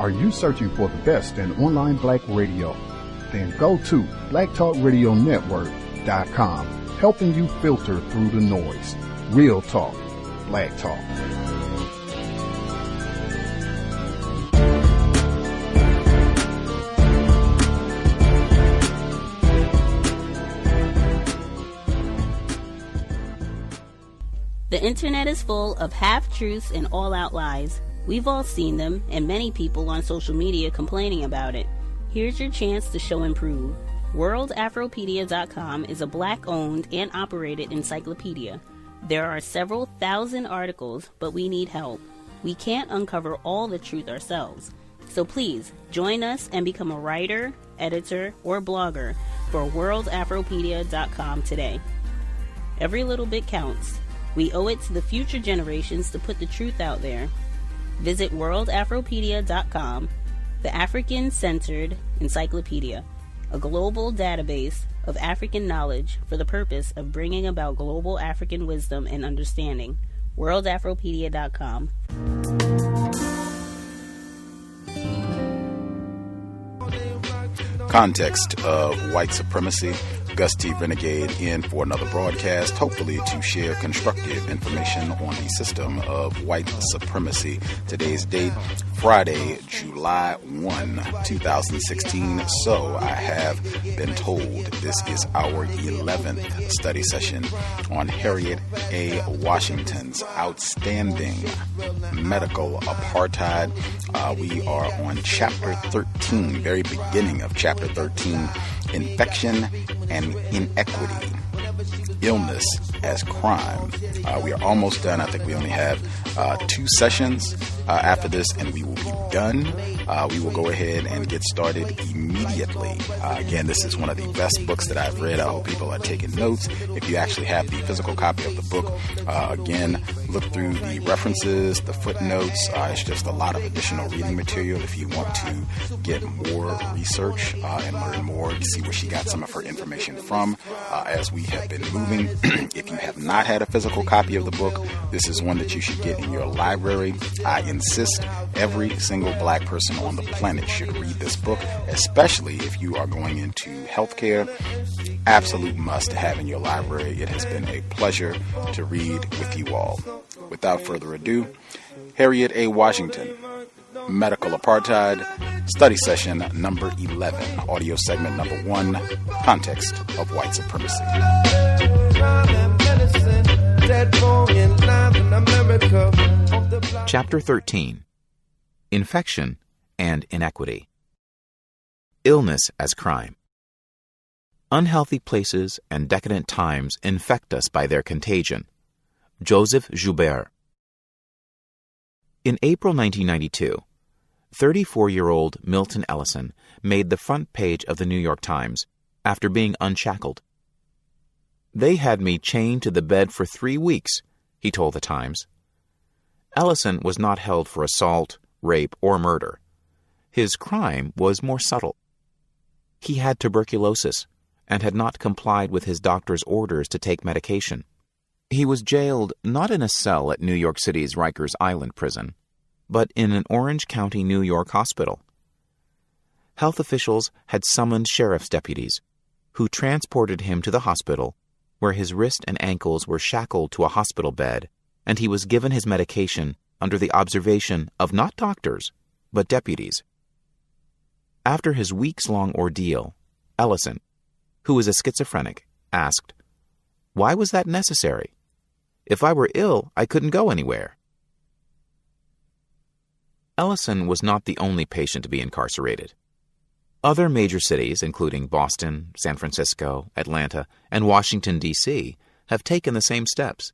Are you searching for the best in online black radio? Then go to blacktalkradionetwork.com, helping you filter through the noise. Real talk, black talk. The internet is full of half-truths and all-out lies. We've all seen them, and many people on social media complaining about it. Here's your chance to show and prove. WorldAfropedia.com is a black-owned and operated encyclopedia. There are several thousand articles, but we need help. We can't uncover all the truth ourselves. So please, join us and become a writer, editor, or blogger for WorldAfropedia.com today. Every little bit counts. We owe it to the future generations to put the truth out there. Visit WorldAfropedia.com, the African-centered encyclopedia, a global database of African knowledge for the purpose of bringing about global African wisdom and understanding. WorldAfropedia.com. Context of White Supremacy. Gus T Renegade in for another broadcast, hopefully to share constructive information on the system of white supremacy. Today's date, Friday, July 1, 2016. So I have been told this is our 11th study session on Harriet A. Washington's outstanding medical apartheid. We are on chapter 13, very beginning of chapter 13, infection and inequity, illness as crime. We are almost done. I think we only have 2 sessions after this, and we will be done. We will go ahead and get started immediately. Again, this is one of the best books that I've read. I hope people are taking notes. If you actually have the physical copy of the book, again, look through the references, the footnotes. It's just a lot of additional reading material if you want to get more research and learn more, see where she got some of her information from as we have been moving. If you have not had a physical copy of the book, this is one that you should get in your library. I insist every single black person on the planet should read this book, especially if you are going into healthcare. Absolute must to have in your library. It has been a pleasure to read with you all. Without further ado, Harriet A. Washington, Medical Apartheid, study session number 11, audio segment number 1, context of white supremacy. Chapter 13, Infection and Inequity. Illness as crime. Unhealthy places and decadent times infect us by their contagion. Joseph Joubert. In April 1992, 34-year-old Milton Ellison made the front page of the New York Times after being unshackled. "They had me chained to the bed for 3 weeks," he told the Times. Ellison was not held for assault, rape, or murder. His crime was more subtle. He had tuberculosis and had not complied with his doctor's orders to take medication. He was jailed not in a cell at New York City's Rikers Island prison, but in an Orange County, New York hospital. Health officials had summoned sheriff's deputies, who transported him to the hospital, where his wrist and ankles were shackled to a hospital bed, and he was given his medication under the observation of not doctors, but deputies. After his weeks-long ordeal, Ellison, who was a schizophrenic, asked, "Why was that necessary? If I were ill, I couldn't go anywhere." Ellison was not the only patient to be incarcerated. Other major cities, including Boston, San Francisco, Atlanta, and Washington, D.C., have taken the same steps.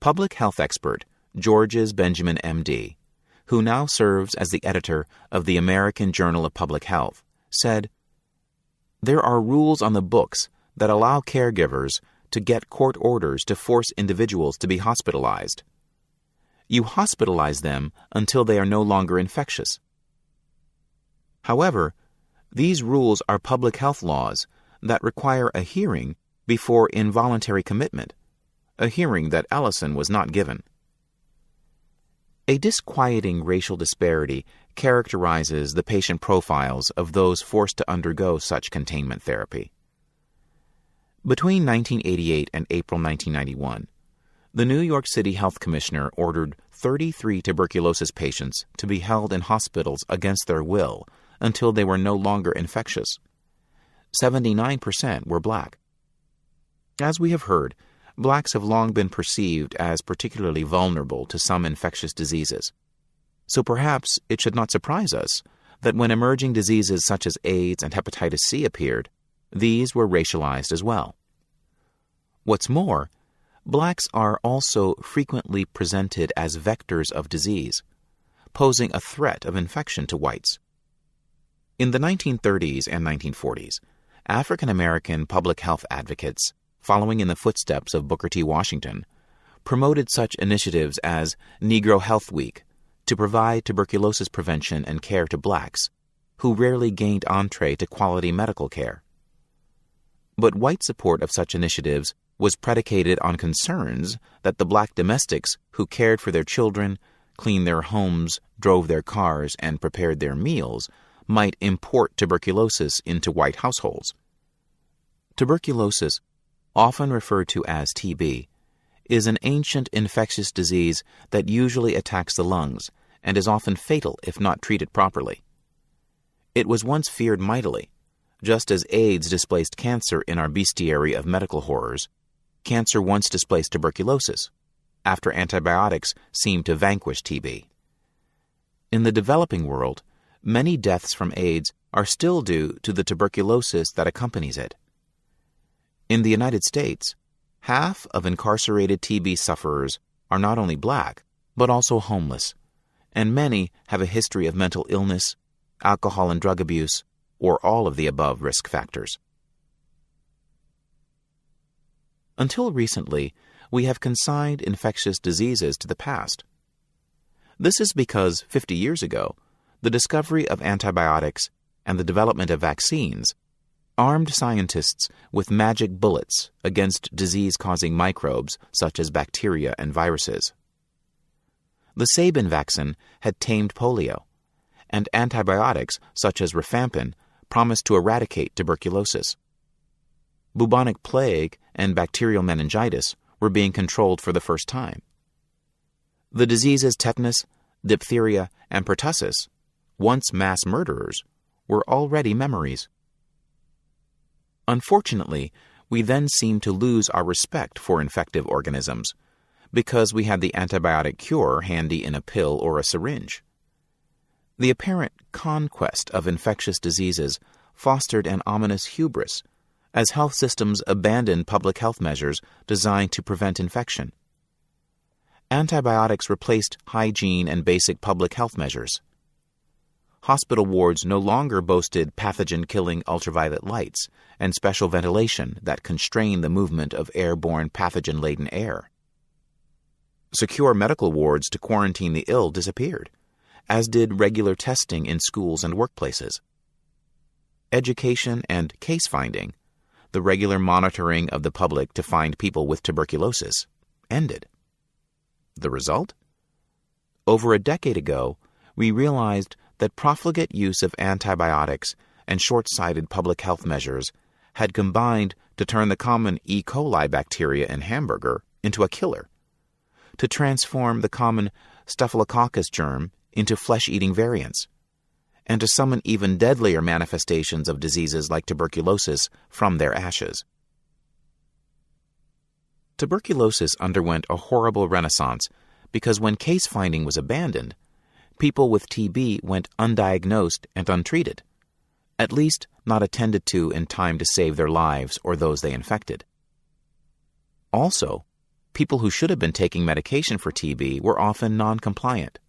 Public health expert Georges Benjamin, M.D., who now serves as the editor of the American Journal of Public Health, said, "There are rules on the books that allow caregivers to get court orders to force individuals to be hospitalized. You hospitalize them until they are no longer infectious. However, these rules are public health laws that require a hearing before involuntary commitment, a hearing that Ellison was not given. A disquieting racial disparity characterizes the patient profiles of those forced to undergo such containment therapy. Between 1988 and April 1991, the New York City Health Commissioner ordered 33 tuberculosis patients to be held in hospitals against their will until they were no longer infectious. 79% were black. As we have heard, blacks have long been perceived as particularly vulnerable to some infectious diseases. So perhaps it should not surprise us that when emerging diseases such as AIDS and hepatitis C appeared, these were racialized as well. What's more, blacks are also frequently presented as vectors of disease, posing a threat of infection to whites. In the 1930s and 1940s, African American public health advocates, following in the footsteps of Booker T. Washington, promoted such initiatives as Negro Health Week to provide tuberculosis prevention and care to blacks, who rarely gained entree to quality medical care. But white support of such initiatives was predicated on concerns that the black domestics who cared for their children, cleaned their homes, drove their cars, and prepared their meals might import tuberculosis into white households. Tuberculosis, often referred to as TB, is an ancient infectious disease that usually attacks the lungs and is often fatal if not treated properly. It was once feared mightily. Just as AIDS displaced cancer in our bestiary of medical horrors, cancer once displaced tuberculosis, after antibiotics seemed to vanquish TB. In the developing world, many deaths from AIDS are still due to the tuberculosis that accompanies it. In the United States, half of incarcerated TB sufferers are not only black, but also homeless, and many have a history of mental illness, alcohol and drug abuse, or all of the above risk factors. Until recently, we have consigned infectious diseases to the past. This is because 50 years ago, the discovery of antibiotics and the development of vaccines armed scientists with magic bullets against disease-causing microbes such as bacteria and viruses. The Sabin vaccine had tamed polio, and antibiotics such as rifampin promised to eradicate tuberculosis. Bubonic plague and bacterial meningitis were being controlled for the first time. The diseases tetanus, diphtheria, and pertussis, once mass murderers, were already memories. Unfortunately, we then seemed to lose our respect for infective organisms because we had the antibiotic cure handy in a pill or a syringe. The apparent conquest of infectious diseases fostered an ominous hubris as health systems abandoned public health measures designed to prevent infection. Antibiotics replaced hygiene and basic public health measures. Hospital wards no longer boasted pathogen-killing ultraviolet lights and special ventilation that constrained the movement of airborne pathogen-laden air. Secure medical wards to quarantine the ill disappeared, as did regular testing in schools and workplaces. Education and case-finding, the regular monitoring of the public to find people with tuberculosis, ended. The result? Over a decade ago, we realized that profligate use of antibiotics and short-sighted public health measures had combined to turn the common E. coli bacteria in hamburger into a killer, to transform the common Staphylococcus germ into flesh-eating variants, and to summon even deadlier manifestations of diseases like tuberculosis from their ashes. Tuberculosis underwent a horrible renaissance because when case-finding was abandoned, people with TB went undiagnosed and untreated, at least not attended to in time to save their lives or those they infected. Also, people who should have been taking medication for TB were often non-compliant.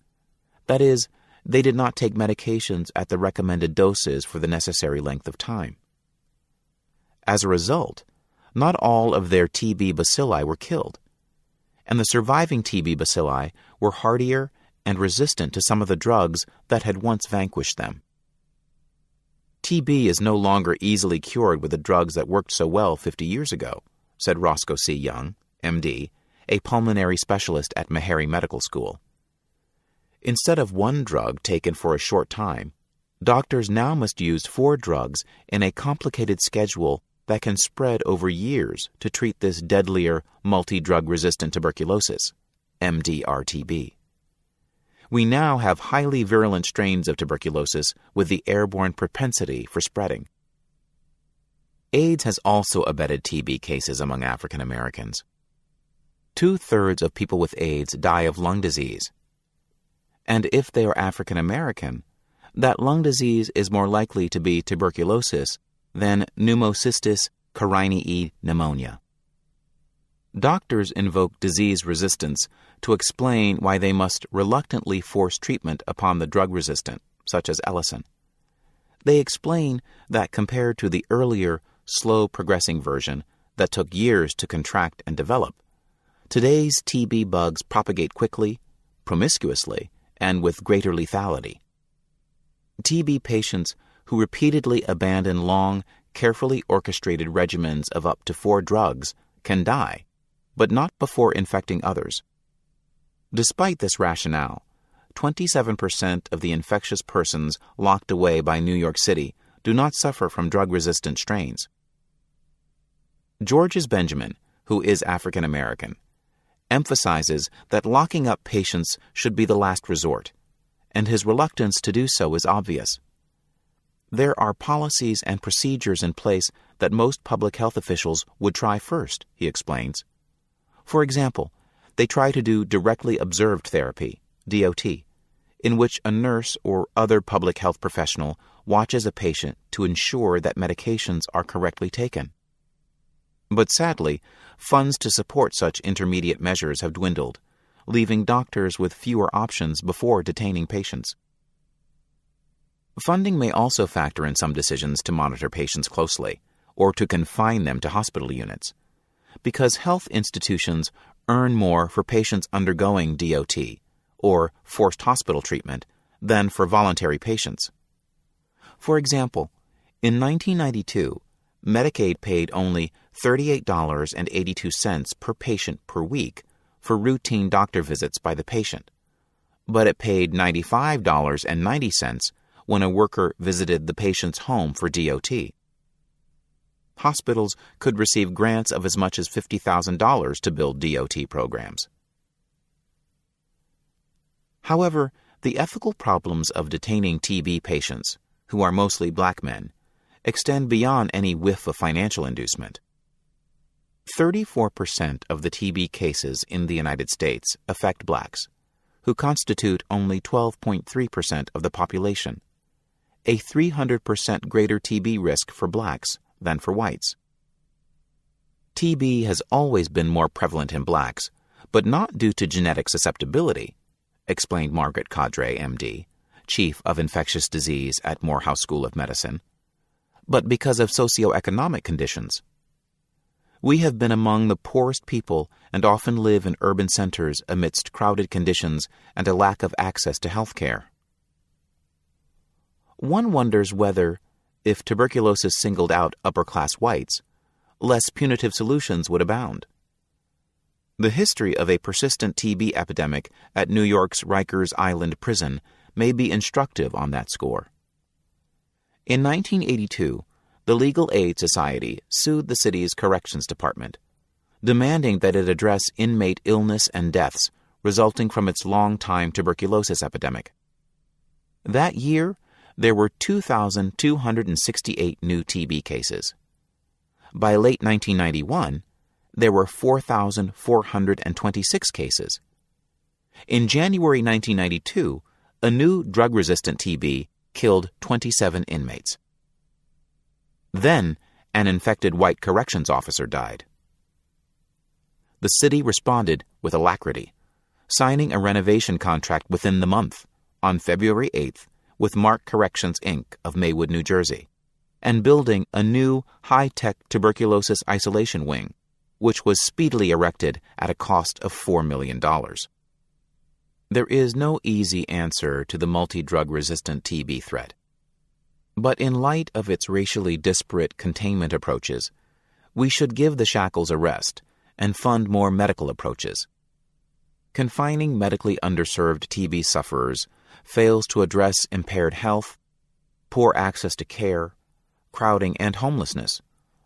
That is, they did not take medications at the recommended doses for the necessary length of time. As a result, not all of their TB bacilli were killed, and the surviving TB bacilli were hardier and resistant to some of the drugs that had once vanquished them. TB is no longer easily cured with the drugs that worked so well 50 years ago, said Roscoe C. Young, M.D., a pulmonary specialist at Meharry Medical School. Instead of one drug taken for a short time, doctors now must use 4 drugs in a complicated schedule that can spread over years to treat this deadlier multi-drug-resistant tuberculosis, MDR-TB. We now have highly virulent strains of tuberculosis with the airborne propensity for spreading. AIDS has also abetted TB cases among African Americans. 2/3 of people with AIDS die of lung disease. And if they are African American, that lung disease is more likely to be tuberculosis than pneumocystis carinii pneumonia. Doctors invoke disease resistance to explain why they must reluctantly force treatment upon the drug-resistant, such as Ellison. They explain that compared to the earlier, slow-progressing version that took years to contract and develop, today's TB bugs propagate quickly, promiscuously, and with greater lethality. TB patients who repeatedly abandon long, carefully orchestrated regimens of up to 4 drugs can die, but not before infecting others. Despite this rationale, 27% of the infectious persons locked away by New York City do not suffer from drug-resistant strains. Georges Benjamin, who is African American, emphasizes that locking up patients should be the last resort, and his reluctance to do so is obvious. There are policies and procedures in place that most public health officials would try first, he explains. For example, they try to do directly observed therapy, DOT, in which a nurse or other public health professional watches a patient to ensure that medications are correctly taken. But sadly, funds to support such intermediate measures have dwindled, leaving doctors with fewer options before detaining patients. Funding may also factor in some decisions to monitor patients closely, or to confine them to hospital units, because health institutions earn more for patients undergoing DOT, or forced hospital treatment, than for voluntary patients. For example, in 1992, Medicaid paid only $38.82 per patient per week for routine doctor visits by the patient, but it paid $95.90 when a worker visited the patient's home for DOT. Hospitals could receive grants of as much as $50,000 to build DOT programs. However, the ethical problems of detaining TB patients, who are mostly black men, extend beyond any whiff of financial inducement. 34% of the TB cases in the United States affect blacks, who constitute only 12.3% of the population, a 300% greater TB risk for blacks than for whites. TB has always been more prevalent in blacks, but not due to genetic susceptibility, explained Margaret Cadre, MD, Chief of Infectious Disease at Morehouse School of Medicine, but because of socioeconomic conditions. We have been among the poorest people and often live in urban centers amidst crowded conditions and a lack of access to health care. One wonders whether, if tuberculosis singled out upper-class whites, less punitive solutions would abound. The history of a persistent TB epidemic at New York's Rikers Island prison may be instructive on that score. In 1982, the Legal Aid Society sued the city's corrections department, demanding that it address inmate illness and deaths resulting from its long-time tuberculosis epidemic. That year, there were 2,268 new TB cases. By late 1991, there were 4,426 cases. In January 1992, a new drug-resistant TB killed 27 inmates. Then, an infected white corrections officer died. The city responded with alacrity, signing a renovation contract within the month, on February 8th, with Mark Corrections, Inc. of Maywood, New Jersey, and building a new high-tech tuberculosis isolation wing, which was speedily erected at a cost of $4 million. There is no easy answer to the multi-drug-resistant TB threat. But in light of its racially disparate containment approaches, we should give the shackles a rest and fund more medical approaches. confining medically underserved TB sufferers fails to address impaired health, poor access to care, crowding, and homelessness,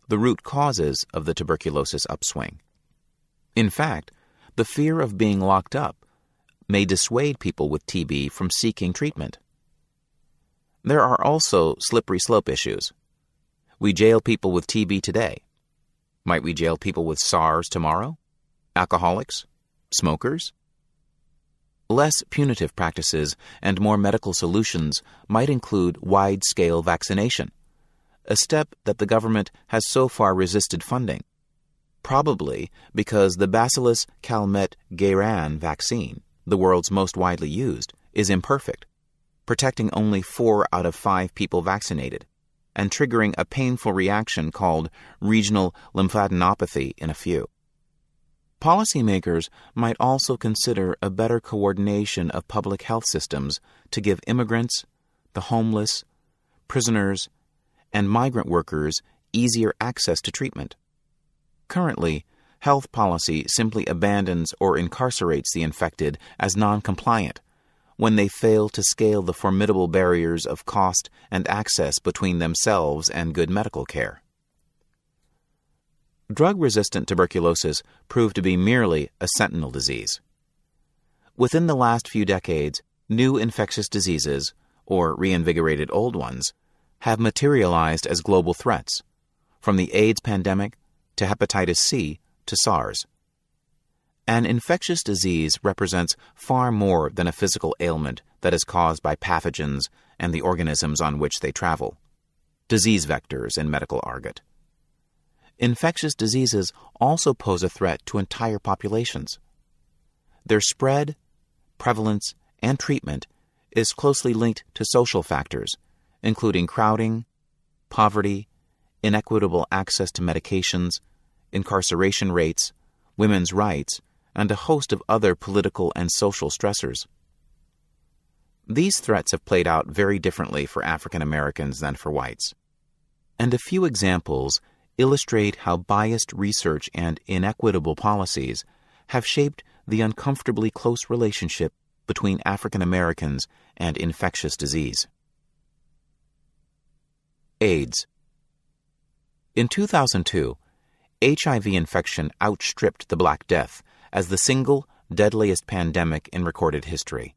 the root causes of the tuberculosis upswing. In fact, the fear of being locked up may dissuade people with TB from seeking treatment. There are also slippery slope issues. We jail people with TB today. Might we jail people with SARS tomorrow? Alcoholics? Smokers? Less punitive practices and more medical solutions might include wide-scale vaccination, a step that the government has so far resisted funding, probably because the Bacillus calmette-guerin vaccine, the world's most widely used, is imperfect, protecting only 4 out of 5 people vaccinated, and triggering a painful reaction called regional lymphadenopathy in a few. Policymakers might also consider a better coordination of public health systems to give immigrants, the homeless, prisoners, and migrant workers easier access to treatment. Currently, health policy simply abandons or incarcerates the infected as non-compliant when they fail to scale the formidable barriers of cost and access between themselves and good medical care. Drug-resistant tuberculosis proved to be merely a sentinel disease. Within the last few decades, new infectious diseases, or reinvigorated old ones, have materialized as global threats, from the AIDS pandemic to hepatitis C to SARS. An infectious disease represents far more than a physical ailment that is caused by pathogens and the organisms on which they travel, disease vectors in medical argot. Infectious diseases also pose a threat to entire populations. Their spread, prevalence, and treatment is closely linked to social factors, including crowding, poverty, inequitable access to medications, incarceration rates, women's rights, and a host of other political and social stressors. These threats have played out very differently for African Americans than for whites, and a few examples illustrate how biased research and inequitable policies have shaped the uncomfortably close relationship between African Americans and infectious disease. AIDS. In 2002, HIV infection outstripped the Black Death as the single deadliest pandemic in recorded history.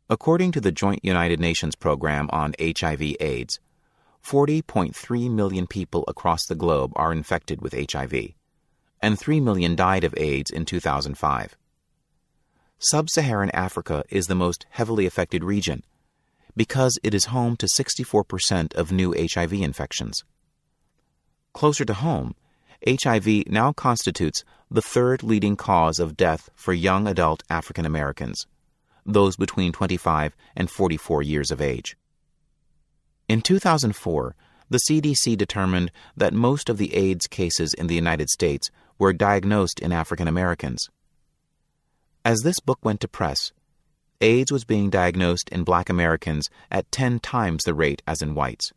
According to the Joint United Nations Program on HIV/AIDS, 40.3 million people across the globe are infected with HIV, and 3 million died of AIDS in 2005. Sub-Saharan Africa is the most heavily affected region because it is home to 64% of new HIV infections. Closer to home, HIV now constitutes the third leading cause of death for young adult African Americans, those between 25 and 44 years of age. In 2004, the CDC determined that most of the AIDS cases in the United States were diagnosed in African Americans. As this book went to press, AIDS was being diagnosed in Black Americans at 10 times the rate as in whites.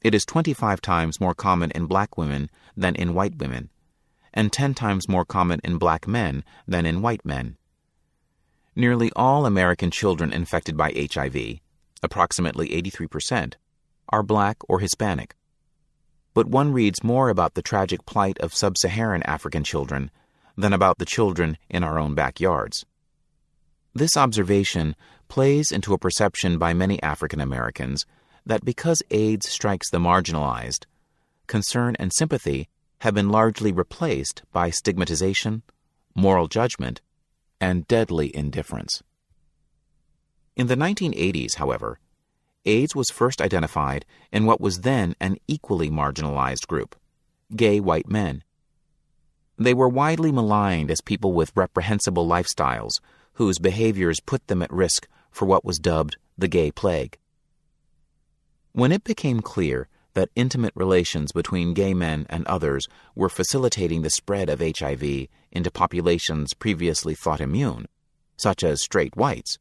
It is 25 times more common in Black women than in white women, and 10 times more common in Black men than in white men. Nearly all American children infected by HIV, approximately 83%, are Black or Hispanic. But one reads more about the tragic plight of sub-Saharan African children than about the children in our own backyards. This observation plays into a perception by many African Americans that because AIDS strikes the marginalized, concern and sympathy have been largely replaced by stigmatization, moral judgment, and deadly indifference. In the 1980s, however, AIDS was first identified in what was then an equally marginalized group, gay white men. They were widely maligned as people with reprehensible lifestyles whose behaviors put them at risk for what was dubbed the gay plague. When it became clear that intimate relations between gay men and others were facilitating the spread of HIV into populations previously thought immune, such as straight whites,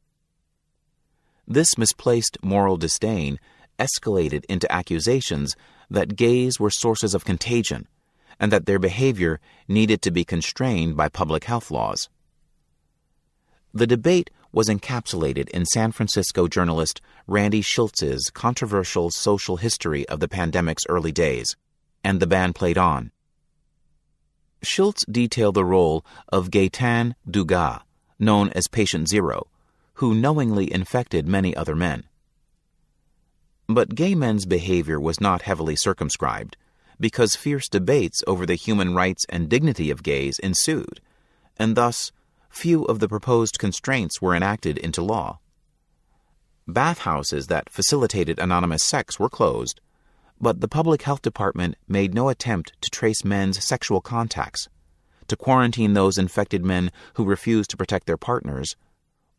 this misplaced moral disdain escalated into accusations that gays were sources of contagion and that their behavior needed to be constrained by public health laws. The debate was encapsulated in San Francisco journalist Randy Schultz's controversial social history of the pandemic's early days, and the band played on. Schultz detailed the role of Gaetan Dugas, known as Patient Zero, who knowingly infected many other men. But gay men's behavior was not heavily circumscribed, because fierce debates over the human rights and dignity of gays ensued, and thus few of the proposed constraints were enacted into law. Bathhouses that facilitated anonymous sex were closed, but the public health department made no attempt to trace men's sexual contacts, to quarantine those infected men who refused to protect their partners,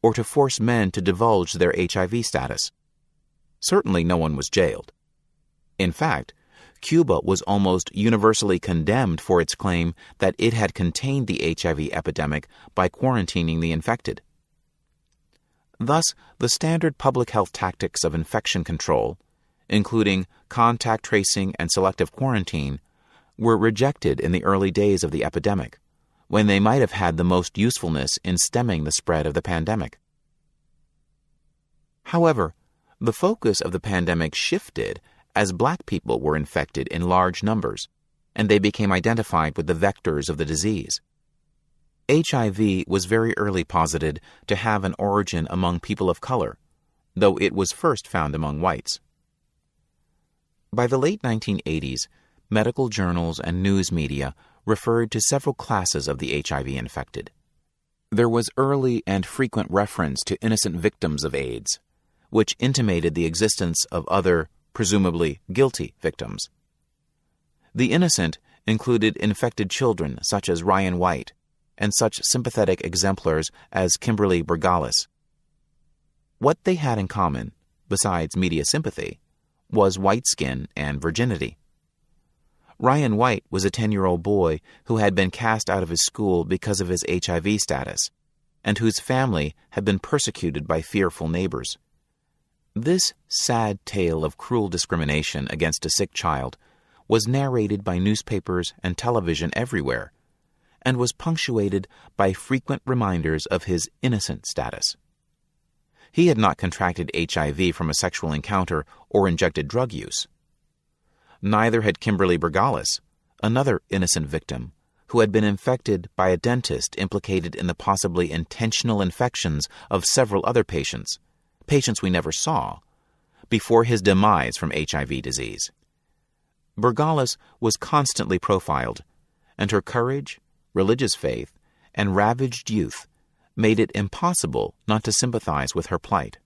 or to force men to divulge their HIV status. Certainly no one was jailed. In fact, Cuba was almost universally condemned for its claim that it had contained the HIV epidemic by quarantining the infected. Thus, the standard public health tactics of infection control, including contact tracing and selective quarantine, were rejected in the early days of the epidemic, when they might have had the most usefulness in stemming the spread of the pandemic. However, the focus of the pandemic shifted as Black people were infected in large numbers, and they became identified with the vectors of the disease. HIV was very early posited to have an origin among people of color, though it was first found among whites. By the late 1980s, medical journals and news media referred to several classes of the HIV infected. There was early and frequent reference to innocent victims of AIDS, which intimated the existence of other, presumably guilty, victims. The innocent included infected children such as Ryan White and such sympathetic exemplars as Kimberly Burgales. What they had in common, besides media sympathy, was white skin and virginity. Ryan White was a 10-year-old boy who had been cast out of his school because of his HIV status, and whose family had been persecuted by fearful neighbors. This sad tale of cruel discrimination against a sick child was narrated by newspapers and television everywhere, and was punctuated by frequent reminders of his innocent status. He had not contracted HIV from a sexual encounter or injected drug use. Neither had Kimberly Burgales, another innocent victim, who had been infected by a dentist implicated in the possibly intentional infections of several other patients we never saw, before his demise from HIV disease. Burgales was constantly profiled, and her courage, religious faith, and ravaged youth made it impossible not to sympathize with her plight.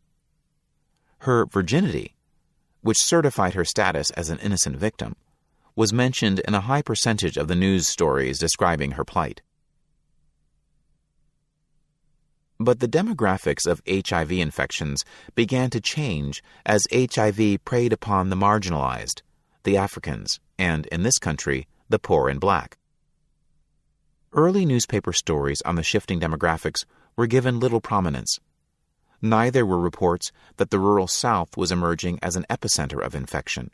Her virginity, which certified her status as an innocent victim, was mentioned in a high percentage of the news stories describing her plight. But the demographics of HIV infections began to change as HIV preyed upon the marginalized, the Africans, and, in this country, the poor and Black. Early newspaper stories on the shifting demographics were given little prominence. Neither were reports that the rural South was emerging as an epicenter of infection.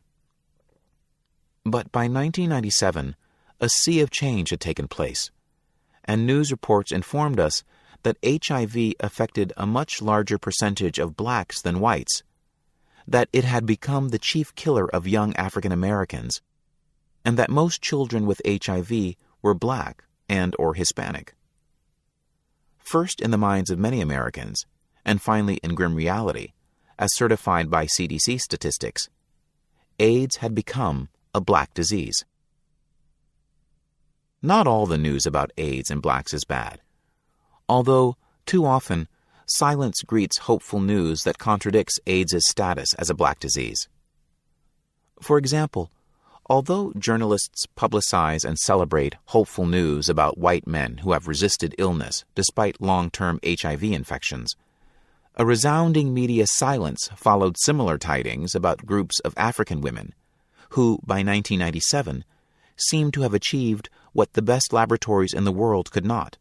But by 1997, a sea of change had taken place, and news reports informed us that HIV affected a much larger percentage of Blacks than whites, that it had become the chief killer of young African Americans, and that most children with HIV were Black and or Hispanic. First in the minds of many Americans, and finally in grim reality, as certified by CDC statistics, AIDS had become a Black disease. Not all the news about AIDS in Blacks is bad, although, too often, silence greets hopeful news that contradicts AIDS' status as a Black disease. For example, although journalists publicize and celebrate hopeful news about white men who have resisted illness despite long-term HIV infections, a resounding media silence followed similar tidings about groups of African women who, by 1997, seemed to have achieved what the best laboratories in the world could not: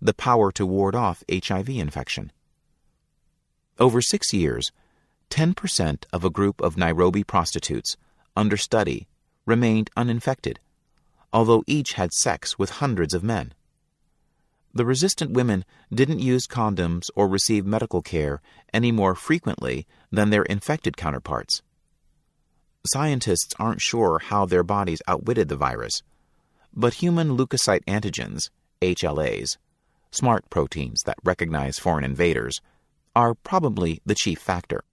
the power to ward off HIV infection. Over 6 years, 10% of a group of Nairobi prostitutes under study remained uninfected, although each had sex with hundreds of men. The resistant women didn't use condoms or receive medical care any more frequently than their infected counterparts. Scientists aren't sure how their bodies outwitted the virus, but human leukocyte antigens, HLAs, smart proteins that recognize foreign invaders, are probably the chief factor.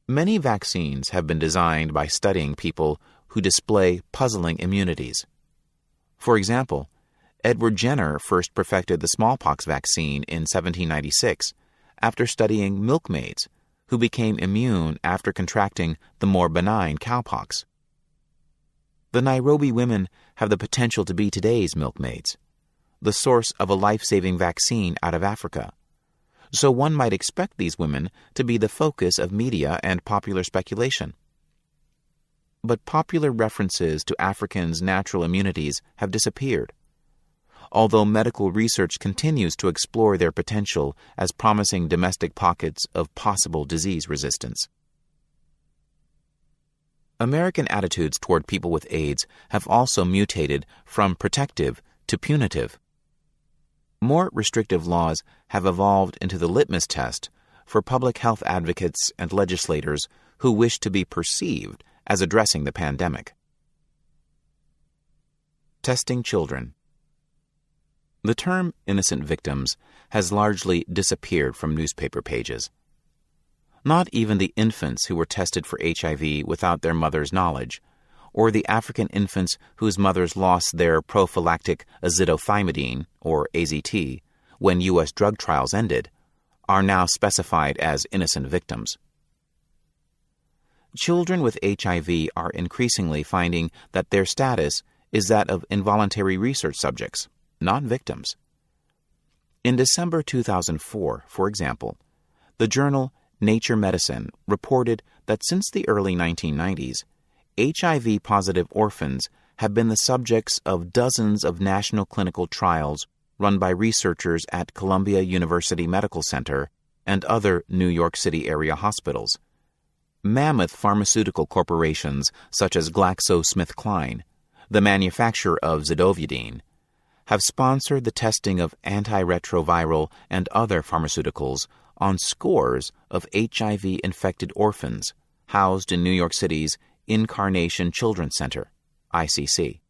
Many vaccines have been designed by studying people who display puzzling immunities. For example, Edward Jenner first perfected the smallpox vaccine in 1796 after studying milkmaids who became immune after contracting the more benign cowpox. The Nairobi women have the potential to be today's milkmaids, the source of a life-saving vaccine out of Africa. So one might expect these women to be the focus of media and popular speculation. But popular references to Africans' natural immunities have disappeared, although medical research continues to explore their potential as promising domestic pockets of possible disease resistance. American attitudes toward people with AIDS have also mutated from protective to punitive. More restrictive laws have evolved into the litmus test for public health advocates and legislators who wish to be perceived as addressing the pandemic. Testing children. The term innocent victims has largely disappeared from newspaper pages. Not even the infants who were tested for HIV without their mother's knowledge, or the African infants whose mothers lost their prophylactic azithromycin, or AZT, when U.S. drug trials ended, are now specified as innocent victims. Children with HIV are increasingly finding that their status is that of involuntary research subjects, not victims. In December 2004, for example, the journal Nature Medicine reported that since the early 1990s, HIV-positive orphans have been the subjects of dozens of national clinical trials run by researchers at Columbia University Medical Center and other New York City area hospitals. Mammoth pharmaceutical corporations such as GlaxoSmithKline, the manufacturer of zidovudine, have sponsored the testing of antiretroviral and other pharmaceuticals on scores of HIV-infected orphans housed in New York City's Incarnation Children's Center, ICC.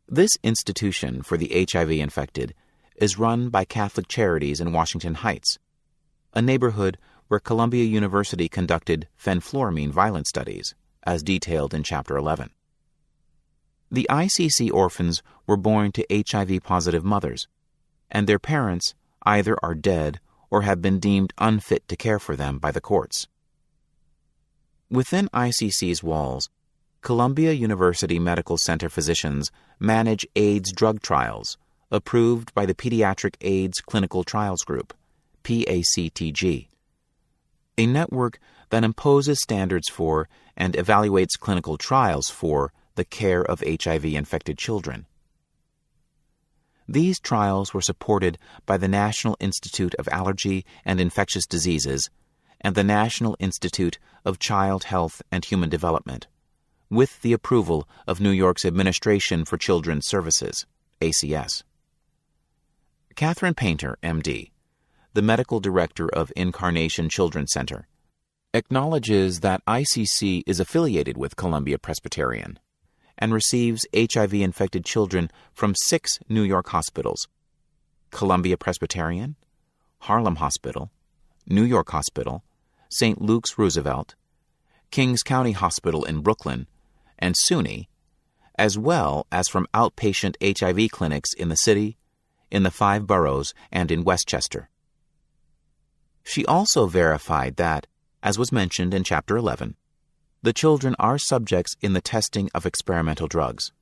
This institution for the HIV-infected is run by Catholic Charities in Washington Heights, a neighborhood where Columbia University conducted fenfluramine violence studies, as detailed in Chapter 11. The ICC orphans were born to HIV-positive mothers, and their parents either are dead or have been deemed unfit to care for them by the courts. Within ICC's walls, Columbia University Medical Center physicians manage AIDS drug trials approved by the Pediatric AIDS Clinical Trials Group, PACTG, a network that imposes standards for and evaluates clinical trials for the care of HIV-infected children. These trials were supported by the National Institute of Allergy and Infectious Diseases and the National Institute of Child Health and Human Development, with the approval of New York's Administration for Children's Services, ACS. Catherine Painter, MD, the medical director of Incarnation Children's Center, acknowledges that ICC is affiliated with Columbia Presbyterian and receives HIV-infected children from 6 New York hospitals: Columbia Presbyterian, Harlem Hospital, New York Hospital, St. Luke's Roosevelt, Kings County Hospital in Brooklyn, and SUNY, as well as from outpatient HIV clinics in the city, in the 5 boroughs, and in Westchester. She also verified that, as was mentioned in Chapter 11, the children are subjects in the testing of experimental drugs.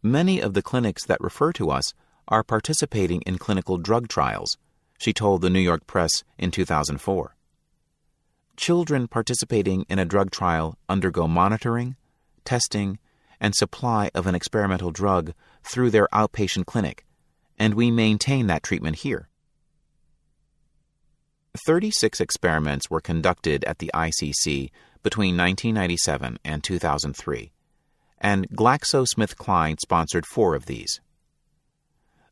Many of the clinics that refer to us are participating in clinical drug trials, she told the New York Press in 2004. Children participating in a drug trial undergo monitoring, testing, and supply of an experimental drug through their outpatient clinic, and we maintain that treatment here. 36 experiments were conducted at the ICC between 1997 and 2003, and GlaxoSmithKline sponsored 4 of these.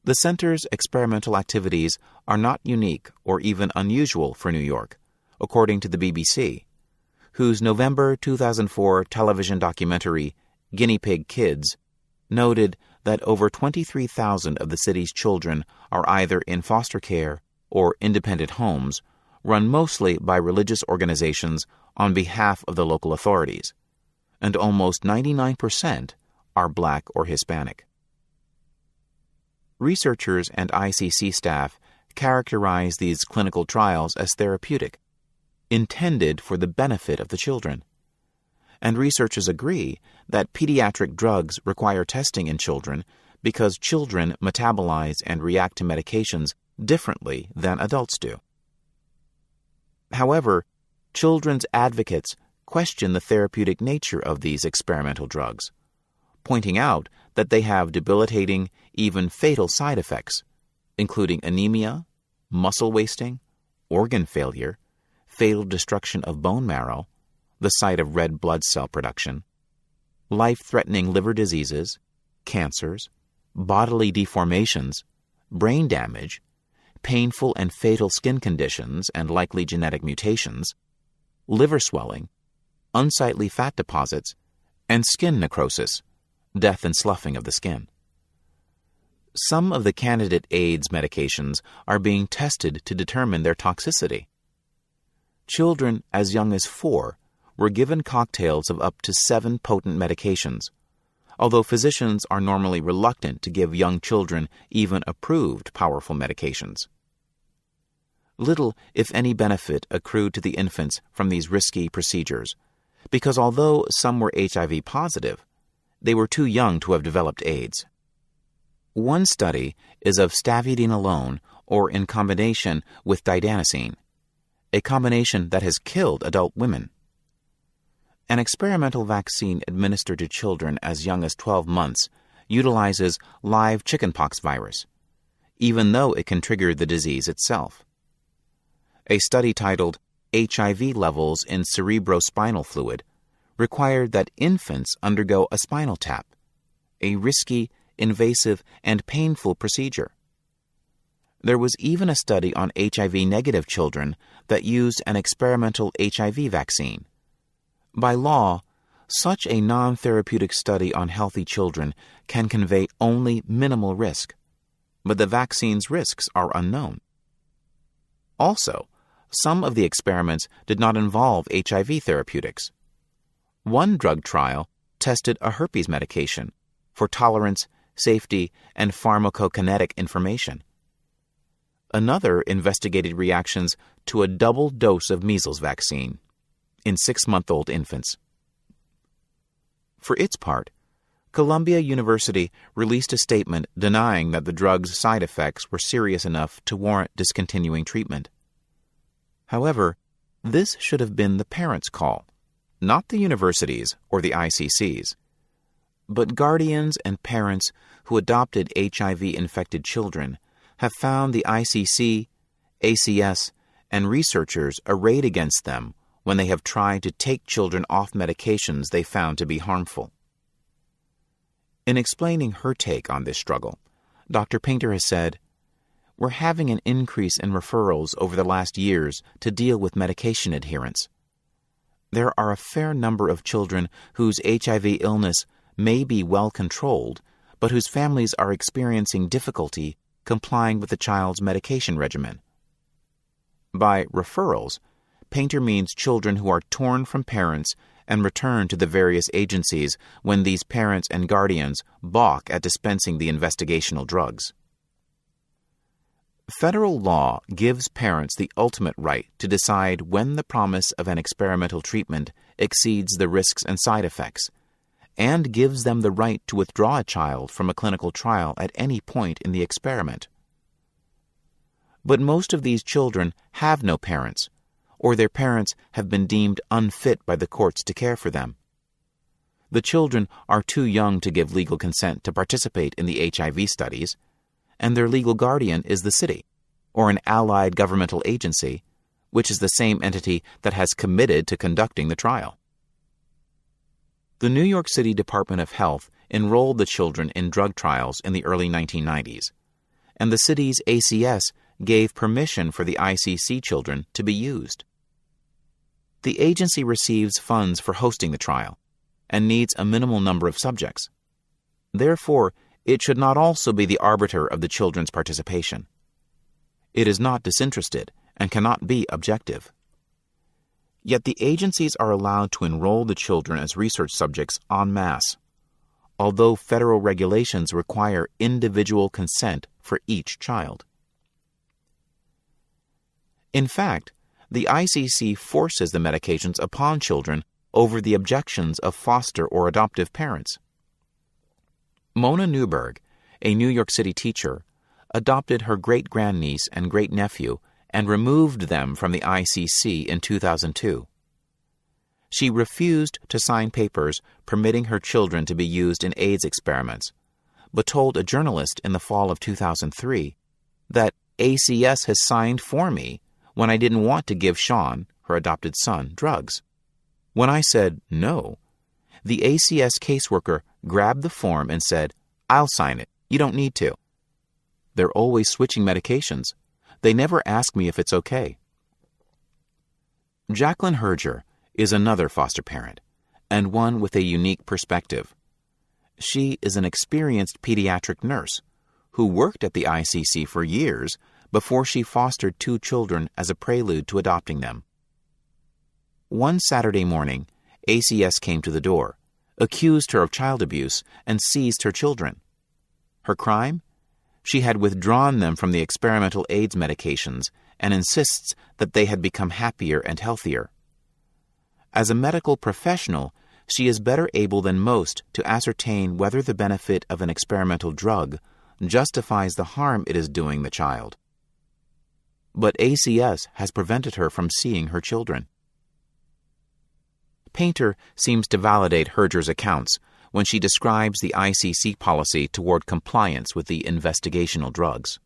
The center's experimental activities are not unique or even unusual for New York, according to the BBC, whose November 2004 television documentary, Guinea Pig Kids, noted that over 23,000 of the city's children are either in foster care or independent homes, run mostly by religious organizations on behalf of the local authorities, and almost 99% are Black or Hispanic. Researchers and ICC staff characterize these clinical trials as therapeutic, intended for the benefit of the children. And researchers agree that pediatric drugs require testing in children because children metabolize and react to medications differently than adults do. However, children's advocates question the therapeutic nature of these experimental drugs, pointing out that they have debilitating, even fatal side effects, including anemia, muscle wasting, organ failure, fatal destruction of bone marrow, the site of red blood cell production, life-threatening liver diseases, cancers, bodily deformations, brain damage, painful and fatal skin conditions and likely genetic mutations, liver swelling, unsightly fat deposits, and skin necrosis, death and sloughing of the skin. Some of the candidate AIDS medications are being tested to determine their toxicity. Children as young as 4 were given cocktails of up to 7 potent medications, although physicians are normally reluctant to give young children even approved powerful medications. Little, if any, benefit accrued to the infants from these risky procedures, because although some were HIV positive, they were too young to have developed AIDS. One study is of stavudine alone or in combination with didanosine, a combination that has killed adult women. An experimental vaccine administered to children as young as 12 months utilizes live chickenpox virus, even though it can trigger the disease itself. A study titled HIV Levels in Cerebrospinal Fluid required that infants undergo a spinal tap, a risky, invasive, and painful procedure. There was even a study on HIV-negative children that used an experimental HIV vaccine. By law, such a non-therapeutic study on healthy children can convey only minimal risk, but the vaccine's risks are unknown. Also, some of the experiments did not involve HIV therapeutics. One drug trial tested a herpes medication for tolerance, safety, and pharmacokinetic information. Another investigated reactions to a double dose of measles vaccine in 6-month-old infants. For its part, Columbia University released a statement denying that the drug's side effects were serious enough to warrant discontinuing treatment. However, this should have been the parents' call, not the universities or the ICC's. But guardians and parents who adopted HIV-infected children have found the ICC, ACS, and researchers arrayed against them when they have tried to take children off medications they found to be harmful. In explaining her take on this struggle, Dr. Painter has said, "We're having an increase in referrals over the last years to deal with medication adherence. There are a fair number of children whose HIV illness may be well controlled, but whose families are experiencing difficulty complying with the child's medication regimen." By referrals, Painter means children who are torn from parents and returned to the various agencies when these parents and guardians balk at dispensing the investigational drugs. Federal law gives parents the ultimate right to decide when the promise of an experimental treatment exceeds the risks and side effects, and gives them the right to withdraw a child from a clinical trial at any point in the experiment. But most of these children have no parents, or their parents have been deemed unfit by the courts to care for them. The children are too young to give legal consent to participate in the HIV studies, and their legal guardian is the city, or an allied governmental agency, which is the same entity that has committed to conducting the trial. The New York City Department of Health enrolled the children in drug trials in the early 1990s, and the city's ACS gave permission for the ICC children to be used. The agency receives funds for hosting the trial and needs a minimal number of subjects. Therefore, it should not also be the arbiter of the children's participation. It is not disinterested and cannot be objective. Yet the agencies are allowed to enroll the children as research subjects en masse, although federal regulations require individual consent for each child. In fact, the ICC forces the medications upon children over the objections of foster or adoptive parents. Mona Newberg, a New York City teacher, adopted her great-grandniece and great-nephew and removed them from the ICC in 2002. She refused to sign papers permitting her children to be used in AIDS experiments, but told a journalist in the fall of 2003 that ACS has signed for me when I didn't want to give Sean, her adopted son, drugs. When I said no, the ACS caseworker grabbed the form and said, "I'll sign it. You don't need to." They're always switching medications. They never ask me if it's okay. Jacqueline Herger is another foster parent, and one with a unique perspective. She is an experienced pediatric nurse who worked at the ICC for years before she fostered 2 children as a prelude to adopting them. One Saturday morning, ACS came to the door, accused her of child abuse, and seized her children. Her crime? She had withdrawn them from the experimental AIDS medications and insists that they had become happier and healthier. As a medical professional, she is better able than most to ascertain whether the benefit of an experimental drug justifies the harm it is doing the child. But ACS has prevented her from seeing her children. Painter seems to validate Herger's accounts when she describes the ICC policy toward compliance with the investigational drugs.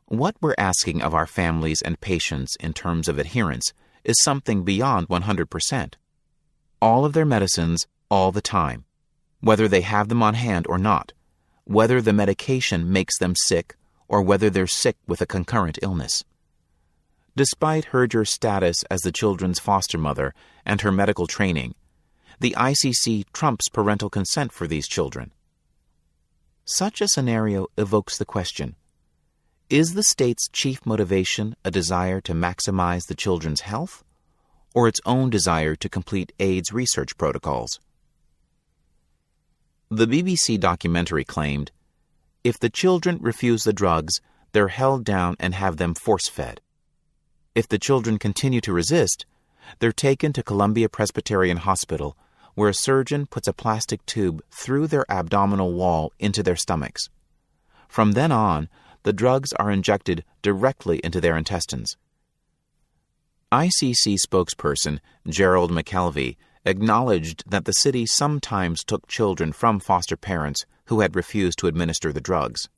What we're asking of our families and patients in terms of adherence is something beyond 100%. All of their medicines, all the time, whether they have them on hand or not, whether the medication makes them sick or whether they're sick with a concurrent illness. Despite Herger's status as the children's foster mother and her medical training, the ICC trumps parental consent for these children. Such a scenario evokes the question, is the state's chief motivation a desire to maximize the children's health, or its own desire to complete AIDS research protocols? The BBC documentary claimed, if the children refuse the drugs, they're held down and have them force-fed. If the children continue to resist, they're taken to Columbia Presbyterian Hospital, where a surgeon puts a plastic tube through their abdominal wall into their stomachs. From then on, the drugs are injected directly into their intestines. ICC spokesperson Gerald McKelvey acknowledged that the city sometimes took children from foster parents who had refused to administer the drugs.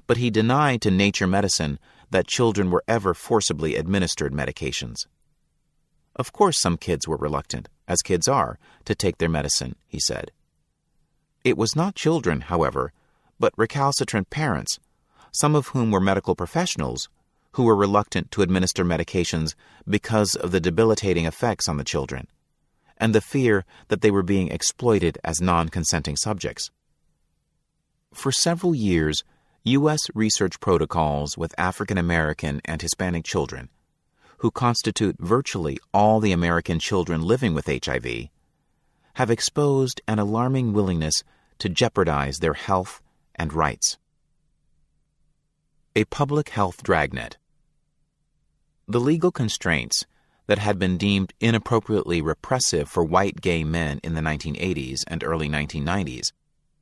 But he denied to Nature Medicine that children were ever forcibly administered medications. Of course some kids were reluctant, as kids are, to take their medicine, he said. It was not children, however, but recalcitrant parents, some of whom were medical professionals, who were reluctant to administer medications because of the debilitating effects on the children, and the fear that they were being exploited as non-consenting subjects. For several years, U.S. research protocols with African American and Hispanic children, who constitute virtually all the American children living with HIV, have exposed an alarming willingness to jeopardize their health and rights. A public health dragnet. The legal constraints that had been deemed inappropriately repressive for white gay men in the 1980s and early 1990s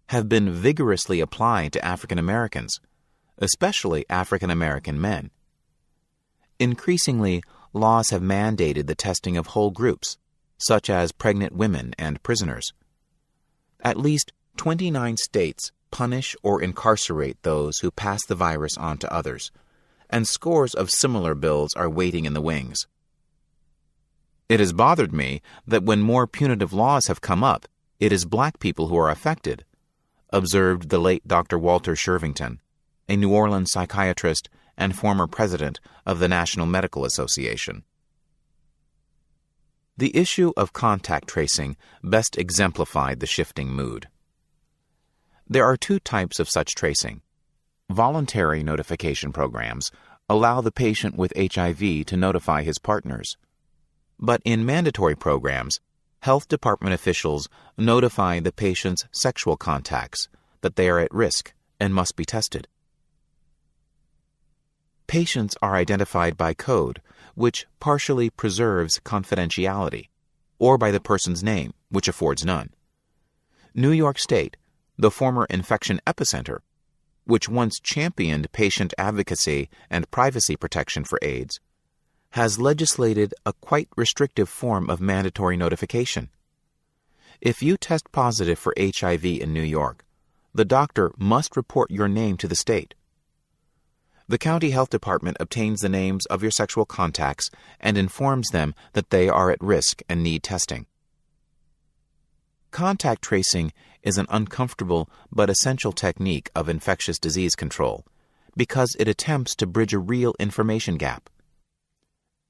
have been vigorously applied to African Americans, especially African American men. Increasingly, laws have mandated the testing of whole groups, such as pregnant women and prisoners. At least 29 states punish or incarcerate those who pass the virus on to others, and scores of similar bills are waiting in the wings. It has bothered me that when more punitive laws have come up, it is black people who are affected, observed the late Dr. Walter Shervington, a New Orleans psychiatrist and former president of the National Medical Association. The issue of contact tracing best exemplified the shifting mood. There are two types of such tracing. Voluntary notification programs allow the patient with HIV to notify his partners. But in mandatory programs, health department officials notify the patient's sexual contacts that they are at risk and must be tested. Patients are identified by code, which partially preserves confidentiality, or by the person's name, which affords none. New York State, the former infection epicenter, which once championed patient advocacy and privacy protection for AIDS, has legislated a quite restrictive form of mandatory notification. If you test positive for HIV in New York, the doctor must report your name to the state. The county health department obtains the names of your sexual contacts and informs them that they are at risk and need testing. Contact tracing is an uncomfortable but essential technique of infectious disease control because it attempts to bridge a real information gap.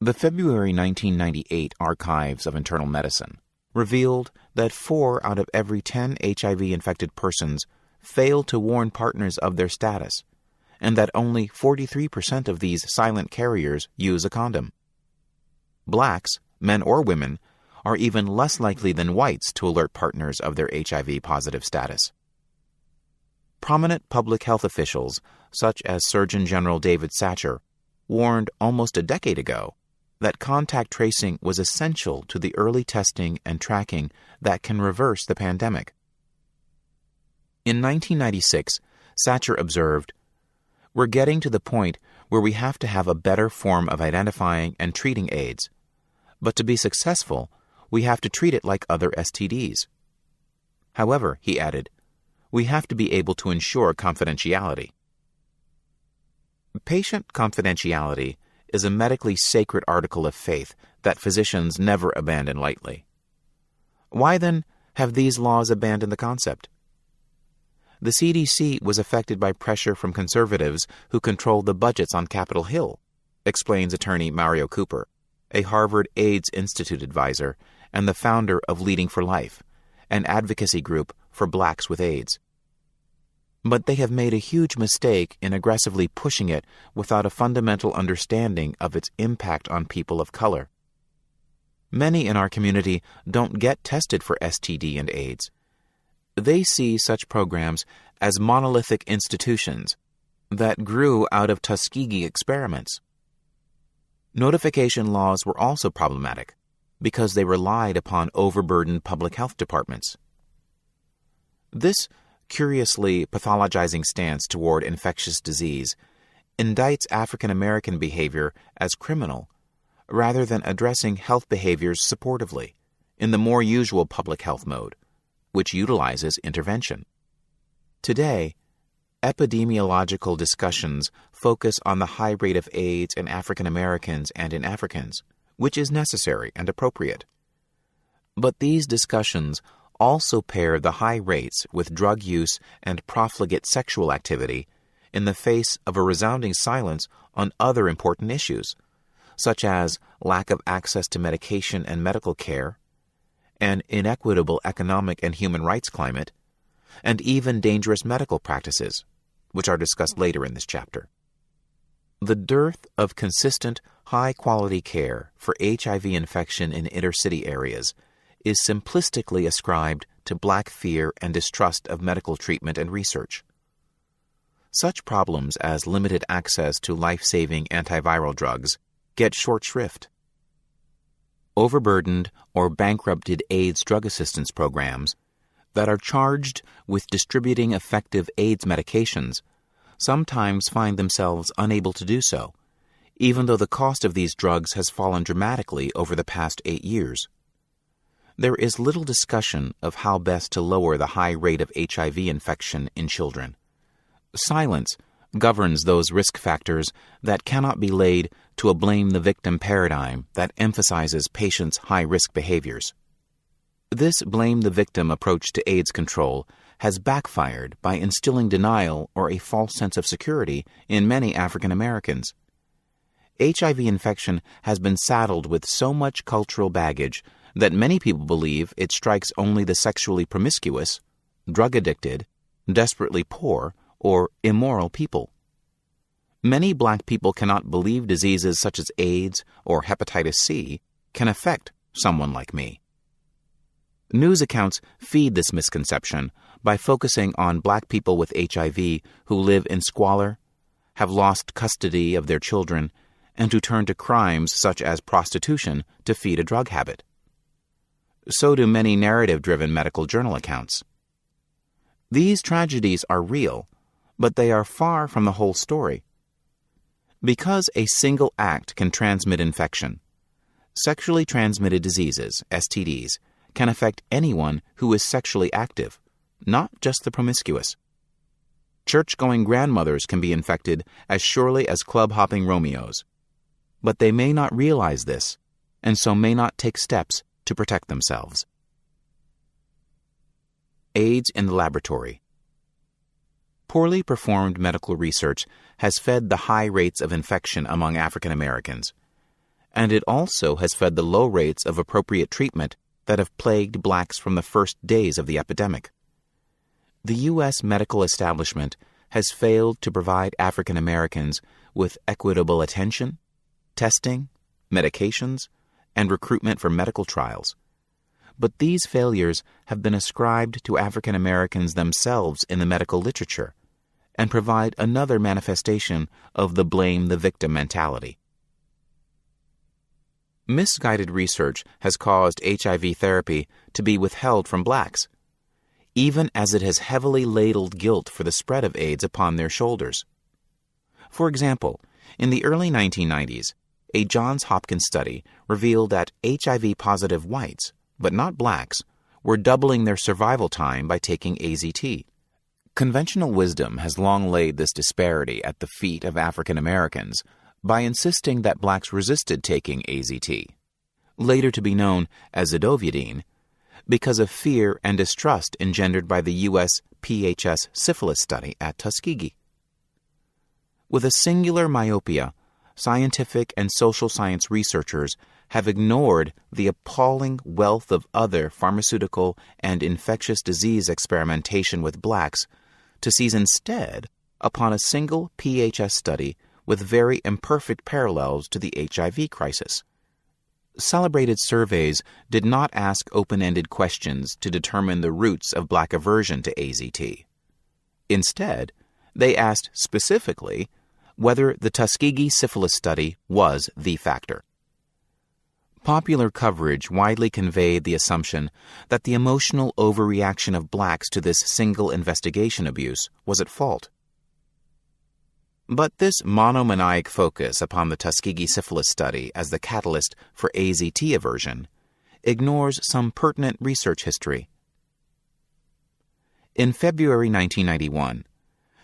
The February 1998 Archives of Internal Medicine revealed that 4 out of every 10 HIV-infected persons failed to warn partners of their status, and that only 43% of these silent carriers use a condom. Blacks, men or women, are even less likely than whites to alert partners of their HIV-positive status. Prominent public health officials, such as Surgeon General David Satcher, warned almost a decade ago that contact tracing was essential to the early testing and tracking that can reverse the pandemic. In 1996, Satcher observed, "We're getting to the point where we have to have a better form of identifying and treating AIDS. But to be successful, we have to treat it like other STDs. However," he added, "we have to be able to ensure confidentiality." Patient confidentiality is a medically sacred article of faith that physicians never abandon lightly. Why, then, have these laws abandoned the concept? The CDC was affected by pressure from conservatives who controlled the budgets on Capitol Hill, explains attorney Mario Cooper, a Harvard AIDS Institute advisor and the founder of Leading for Life, an advocacy group for blacks with AIDS. But they have made a huge mistake in aggressively pushing it without a fundamental understanding of its impact on people of color. Many in our community don't get tested for STD and AIDS. They see such programs as monolithic institutions that grew out of Tuskegee experiments. Notification laws were also problematic because they relied upon overburdened public health departments. This curiously pathologizing stance toward infectious disease indicts African American behavior as criminal rather than addressing health behaviors supportively in the more usual public health mode, which utilizes intervention. Today, epidemiological discussions focus on the high rate of AIDS in African Americans and in Africans, which is necessary and appropriate. But these discussions also pair the high rates with drug use and profligate sexual activity in the face of a resounding silence on other important issues, such as lack of access to medication and medical care, an inequitable economic and human rights climate, and even dangerous medical practices, which are discussed later in this chapter. The dearth of consistent, high-quality care for HIV infection in inner-city areas is simplistically ascribed to black fear and distrust of medical treatment and research. Such problems as limited access to life-saving antiviral drugs get short shrift. Overburdened or bankrupted AIDS drug assistance programs that are charged with distributing effective AIDS medications sometimes find themselves unable to do so, even though the cost of these drugs has fallen dramatically over the past 8 years. There is little discussion of how best to lower the high rate of HIV infection in children. Silence governs those risk factors that cannot be laid to a blame-the-victim paradigm that emphasizes patients' high-risk behaviors. This blame-the-victim approach to AIDS control has backfired by instilling denial or a false sense of security in many African Americans. HIV infection has been saddled with so much cultural baggage that many people believe it strikes only the sexually promiscuous, drug-addicted, desperately poor, or immoral people. Many black people cannot believe diseases such as AIDS or hepatitis C can affect someone like me. News accounts feed this misconception by focusing on black people with HIV who live in squalor, have lost custody of their children, and who turn to crimes such as prostitution to feed a drug habit. So do many narrative-driven medical journal accounts. These tragedies are real, but they are far from the whole story. Because a single act can transmit infection, sexually transmitted diseases, STDs, can affect anyone who is sexually active, not just the promiscuous. Church-going grandmothers can be infected as surely as club-hopping Romeos, but they may not realize this, and so may not take steps to protect themselves. AIDS in the laboratory. Poorly performed medical research has fed the high rates of infection among African Americans, and it also has fed the low rates of appropriate treatment that have plagued blacks from the first days of the epidemic. The U.S. medical establishment has failed to provide African Americans with equitable attention, testing, medications, and recruitment for medical trials. But these failures have been ascribed to African Americans themselves in the medical literature and provide another manifestation of the blame the victim mentality. Misguided research has caused HIV therapy to be withheld from blacks, even as it has heavily ladled guilt for the spread of AIDS upon their shoulders. For example, in the early 1990s, a Johns Hopkins study revealed that HIV-positive whites, but not blacks, were doubling their survival time by taking AZT. Conventional wisdom has long laid this disparity at the feet of African Americans by insisting that blacks resisted taking AZT, later to be known as zidovudine, because of fear and distrust engendered by the U.S. PHS syphilis study at Tuskegee. With a singular myopia, scientific and social science researchers have ignored the appalling wealth of other pharmaceutical and infectious disease experimentation with blacks to seize instead upon a single PHS study with very imperfect parallels to the HIV crisis. Celebrated surveys did not ask open-ended questions to determine the roots of black aversion to AZT. Instead, they asked specifically whether the Tuskegee syphilis study was the factor. Popular coverage widely conveyed the assumption that the emotional overreaction of blacks to this single investigation abuse was at fault. But this monomaniac focus upon the Tuskegee syphilis study as the catalyst for AZT aversion ignores some pertinent research history. In February 1991,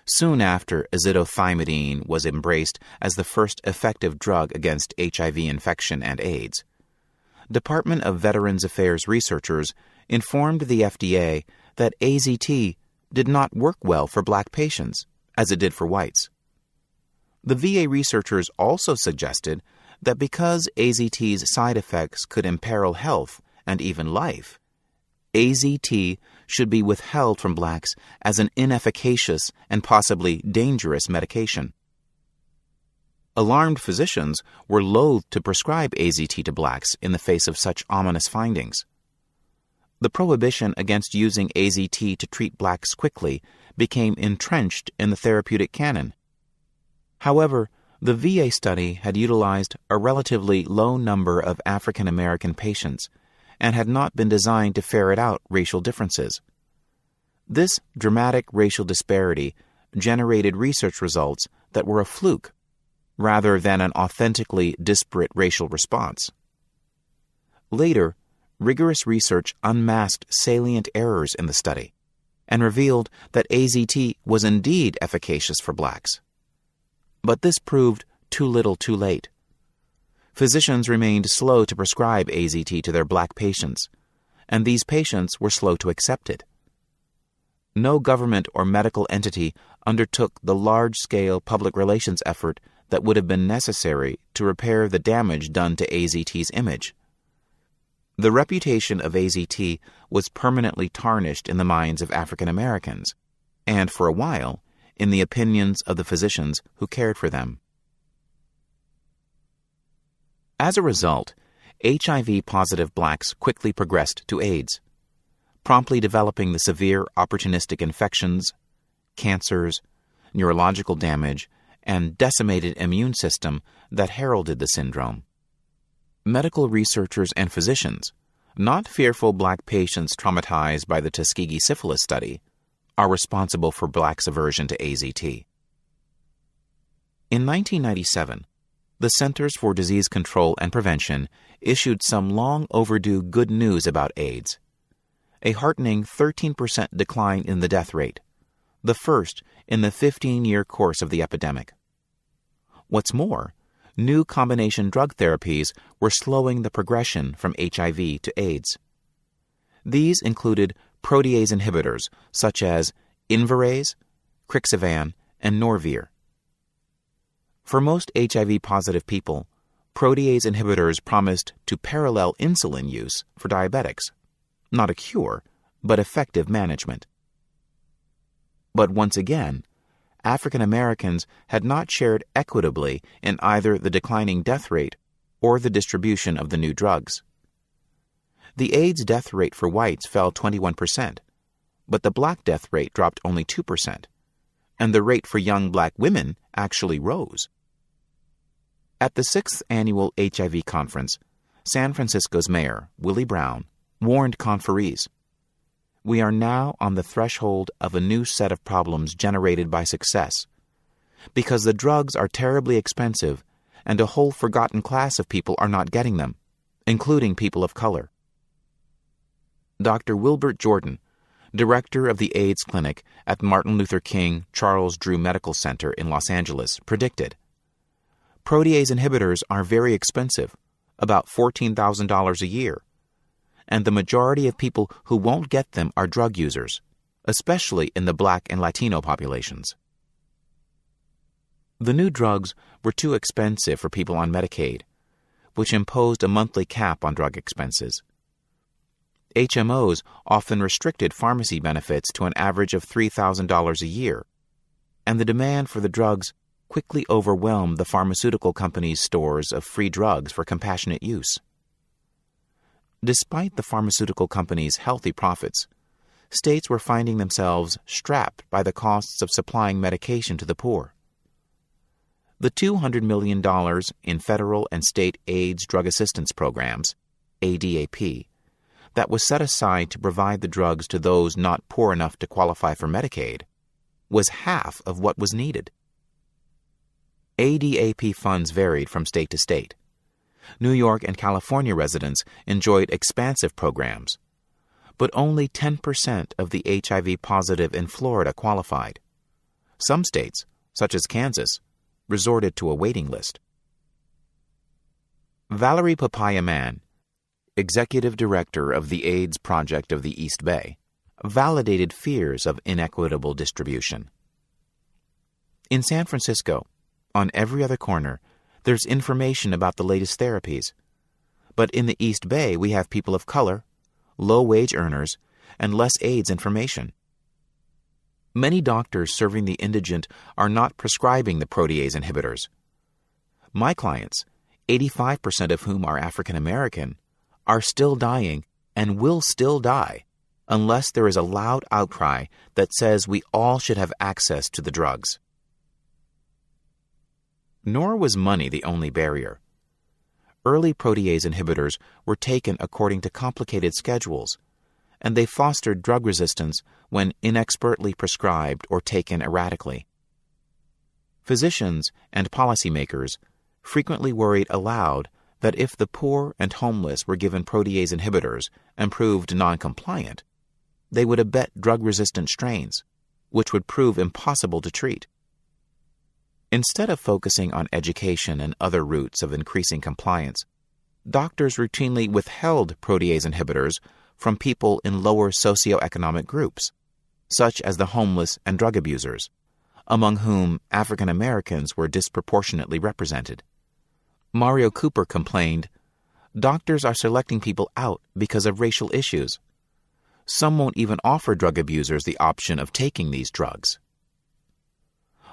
soon after azithromycin was embraced as the first effective drug against HIV infection and AIDS, Department of Veterans Affairs researchers informed the FDA that AZT did not work well for black patients, as it did for whites. The VA researchers also suggested that because AZT's side effects could imperil health and even life, AZT should be withheld from blacks as an inefficacious and possibly dangerous medication. Alarmed physicians were loath to prescribe AZT to blacks in the face of such ominous findings. The prohibition against using AZT to treat blacks quickly became entrenched in the therapeutic canon. However, the VA study had utilized a relatively low number of African American patients and had not been designed to ferret out racial differences. This dramatic racial disparity generated research results that were a fluke rather than an authentically disparate racial response. Later, rigorous research unmasked salient errors in the study and revealed that AZT was indeed efficacious for blacks. But this proved too little too late. Physicians remained slow to prescribe AZT to their black patients, and these patients were slow to accept it. No government or medical entity undertook the large-scale public relations effort that would have been necessary to repair the damage done to AZT's image. The reputation of AZT was permanently tarnished in the minds of African Americans, and for a while, in the opinions of the physicians who cared for them. As a result, HIV-positive blacks quickly progressed to AIDS, promptly developing the severe opportunistic infections, cancers, neurological damage, and decimated immune system that heralded the syndrome. Medical researchers and physicians, not fearful black patients traumatized by the Tuskegee syphilis study, are responsible for blacks' aversion to AZT. In 1997, the Centers for Disease Control and Prevention issued some long overdue good news about AIDS: a heartening 13% decline in the death rate, the first in the 15-year course of the epidemic. What's more, new combination drug therapies were slowing the progression from HIV to AIDS. These included protease inhibitors such as Inverase, Crixivan, and Norvir. For most HIV-positive people, protease inhibitors promised to parallel insulin use for diabetics, not a cure, but effective management. But once again, African Americans had not shared equitably in either the declining death rate or the distribution of the new drugs. The AIDS death rate for whites fell 21%, but the black death rate dropped only 2%, and the rate for young black women actually rose. At the 6th Annual HIV Conference, San Francisco's mayor, Willie Brown, warned conferees, "We are now on the threshold of a new set of problems generated by success, because the drugs are terribly expensive and a whole forgotten class of people are not getting them, including people of color." Dr. Wilbert Jordan, director of the AIDS clinic at Martin Luther King Charles Drew Medical Center in Los Angeles, predicted, "Protease inhibitors are very expensive, about $14,000 a year, and the majority of people who won't get them are drug users, especially in the Black and Latino populations." The new drugs were too expensive for people on Medicaid, which imposed a monthly cap on drug expenses. HMOs often restricted pharmacy benefits to an average of $3,000 a year, and the demand for the drugs quickly overwhelmed the pharmaceutical companies' stores of free drugs for compassionate use. Despite the pharmaceutical companies' healthy profits, states were finding themselves strapped by the costs of supplying medication to the poor. The $200 million in federal and state AIDS drug assistance programs, ADAP, that was set aside to provide the drugs to those not poor enough to qualify for Medicaid was half of what was needed. ADAP funds varied from state to state. New York and California residents enjoyed expansive programs, but only 10% of the HIV-positive in Florida qualified. Some states, such as Kansas, resorted to a waiting list. Valerie Papaya Mann, executive director of the AIDS Project of the East Bay, validated fears of inequitable distribution. In San Francisco, on every other corner, there's information about the latest therapies. But in the East Bay, we have people of color, low-wage earners, and less AIDS information. Many doctors serving the indigent are not prescribing the protease inhibitors. My clients, 85% of whom are African American, are still dying and will still die unless there is a loud outcry that says we all should have access to the drugs. Nor was money the only barrier. Early protease inhibitors were taken according to complicated schedules, and they fostered drug resistance when inexpertly prescribed or taken erratically. Physicians and policymakers frequently worried aloud that if the poor and homeless were given protease inhibitors and proved non-compliant, they would abet drug-resistant strains, which would prove impossible to treat. Instead of focusing on education and other routes of increasing compliance, doctors routinely withheld protease inhibitors from people in lower socioeconomic groups, such as the homeless and drug abusers, among whom African Americans were disproportionately represented. Mario Cooper complained, "Doctors are selecting people out because of racial issues. Some won't even offer drug abusers the option of taking these drugs."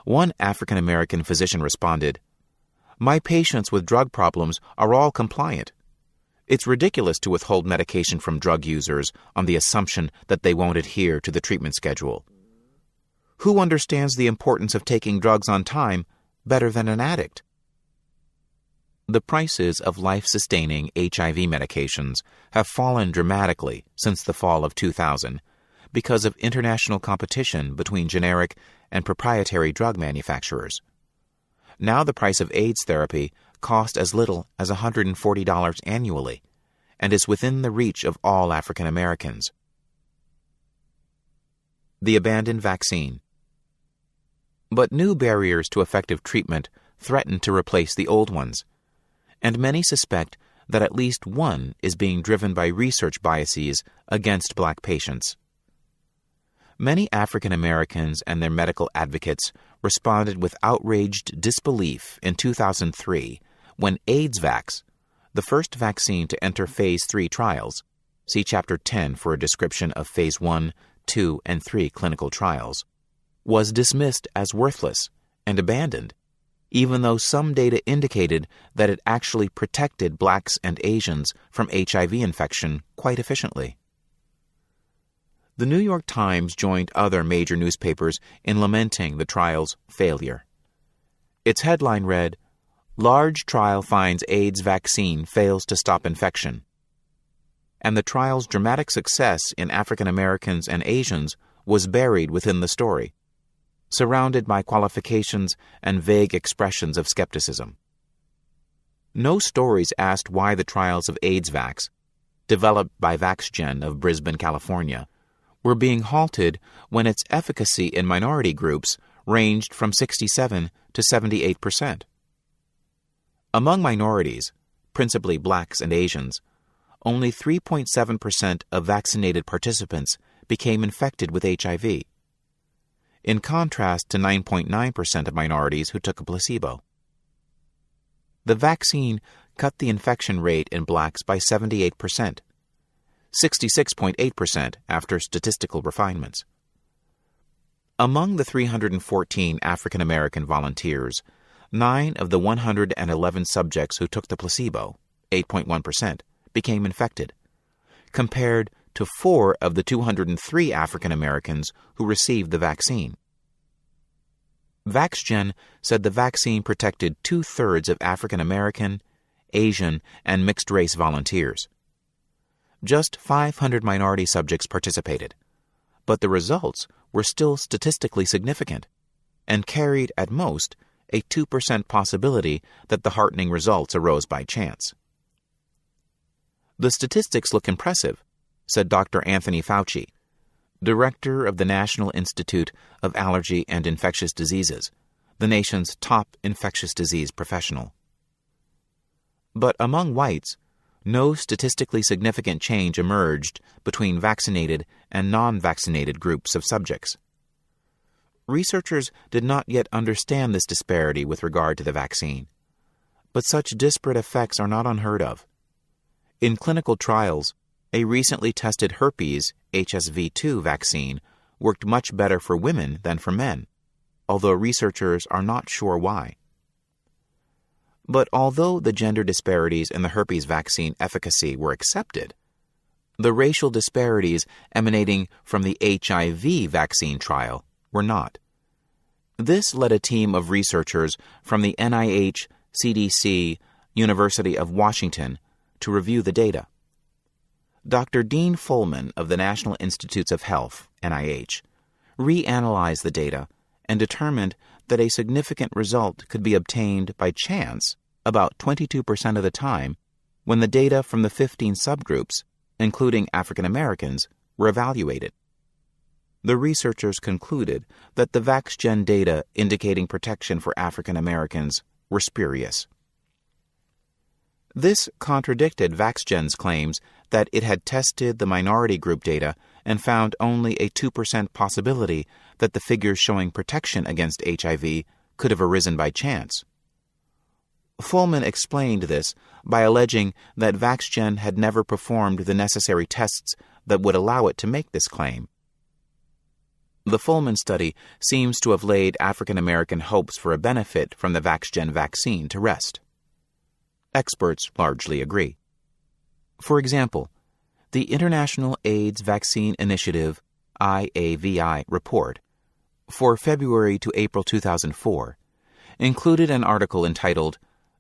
One African American physician responded, "My patients with drug problems are all compliant. It's ridiculous to withhold medication from drug users on the assumption that they won't adhere to the treatment schedule. Who understands the importance of taking drugs on time better than an addict?" The prices of life-sustaining HIV medications have fallen dramatically since the fall of 2000 because of international competition between generic and proprietary drug manufacturers. Now the price of AIDS therapy costs as little as $140 annually and is within the reach of all African Americans. The abandoned vaccine. But new barriers to effective treatment threaten to replace the old ones, and many suspect that at least one is being driven by research biases against black patients. Many African Americans and their medical advocates responded with outraged disbelief in 2003 when AIDS-Vax, the first vaccine to enter Phase 3 trials, see Chapter 10 for a description of Phase 1, 2, and 3 clinical trials, was dismissed as worthless and abandoned, even though some data indicated that it actually protected blacks and Asians from HIV infection quite efficiently. The New York Times joined other major newspapers in lamenting the trial's failure. Its headline read, "Large trial finds AIDS vaccine fails to stop infection." And the trial's dramatic success in African Americans and Asians was buried within the story, surrounded by qualifications and vague expressions of skepticism. No stories asked why the trials of AIDS-Vax, developed by VaxGen of Brisbane, California, were being halted when its efficacy in minority groups ranged from 67 to 78%. Among minorities, principally blacks and Asians, only 3.7% of vaccinated participants became infected with HIV, in contrast to 9.9% of minorities who took a placebo. The vaccine cut the infection rate in blacks by 78%, 66.8% after statistical refinements. Among the 314 African American volunteers, 9 of the 111 subjects who took the placebo, 8.1%, became infected, compared to 4 of the 203 African Americans who received the vaccine. VaxGen said the vaccine protected 2/3 of African American, Asian, and mixed-race volunteers. Just 500 minority subjects participated, but the results were still statistically significant and carried, at most, a 2% possibility that the heartening results arose by chance. "The statistics look impressive," said Dr. Anthony Fauci, director of the National Institute of Allergy and Infectious Diseases, the nation's top infectious disease professional. But among whites, no statistically significant change emerged between vaccinated and non-vaccinated groups of subjects. Researchers did not yet understand this disparity with regard to the vaccine, but such disparate effects are not unheard of. In clinical trials, a recently tested herpes HSV-2 vaccine worked much better for women than for men, although researchers are not sure why. But although the gender disparities in the herpes vaccine efficacy were accepted, the racial disparities emanating from the HIV vaccine trial were not. This led a team of researchers from the NIH, CDC, University of Washington to review the data. Dr. Dean Fullman of the National Institutes of Health, NIH, reanalyzed the data and determined that a significant result could be obtained by chance about 22% of the time when the data from the 15 subgroups, including African Americans, were evaluated. The researchers concluded that the VaxGen data indicating protection for African Americans were spurious. This contradicted VaxGen's claims that it had tested the minority group data and found only a 2% possibility that the figures showing protection against HIV could have arisen by chance. Fullman explained this by alleging that VaxGen had never performed the necessary tests that would allow it to make this claim. The Fullman study seems to have laid African American hopes for a benefit from the VaxGen vaccine to rest. Experts largely agree. For example, the International AIDS Vaccine Initiative IAVI report for February to April 2004 included an article entitled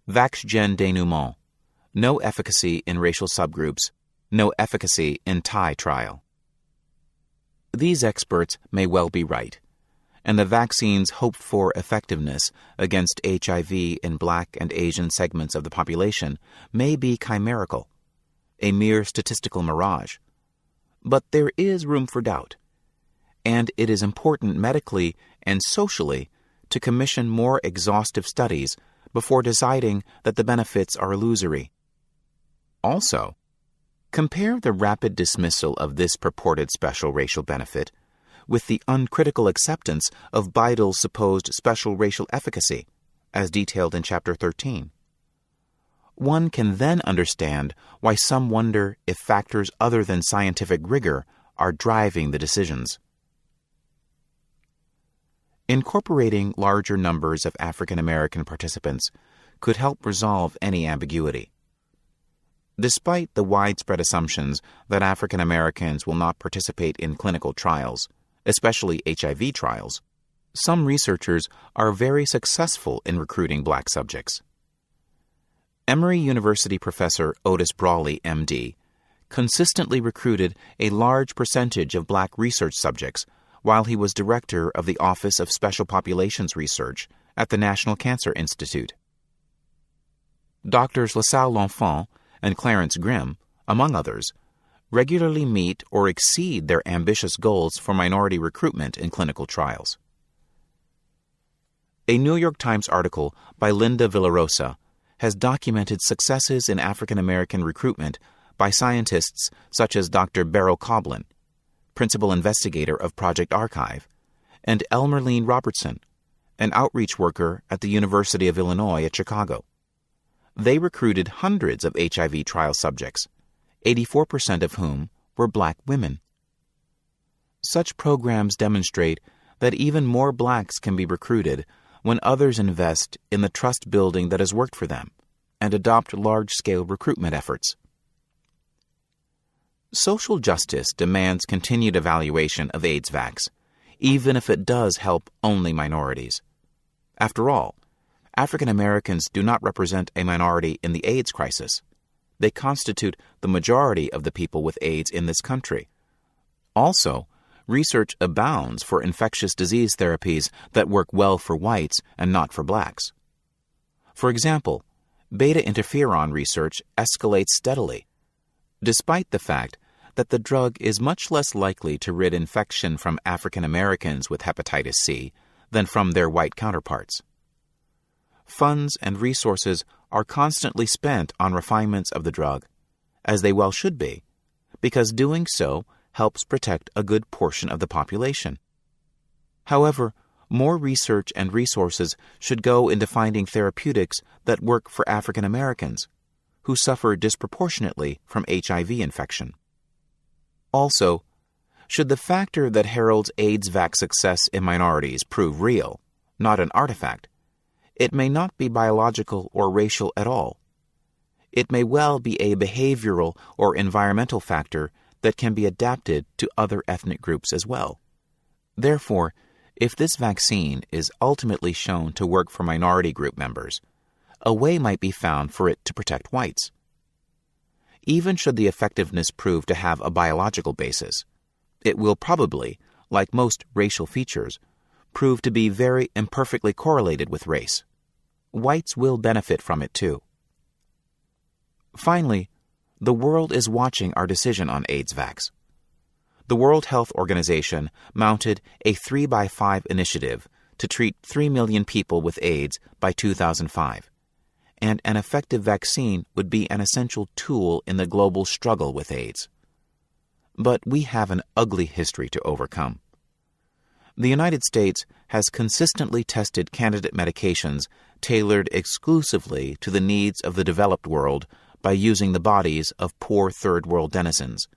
VaxGen Denouement: No Efficacy in Racial Subgroups, No Efficacy in Thai Trial. These experts may well be right, and the vaccine's hoped-for effectiveness against HIV in Black and Asian segments of the population may be chimerical, a mere statistical mirage. But there is room for doubt, and it is important medically and socially to commission more exhaustive studies before deciding that the benefits are illusory. Also, compare the rapid dismissal of this purported special racial benefit with the uncritical acceptance of Beidel's supposed special racial efficacy, as detailed in Chapter 13. One can then understand why some wonder if factors other than scientific rigor are driving the decisions. Incorporating larger numbers of African American participants could help resolve any ambiguity. Despite the widespread assumptions that African Americans will not participate in clinical trials, especially HIV trials, some researchers are very successful in recruiting Black subjects. Emory University professor Otis Brawley, MD, consistently recruited a large percentage of Black research subjects while he was director of the Office of Special Populations Research at the National Cancer Institute. Drs. LaSalle L'Enfant and Clarence Grimm, among others, regularly meet or exceed their ambitious goals for minority recruitment in clinical trials. A New York Times article by Linda Villarosa has documented successes in African American recruitment by scientists such as Dr. Beryl Coblin, principal investigator of Project Archive, and Elmerlene Robertson, an outreach worker at the University of Illinois at Chicago. They recruited hundreds of HIV trial subjects, 84% of whom were Black women. Such programs demonstrate that even more Blacks can be recruited when others invest in the trust building that has worked for them and adopt large-scale recruitment efforts. Social justice demands continued evaluation of AIDS vax, even if it does help only minorities. After all, African Americans do not represent a minority in the AIDS crisis. They constitute the majority of the people with AIDS in this country. Also, research abounds for infectious disease therapies that work well for whites and not for Blacks. For example, beta interferon research escalates steadily, despite the fact that the drug is much less likely to rid infection from African Americans with hepatitis C than from their white counterparts. Funds and resources are constantly spent on refinements of the drug, as they well should be, because doing so helps protect a good portion of the population. However, more research and resources should go into finding therapeutics that work for African Americans, who suffer disproportionately from HIV infection. Also, should the factor that heralds AIDS vax success in minorities prove real, not an artifact, it may not be biological or racial at all. It may well be a behavioral or environmental factor that can be adapted to other ethnic groups as well. Therefore, if this vaccine is ultimately shown to work for minority group members, a way might be found for it to protect whites. Even should the effectiveness prove to have a biological basis, it will probably, like most racial features, prove to be very imperfectly correlated with race. Whites will benefit from it too. Finally, the world is watching our decision on AIDS vax. The World Health Organization mounted a 3x5 initiative to treat 3 million people with AIDS by 2005, and an effective vaccine would be an essential tool in the global struggle with AIDS. but we have an ugly history to overcome. The United States has consistently tested candidate medications tailored exclusively to the needs of the developed world by using the bodies of poor third world denizens,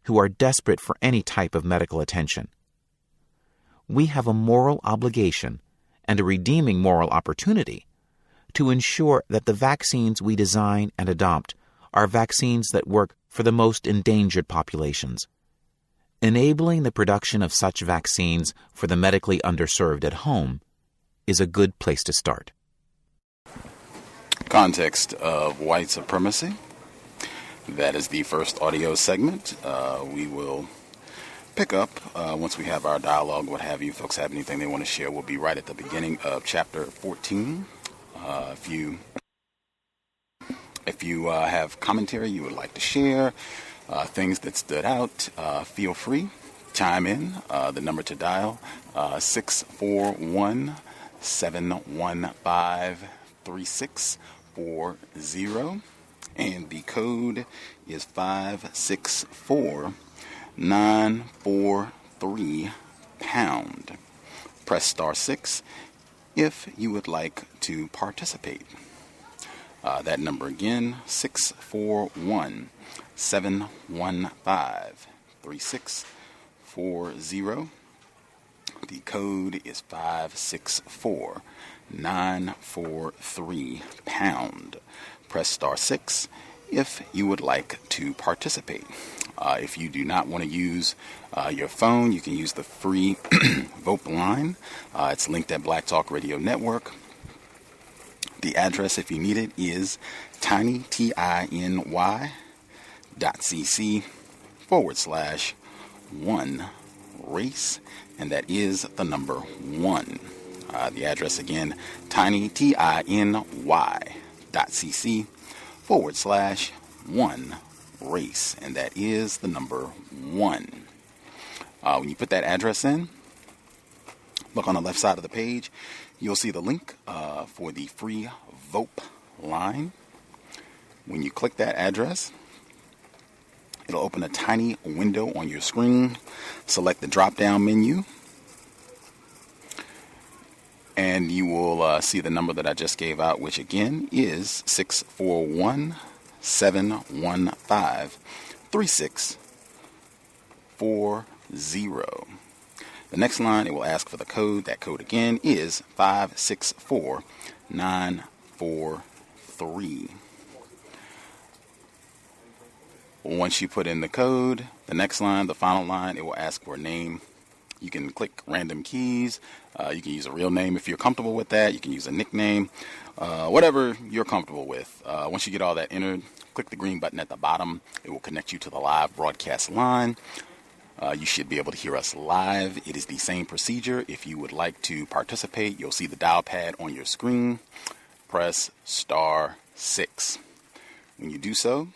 who are desperate for any type of medical attention. We have a moral obligation and a redeeming moral opportunity to ensure that the vaccines we design and adopt are vaccines that work for the most endangered populations. Enabling the production of such vaccines for the medically underserved at home is a good place to start. Context of white supremacy. That is the first audio segment. We will pick up once we have our dialogue, what have you. Folks have anything they want to share, we'll be right at the beginning of chapter 14. If you have commentary you would like to share, things that stood out, feel free, chime in. The number to dial, 641-715-3640, and the code is 564-943#. Press star 6 if you would like to participate. That number again, 641-715-3640. The code is 564-943#. Press star 6 if you would like to participate. If you do not want to use your phone, you can use the free VOPE line. It's linked at Black Talk Radio Network. The address, if you need it, is tinytinycc/1race, and that is the number 1. The address again, tinytinycc/1race, and that is the number 1. When you put that address in, look on the left side of the page. You'll see the link for the free VOPE line. When you click that address, it'll open a tiny window on your screen. Select the drop-down menu, and you will see the number that I just gave out, which again is 641-715-3640. The next line, it will ask for the code. That code again is 564-943. Once you put in the code, the next line, the final line, it will ask for a name. You can click random keys. You can use a real name if you're comfortable with that. You can use a nickname, whatever you're comfortable with. Once you get all that entered, click the green button at the bottom. It will connect you to the live broadcast line. You should be able to hear us live. It is the same procedure. If you would like to participate, you'll see the dial pad on your screen. Press star 6. When you do so,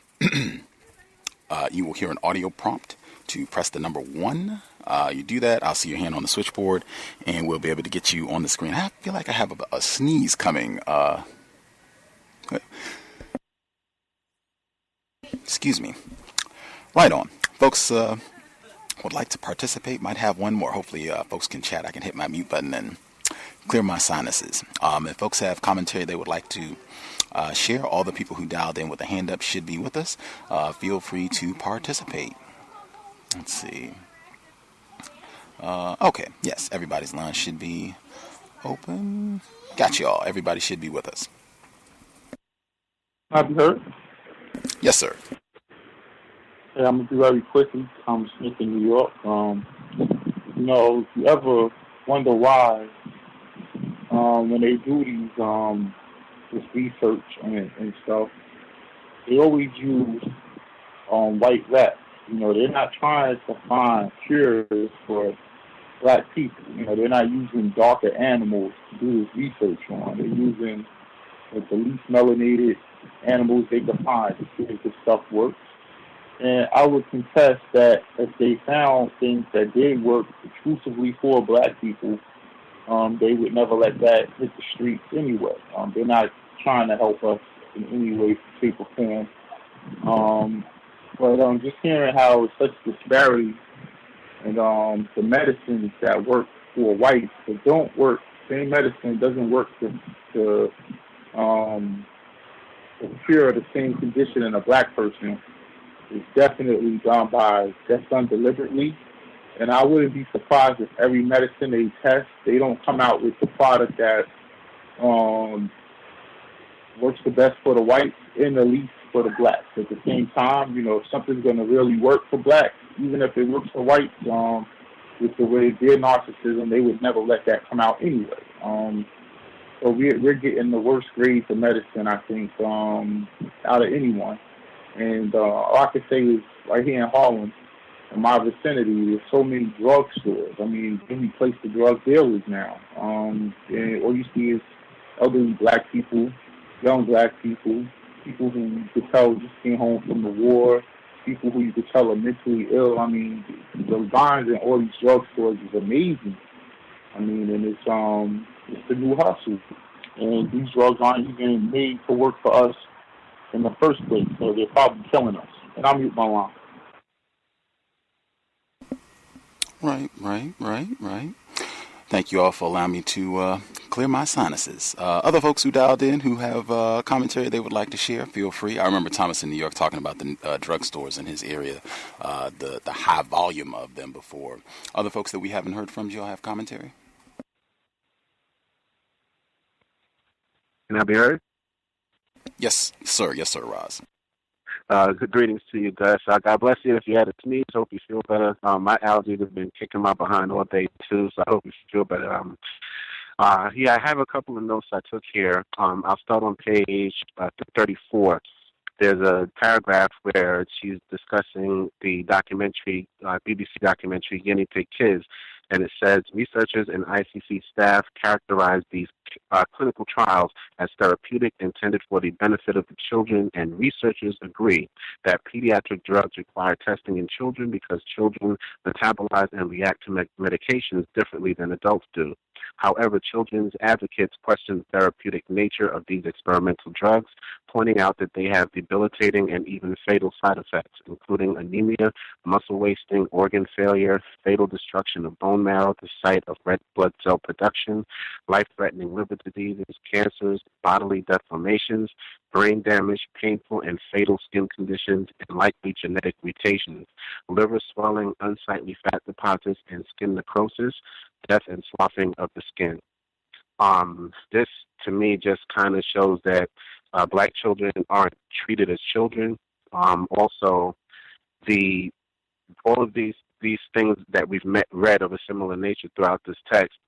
you will hear an audio prompt to press the number 1. You do that, I'll see your hand on the switchboard, and we'll be able to get you on the screen. I feel like I have a sneeze coming. Excuse me. Right on. Folks would like to participate, might have one more. Hopefully folks can chat. I can hit my mute button and clear my sinuses. If folks have commentary they would like to share, all the people who dialed in with a hand up should be with us. Feel free to participate. Let's see. Okay, yes, everybody's line should be open. Got you all. Everybody should be with us. Have you heard? Yes, sir. Hey, I'm going to do very quickly. I'm Smith in New York. If you ever wonder why, when they do these this research and stuff, they always use white rats. They're not trying to find cures for black people. They're not using darker animals to do this research on. They're using the least melanated animals they can find to see if this stuff works. And I would contest that if they found things that did work exclusively for black people, they would never let that hit the streets anyway. They're not trying to help us in any way, shape, or form. But just hearing how it's such disparity and the medicines that work for whites that don't work, same medicine doesn't work to cure the same condition in a black person. It's definitely that's done deliberately. And I wouldn't be surprised if every medicine they test, they don't come out with the product that works the best for the whites and the least for the blacks. At the same time, if something's going to really work for blacks, even if it works for whites, with the way their narcissism, they would never let that come out anyway. So we're getting the worst grades of medicine, I think, out of anyone. And all I can say is, right here in Harlem, in my vicinity, there's so many drugstores. I mean, they replace the drug dealers now. And all you see is elderly black people, young black people, people who you could tell just came home from the war, people who you could tell are mentally ill. I mean, the lines in all these drugstores is amazing. I mean, and it's the new hustle. And these drugs aren't even made to work for us in the first place, so they're probably killing us. And I'll mute my line. Right. Thank you all for allowing me to clear my sinuses. Other folks who dialed in who have commentary they would like to share, feel free. I remember Thomas in New York talking about the drugstores in his area, the high volume of them before. Other folks that we haven't heard from, do you all have commentary? Can I be heard? Yes, sir, Roz. Good greetings to you, Gus. God bless you. If you had a sneeze, hope you feel better. My allergies have been kicking my behind all day, too, so I hope you feel better. I have a couple of notes I took here. I'll start on page 34. There's a paragraph where she's discussing the documentary, BBC documentary, Guinea Pig Kids, and it says, researchers and ICC staff characterize these clinical trials as therapeutic, intended for the benefit of the children, and researchers agree that pediatric drugs require testing in children because children metabolize and react to medications differently than adults do. However, children's advocates question the therapeutic nature of these experimental drugs, pointing out that they have debilitating and even fatal side effects, including anemia, muscle wasting, organ failure, fatal destruction of bone marrow, the site of red blood cell production, life-threatening liver diseases, cancers, bodily deformations, brain damage, painful and fatal skin conditions, and likely genetic mutations, liver swelling, unsightly fat deposits, and skin necrosis, death and sloughing of the skin. This, to me, just kind of shows that black children aren't treated as children. Also, all of these things that we've read of a similar nature throughout this text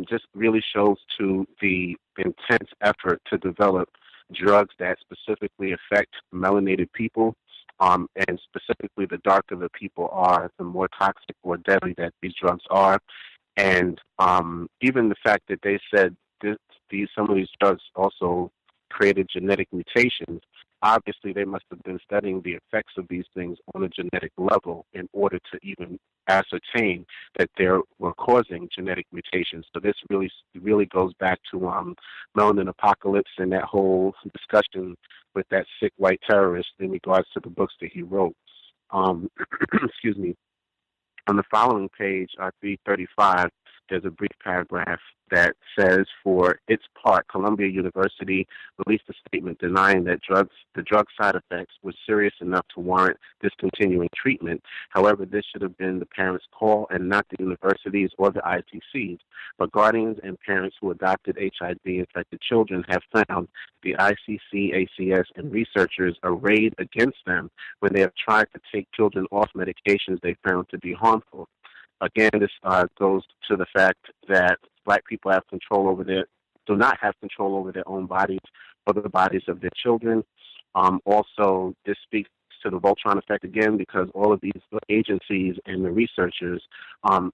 just really shows to the intense effort to develop drugs that specifically affect melanated people. And specifically, the darker the people are, the more toxic or deadly that these drugs are. And even the fact that they said some of these drugs also created genetic mutations, obviously they must have been studying the effects of these things on a genetic level in order to even ascertain that they were causing genetic mutations. So this really goes back to Melanin Apocalypse and that whole discussion with that sick white terrorist in regards to the books that he wrote. Excuse me. On the following page, 335, there's a brief paragraph that says, for its part, Columbia University released a statement denying that the drug side effects were serious enough to warrant discontinuing treatment. However, this should have been the parents' call and not the universities or the ITCs. But guardians and parents who adopted HIV-infected children have found the ICC, ACS, and researchers arrayed against them when they have tried to take children off medications they found to be harmful. Again, this goes to the fact that black people do not have control over their own bodies or the bodies of their children. Also, this speaks to the Voltron effect again, because all of these agencies and the researchers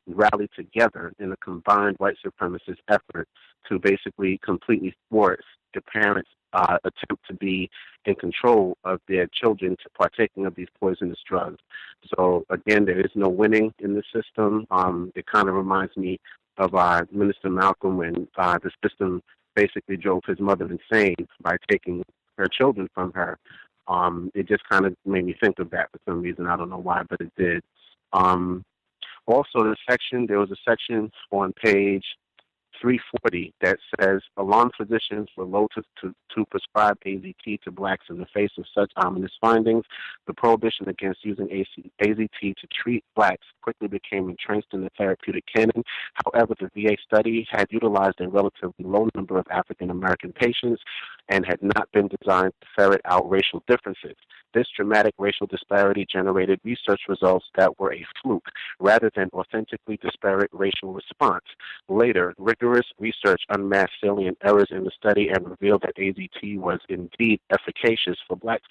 rally together in a combined white supremacist effort to basically completely thwart the parents' attempt to be in control of their children to partaking of these poisonous drugs. So again, there is no winning in the system. It kind of reminds me of Minister Malcolm when the system basically drove his mother insane by taking her children from her. It just kind of made me think of that for some reason. I don't know why, but it did. Also, there was a section on page 340 that says alarm physicians were loath to prescribe AZT to blacks in the face of such ominous findings. The prohibition against using AZT to treat blacks quickly became entrenched in the therapeutic canon. However, the VA study had utilized a relatively low number of African American patients and had not been designed to ferret out racial differences. This dramatic racial disparity generated research results that were a fluke rather than authentically disparate racial response. Later, rigorous research unmasked salient errors in the study and revealed that AZT was indeed efficacious for blacks.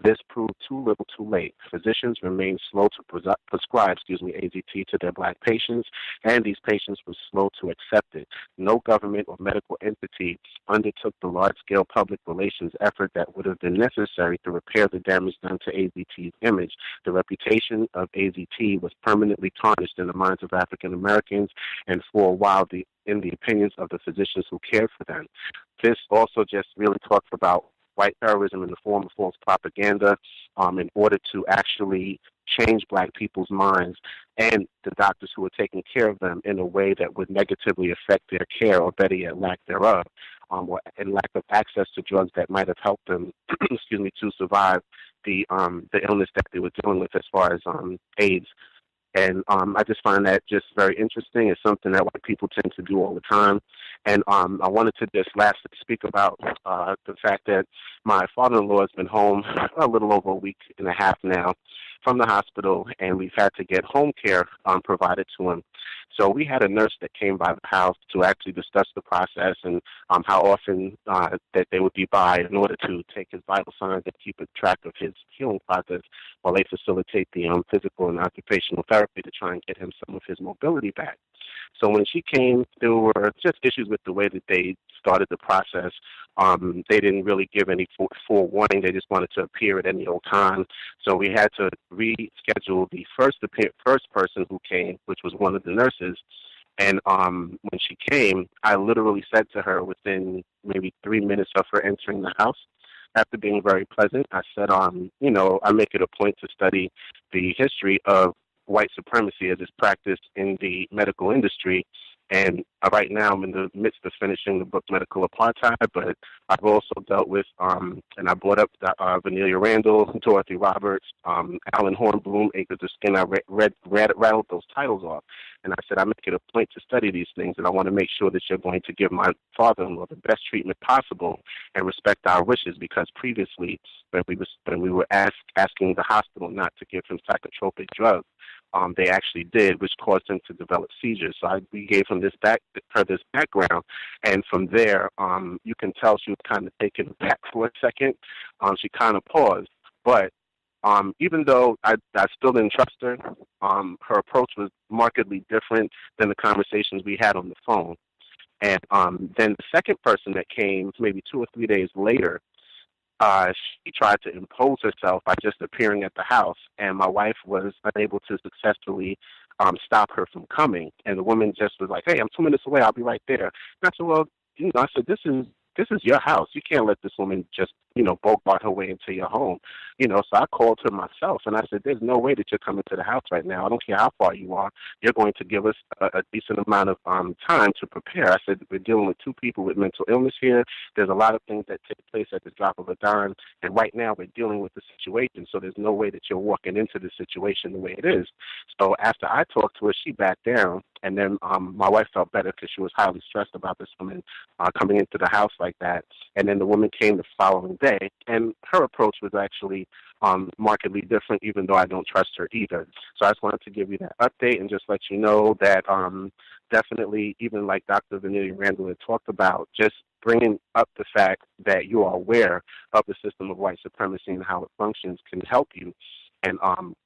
This proved too little too late. Physicians remained slow to prescribe AZT to their black patients, and these patients were slow to accept it. No government or medical entity undertook the large-scale public relations effort that would have been necessary to repair the damage done to AZT's image. The reputation of AZT was permanently tarnished in the minds of African Americans, and for a while, in the opinions of the physicians who cared for them. This also just really talks about white terrorism in the form of false propaganda in order to actually change black people's minds and the doctors who are taking care of them in a way that would negatively affect their care, or better yet, lack thereof, or and lack of access to drugs that might have helped them, to survive the illness that they were dealing with as far as AIDS. And I just find that just very interesting. It's something that white people tend to do all the time. And I wanted to just lastly speak about the fact that my father-in-law has been home a little over a week and a half now from the hospital, and we've had to get home care provided to him. So we had a nurse that came by the house to actually discuss the process and how often that they would be by in order to take his vital signs and keep a track of his healing process while they facilitate the physical and occupational therapy to try and get him some of his mobility back. So when she came, there were just issues with the way that they started the process. They didn't really give any forewarning. They just wanted to appear at any old time. So we had to reschedule the first person who came, which was one of the nurses. And when she came, I literally said to her within maybe 3 minutes of her entering the house, after being very pleasant, I said, I make it a point to study the history of white supremacy as it's practiced in the medical industry. And right now I'm in the midst of finishing the book Medical Apartheid, but I've also dealt with, and I brought up Venelia Randall, Dorothy Roberts, Alan Hornbloom, Acres of Skin. I rattled those titles off. And I said, I make it a point to study these things, and I want to make sure that you're going to give my father-in-law the best treatment possible and respect our wishes, because previously when we were asking the hospital not to give him psychotropic drugs, they actually did, which caused him to develop seizures. So we gave him this background, and from there, you can tell she was kind of taken back for a second. She kind of paused, but even though I still didn't trust her, her approach was markedly different than the conversations we had on the phone. And then the second person that came, maybe 2 or 3 days later, she tried to impose herself by just appearing at the house, and my wife was unable to successfully stop her from coming. And the woman just was like, "Hey, I'm 2 minutes away. I'll be right there." And I said, "Well, I said, this is your house. You can't let this woman just, bogart her way into your home." So I called her myself, and I said, "There's no way that you're coming to the house right now. I don't care how far you are. You're going to give us a decent amount of time to prepare." I said, "We're dealing with 2 people with mental illness here. There's a lot of things that take place at the drop of a dime, and right now we're dealing with the situation, so there's no way that you're walking into the situation the way it is." So after I talked to her, she backed down, and then my wife felt better because she was highly stressed about this woman coming into the house like that. And then the woman came the following day, and her approach was actually markedly different, even though I don't trust her either. So I just wanted to give you that update and just let you know that definitely, even like Dr. Venelia Randall had talked about, just bringing up the fact that you are aware of the system of white supremacy and how it functions can help you. And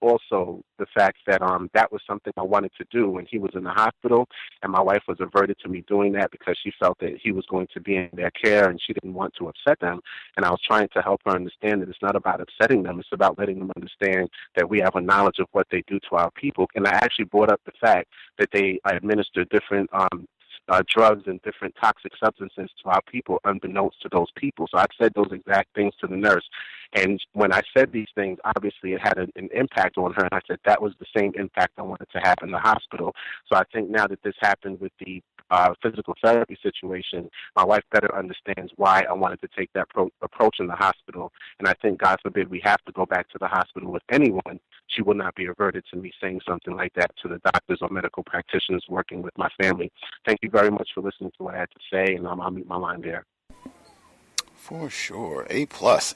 also the fact that that was something I wanted to do when he was in the hospital, and my wife was averted to me doing that because she felt that he was going to be in their care and she didn't want to upset them. And I was trying to help her understand that it's not about upsetting them. It's about letting them understand that we have a knowledge of what they do to our people. And I actually brought up the fact that they administer different drugs and different toxic substances to our people unbeknownst to those people. So I said those exact things to the nurse. And when I said these things, obviously it had an impact on her. And I said that was the same impact I wanted to have in the hospital. So I think now that this happened with the physical therapy situation, my wife better understands why I wanted to take that approach in the hospital. And I think, God forbid, we have to go back to the hospital with anyone, she will not be averted to me saying something like that to the doctors or medical practitioners working with my family. Thank you very much for listening to what I had to say, and I'll mute my line there. For sure. A+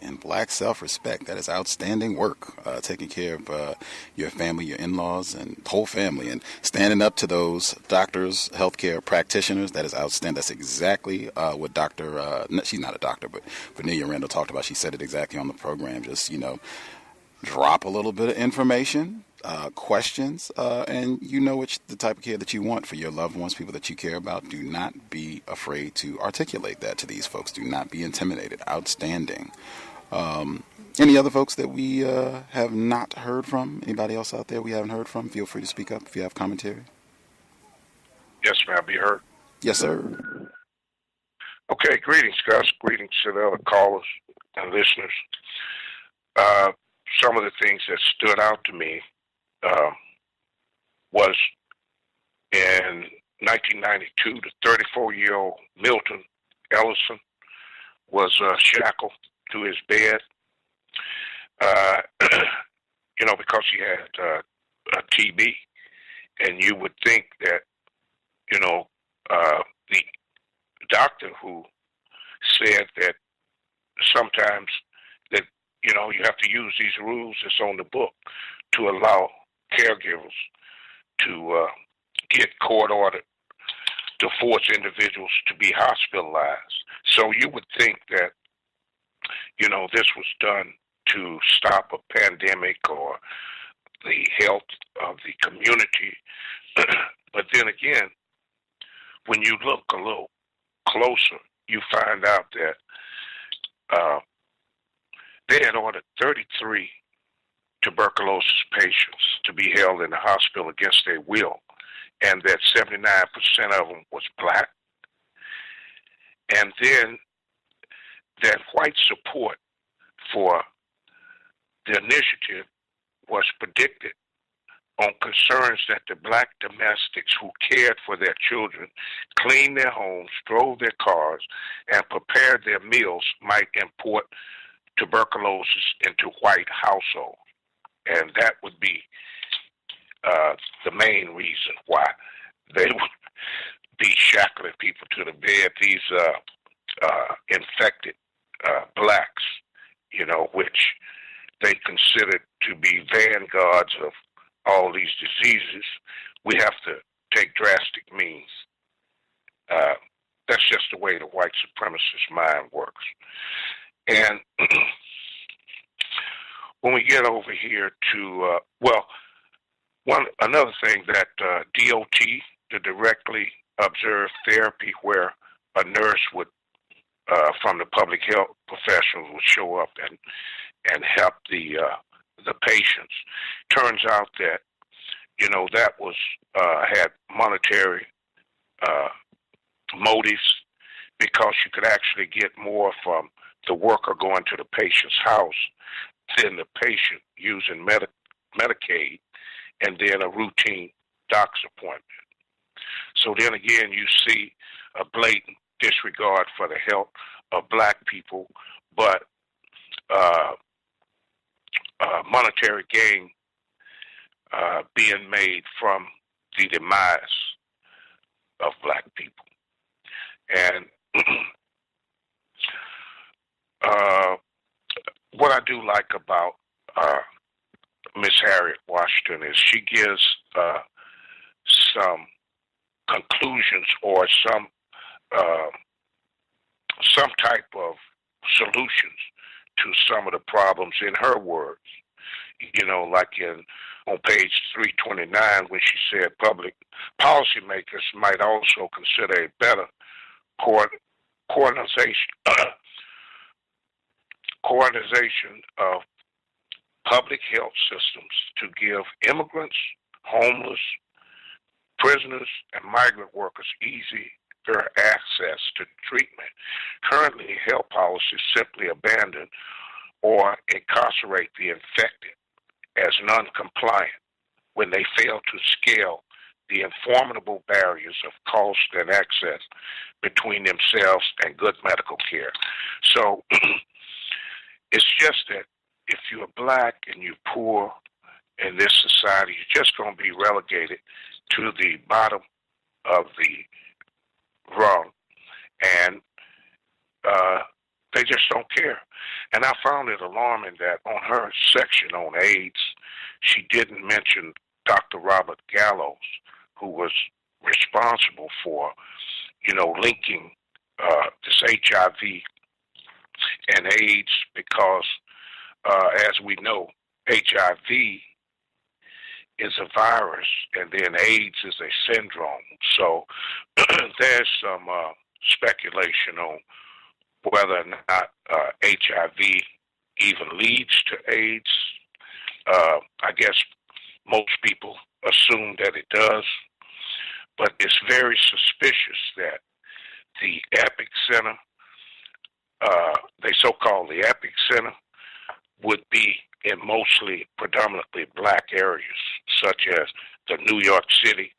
in Black self-respect. That is outstanding work. Taking care of your family, your in-laws, and whole family, and standing up to those doctors, healthcare practitioners. That is outstanding. That's exactly what she's not a doctor, but Cornelia Randall talked about. She said it exactly on the program. Just, drop a little bit of information, questions, and the type of care that you want for your loved ones, people that you care about. Do not be afraid to articulate that to these folks. Do not be intimidated. Outstanding. Any other folks that we have not heard from? Anybody else out there we haven't heard from? Feel free to speak up if you have commentary. Yes, may I be heard? Yes, sir. Okay, greetings, Gus. Greetings to the other callers and listeners. Some of the things that stood out to me was in 1992, the 34-year-old Milton Ellison was shackled to his bed, because he had TB. And you would think that, the doctor who said that sometimes that, you have to use these rules that's on the book to allow caregivers to get court-ordered to force individuals to be hospitalized. So you would think that, this was done to stop a pandemic or the health of the community. But then again, when you look a little closer, you find out that they had ordered 33 tuberculosis patients to be held in the hospital against their will, and that 79% of them was black. And then that white support for the initiative was predicted on concerns that the black domestics who cared for their children, cleaned their homes, drove their cars, and prepared their meals might import tuberculosis into white households. And that would be the main reason why they would be shackling people to the bed, these infected blacks, which they considered to be vanguards of all these diseases. We have to take drastic means. That's just the way the white supremacist mind works. And when we get over here to, another thing that DOT, the directly observed therapy, where a nurse would, from the public health professionals, would show up and help the patients. Turns out that, that was had monetary motives, because you could actually get more from the worker going to the patient's house than the patient using Medicaid and then a routine doctor's appointment. So then again, you see a blatant disregard for the health of black people, but monetary gain being made from the demise of black people. And what I do like about Miss Harriet Washington is she gives some conclusions or some type of solutions to some of the problems in her words. Like on page 329, when she said public policymakers might also consider a better coordination of public health systems to give immigrants, homeless, prisoners, and migrant workers easier access to treatment. Currently, health policies simply abandon or incarcerate the infected as non-compliant when they fail to scale the informidable barriers of cost and access between themselves and good medical care. So it's just that if you're black and you're poor in this society, you're just going to be relegated to the bottom of the rung, and they just don't care. And I found it alarming that on her section on AIDS, she didn't mention Dr. Robert Gallows, who was responsible for, linking this HIV and AIDS, because as we know, HIV is a virus and then AIDS is a syndrome. So there's some speculation on whether or not HIV even leads to AIDS. I guess most people assume that it does, but it's very suspicious that the Epic Center, they so-called the Epic Center, would be in mostly predominantly black areas, such as the New York City,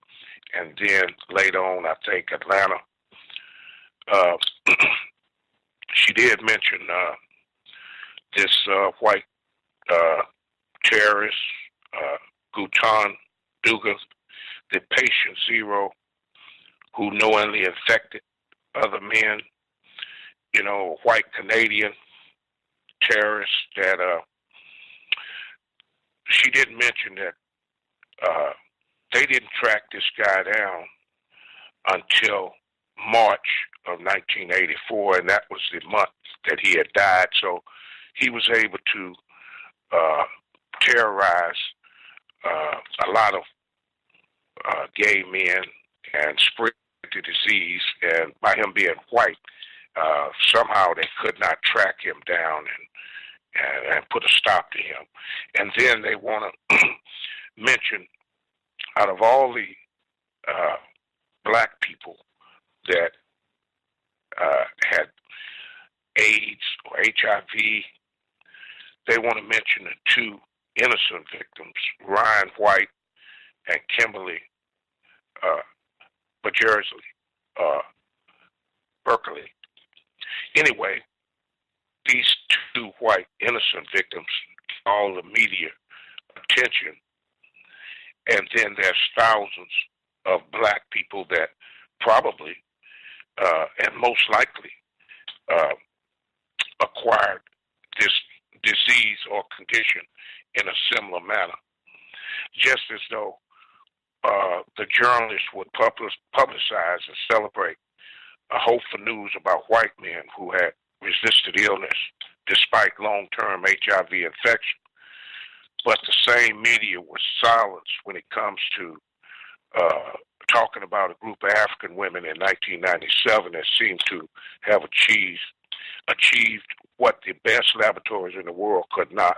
and then later on, I think, Atlanta. She did mention this white terrorist, Gutan Duga, the patient zero, who knowingly infected other men, white Canadian terrorist that she didn't mention that they didn't track this guy down until March of 1984, and that was the month that he had died. So he was able to terrorize a lot of gay men and spread the disease. And by him being white, somehow they could not track him down and put a stop to him. And then they want to mention, out of all the black people that had AIDS or HIV, they want to mention the two innocent victims, Ryan White and Kimberly Berkeley. Anyway, these two white innocent victims get all the media attention, and then there's thousands of black people that probably and most likely acquired this disease or condition in a similar manner, just as though the journalists would publicize and celebrate a hopeful news about white men who had resisted illness despite long-term HIV infection. But the same media was silenced when it comes to talking about a group of African women in 1997 that seemed to have achieved what the best laboratories in the world could not.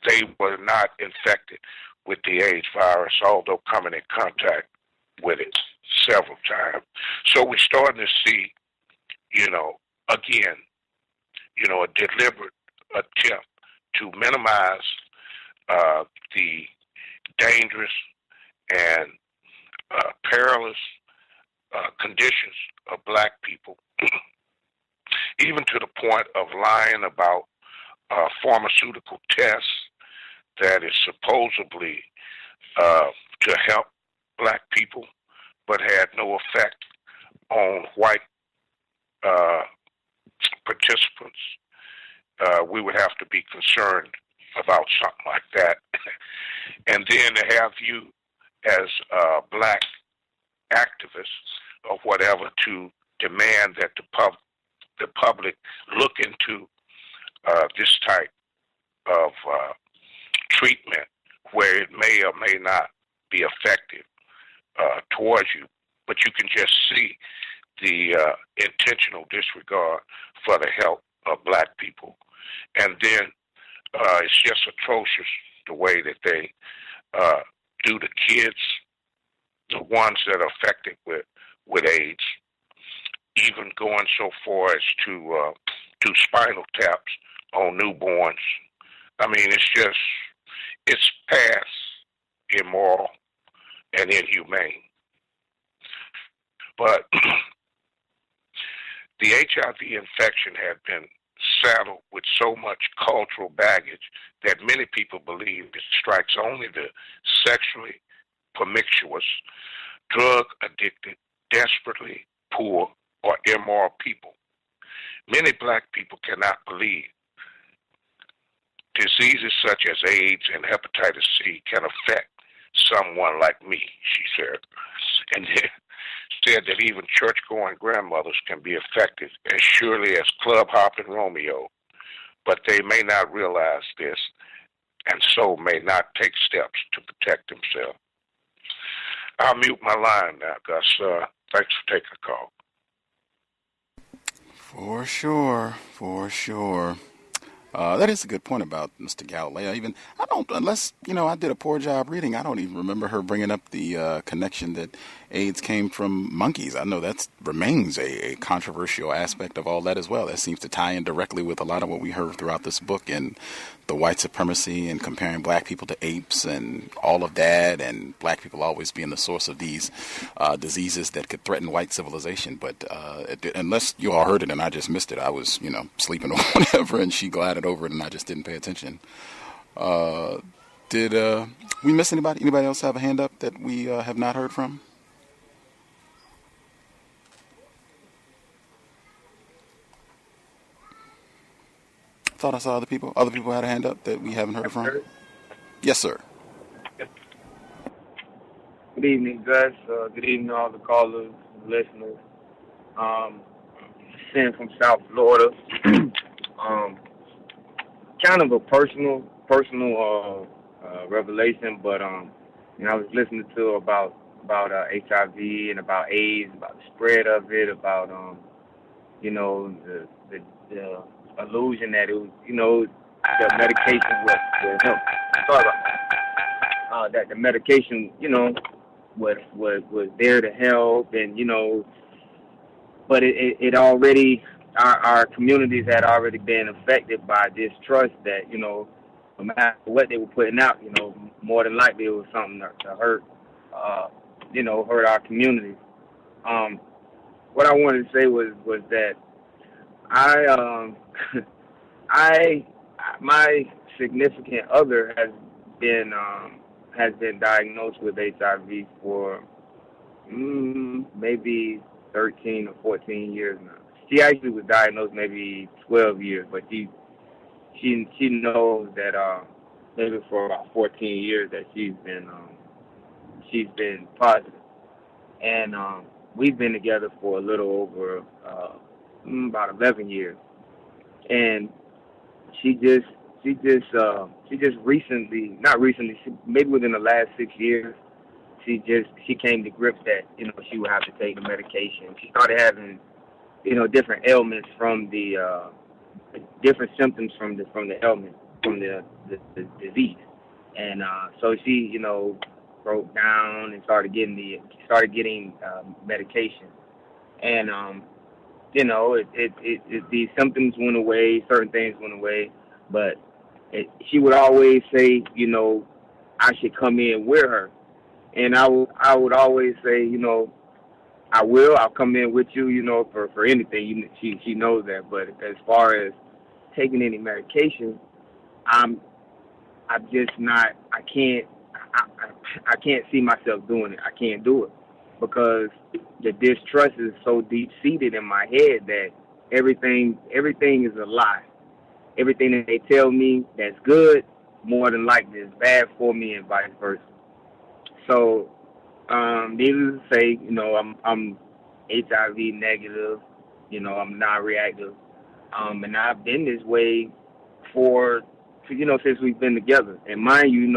They were not infected with the AIDS virus, although coming in contact with it several times. So we're starting to see, again, a deliberate attempt to minimize the dangerous and perilous conditions of black people, even to the point of lying about pharmaceutical tests that is supposedly to help black people, but had no effect on white participants. We would have to be concerned about something like that. And then to have you as black activists or whatever to demand that the public look into this type of treatment where it may or may not be effective towards you, but you can just see the intentional disregard for the health of black people. And then it's just atrocious the way that they do the kids, the ones that are affected with AIDS, even going so far as to do spinal taps on newborns. I mean, it's past immoral and inhumane. But the HIV infection had been saddled with so much cultural baggage that many people believe it strikes only the sexually promiscuous, drug-addicted, desperately poor, or immoral people. Many black people cannot believe diseases such as AIDS and hepatitis C can affect someone like me, she said. And said that even church-going grandmothers can be affected as surely as club-hopping Romeo, but they may not realize this and so may not take steps to protect themselves. I'll mute my line now, Gus. Thanks for taking the call. For sure, for sure. That is a good point about Mr. Galileo. Unless I did a poor job reading, I don't even remember her bringing up the connection that AIDS came from monkeys. I know that remains a controversial aspect of all that as well. That seems to tie in directly with a lot of what we heard throughout this book and the white supremacy and comparing black people to apes and all of that, and black people always being the source of these diseases that could threaten white civilization. But unless you all heard it and I just missed it, I was, sleeping or whatever, and she glided over it and I just didn't pay attention. Did we miss anybody? Anybody else have a hand up that we have not heard from? Thought I saw other people. Other people had a hand up that we haven't heard from. Yes, sir. Good evening, Gus. Good evening, all the callers, listeners. Sin from South Florida. Kind of a personal revelation, but I was listening to about HIV and about AIDS, about the spread of it, about the illusion that it was, the medication was help. Sorry about that. The medication, was there to help, and but it already, our communities had already been affected by distrust that no matter what they were putting out, more than likely it was something to hurt, hurt our communities. What I wanted to say was that my significant other has been diagnosed with HIV for maybe 13 or 14 years now. She actually was diagnosed maybe 12 years, but she knows that maybe for about 14 years that she's been positive, and we've been together for a little over about 11 years, and she just recently, not recently, maybe within the last 6 years, she came to grips that she would have to take the medication. She started having different ailments from the different symptoms from the ailment, from the disease, and so she broke down and started getting medication, and the symptoms went away, certain things went away, but she would always say, I should come in with her, and I would always say, I'll come in with you, for anything. She knows that, but as far as taking any medication, I'm just not. I can't see myself doing it. I can't do it because the distrust is so deep seated in my head that everything is a lie. Everything that they tell me that's good, more than likely is bad for me, and vice versa. So, needless to say, I'm HIV negative. I'm non-reactive, and I've been this way since we've been together. And mind you,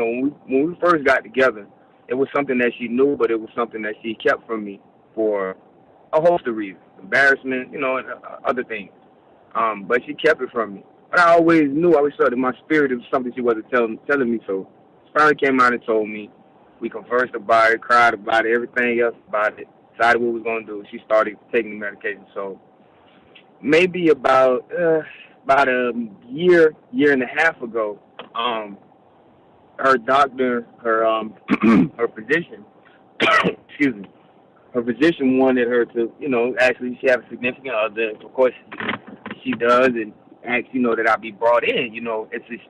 when we first got together, it was something that she knew, but it was something that she kept from me for a host of reasons, embarrassment, and other things. But she kept it from me. But I always felt in my spirit it was something she wasn't telling me. So she finally came out and told me. We conversed about it, cried about it, everything else about it, decided what we was going to do. She started taking the medication. So maybe about about a year and a half ago, her doctor, her her physician, excuse me, her physician wanted her to, actually she have a significant other. Of course, she does, and asked, that I be brought in. It's just,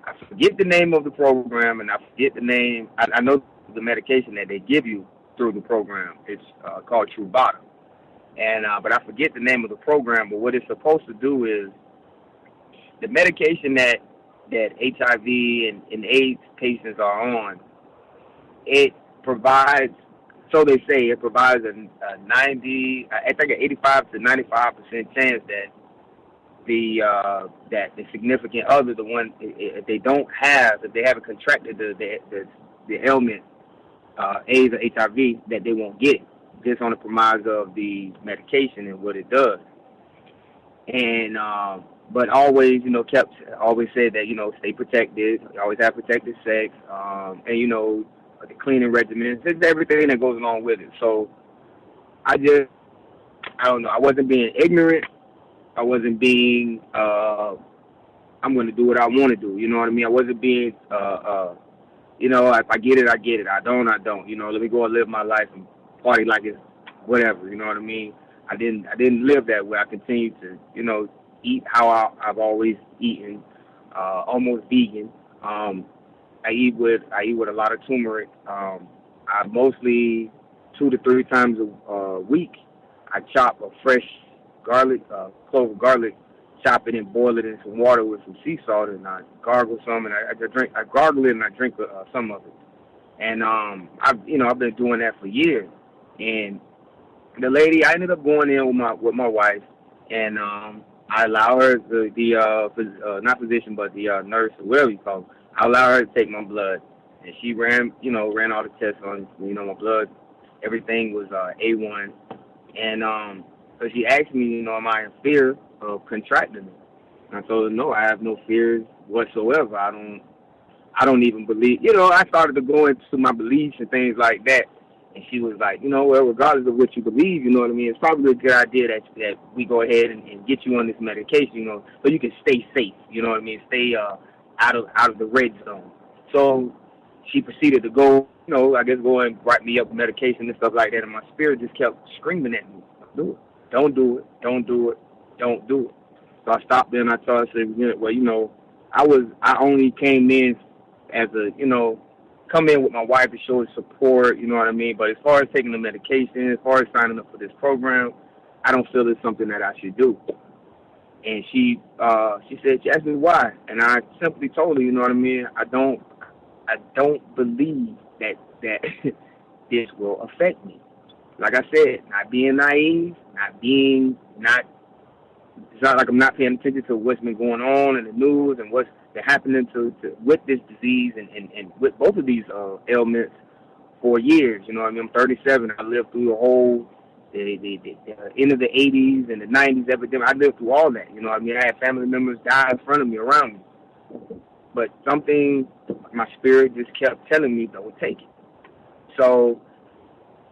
I forget the name of the program, and I forget the name. I know the medication that they give you through the program. It's called Truvada, and but I forget the name of the program. But what it's supposed to do is the medication that HIV and AIDS patients are on. It provides, so they say, it provides a 90, I think an 85 to 95% chance that the significant other, the one, if they haven't contracted the ailment, AIDS or HIV, that they won't get it, just on the premise of the medication and what it does. And but always, always said that, stay protected, always have protected sex, and the cleaning regimen, just everything that goes along with it. So I don't know, I wasn't being ignorant. I wasn't being, I'm going to do what I want to do. You know what I mean? I wasn't being, if I get it, I get it. I don't. Let me go and live my life and party like it's whatever. You know what I mean? I didn't live that way. I continued to, eat how I've always eaten, almost vegan. I eat with a lot of turmeric. I mostly 2 to 3 times a week. I chop a fresh garlic, clove of garlic, chop it and boil it in some water with some sea salt, and I gargle some, and I gargle it and I drink some of it. And I've been doing that for years. And the lady, I ended up going in with my wife, and I allow her not physician, but the nurse, or whatever you call it, I allow her to take my blood, and she ran all the tests on, my blood, everything was A1, and so she asked me, am I in fear of contracting it? And I told her, no, I have no fears whatsoever. I don't even believe, I started to go into my beliefs and things like that. And she was like, well, regardless of what you believe, you know what I mean, it's probably a good idea that we go ahead and get you on this medication, so you can stay safe, you know what I mean, stay out of the red zone. So she proceeded to go, I guess go and write me up medication and stuff like that, and my spirit just kept screaming at me, don't do it, don't do it, don't do it. So I stopped there and I told her, I said, well, I only came in as come in with my wife to show support, you know what I mean? But as far as taking the medication, as far as signing up for this program, I don't feel it's something that I should do. And she said, she asked me why. And I simply told her, you know what I mean? I don't believe that this will affect me. Like I said, not being naive, it's not like I'm not paying attention to what's been going on in the news and what's been happening with this disease and with both of these ailments for years. You know what I mean? I'm 37. I lived through the whole the end of the 80s and the 90s epidemic. I lived through all that. You know what I mean? I had family members die in front of me, around me. But something, my spirit just kept telling me, don't take it. So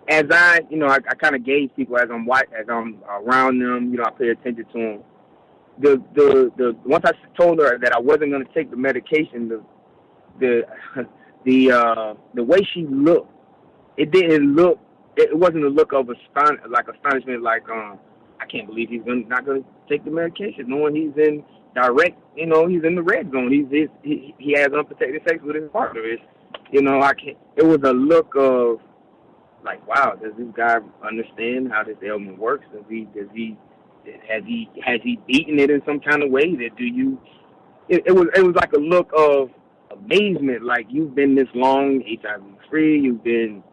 as I kind of gauge people as I'm around them, I pay attention to them. The once I told her that I wasn't going to take the medication, the way she looked, it wasn't a look of astonishment, like I can't believe he's not going to take the medication, knowing he's in direct, he's in the red zone. He has unprotected sex with his partner. It was a look of, like, wow, does this guy understand how this ailment works? Has he beaten it in some kind of way? It was like a look of amazement, like, you've been this long HIV free, you've been,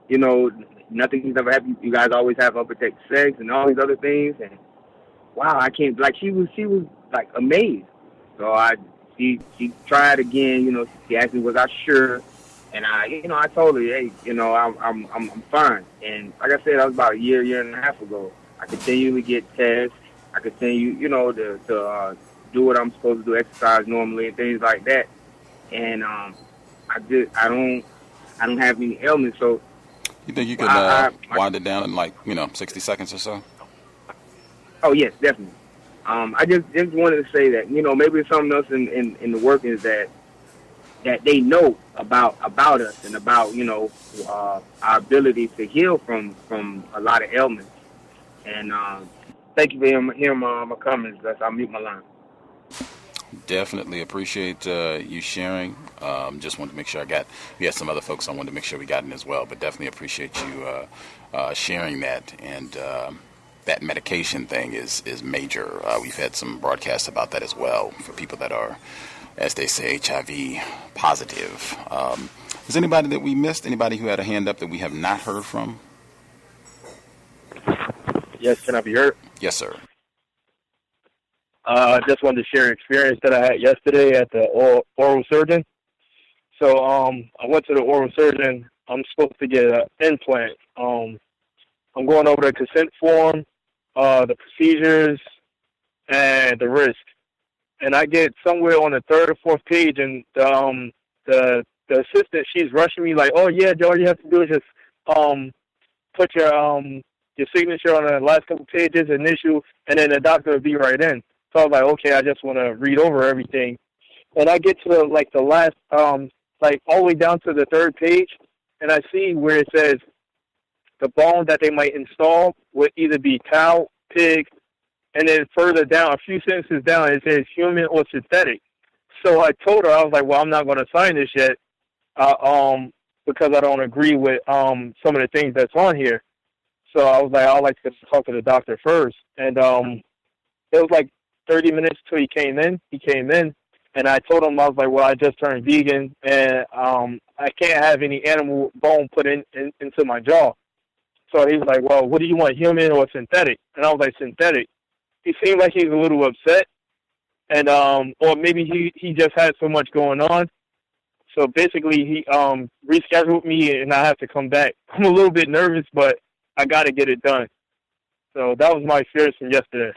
nothing's ever happened, you guys always have unprotected sex and all these other things, and wow, I can't, like, she was like amazed. So she tried again, she asked me, was I sure? And I told her, hey, I'm fine. And like I said, that was about a year and a half ago. I continually get tests. I continue, to do what I'm supposed to do, exercise normally and things like that. And I don't have any ailments. So you think you could wind it down in 60 seconds or so? Oh yes, definitely. I just wanted to say that, maybe it's something else in the workings that they know about us and about, our ability to heal from a lot of ailments. And thank you for hearing my comments. I'll mute my line. Definitely appreciate you sharing. Just wanted to make sure we had some other folks I wanted to make sure we got in as well, but definitely appreciate you sharing that. And that medication thing is major. We've had some broadcasts about that as well for people that are, as they say, HIV positive. Is anybody that we missed? Anybody who had a hand up that we have not heard from? Yes, can I be heard? Yes, sir. I just wanted to share an experience that I had yesterday at the oral surgeon. So I went to the oral surgeon. I'm supposed to get an implant. I'm going over the consent form, the procedures, and the risk. And I get somewhere on the third or fourth page, and the assistant, she's rushing me like, "Oh yeah, all you have to do is just put your signature on the last couple pages, initial, and then the doctor will be right in." So I was like, okay, I just want to read over everything. And I get to the last, all the way down to the third page, and I see where it says the bone that they might install would either be cow, pig, and then further down, a few sentences down, it says human or synthetic. So I told her, I was like, well, I'm not going to sign this yet because I don't agree with some of the things that's on here. So I was like, I'd like to talk to the doctor first. And it was like 30 minutes till he came in. He came in, and I told him, I was like, well, I just turned vegan, and I can't have any animal bone put into my jaw. So he was like, well, what do you want, human or synthetic? And I was like, synthetic. He seemed like he was a little upset, and or maybe he just had so much going on. So basically, he rescheduled me, and I have to come back. I'm a little bit nervous, but I got to get it done. So that was my experience from yesterday.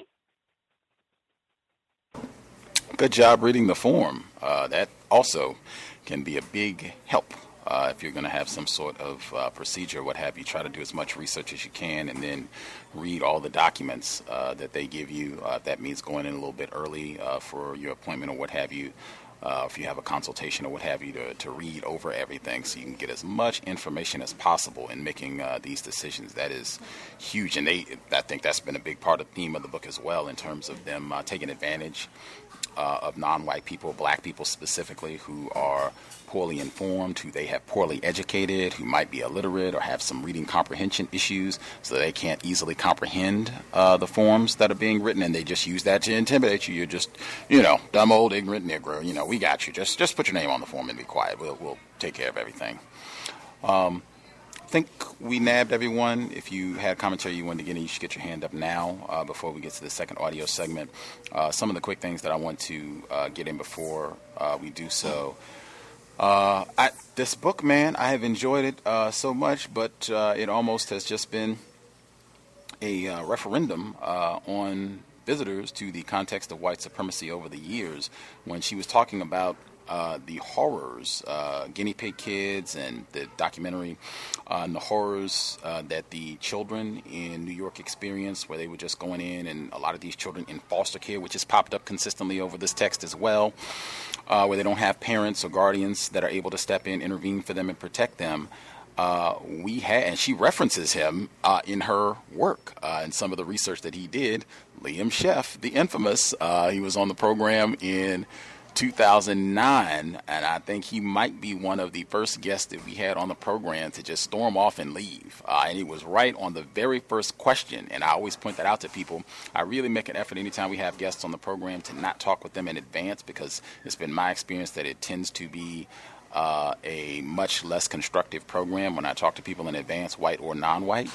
Good job reading the form. That also can be a big help if you're going to have some sort of procedure, what have you. Try to do as much research as you can and then read all the documents that they give you. That means going in a little bit early for your appointment or what have you. If you have a consultation or what have you, to read over everything so you can get as much information as possible in making these decisions. That is huge. And I think that's been a big part of the theme of the book as well, in terms of them taking advantage of non-white people, black people specifically, who are poorly informed, who they have poorly educated, who might be illiterate or have some reading comprehension issues, so they can't easily comprehend the forms that are being written, and they just use that to intimidate you. You're just, dumb old ignorant Negro. We got you. Just put your name on the form and be quiet. We'll take care of everything. I think we nabbed everyone. If you had commentary you wanted to get in, you should get your hand up now before we get to the second audio segment. Some of the quick things that I want to get in before we do so. This book, man, I have enjoyed it so much, but it almost has just been a referendum on visitors to the context of white supremacy over the years, when she was talking about the horrors, guinea pig kids, and the documentary on the horrors that the children in New York experienced, where they were just going in, and a lot of these children in foster care, which has popped up consistently over this text as well, where they don't have parents or guardians that are able to step in, intervene for them, and protect them. And she references him in her work and some of the research that he did. Liam Sheff, the infamous, he was on the program in 2009, and I think he might be one of the first guests that we had on the program to just storm off and leave. And he was right on the very first question, and I always point that out to people. I really make an effort anytime we have guests on the program to not talk with them in advance, because it's been my experience that it tends to be a much less constructive program when I talk to people in advance, white or non-white.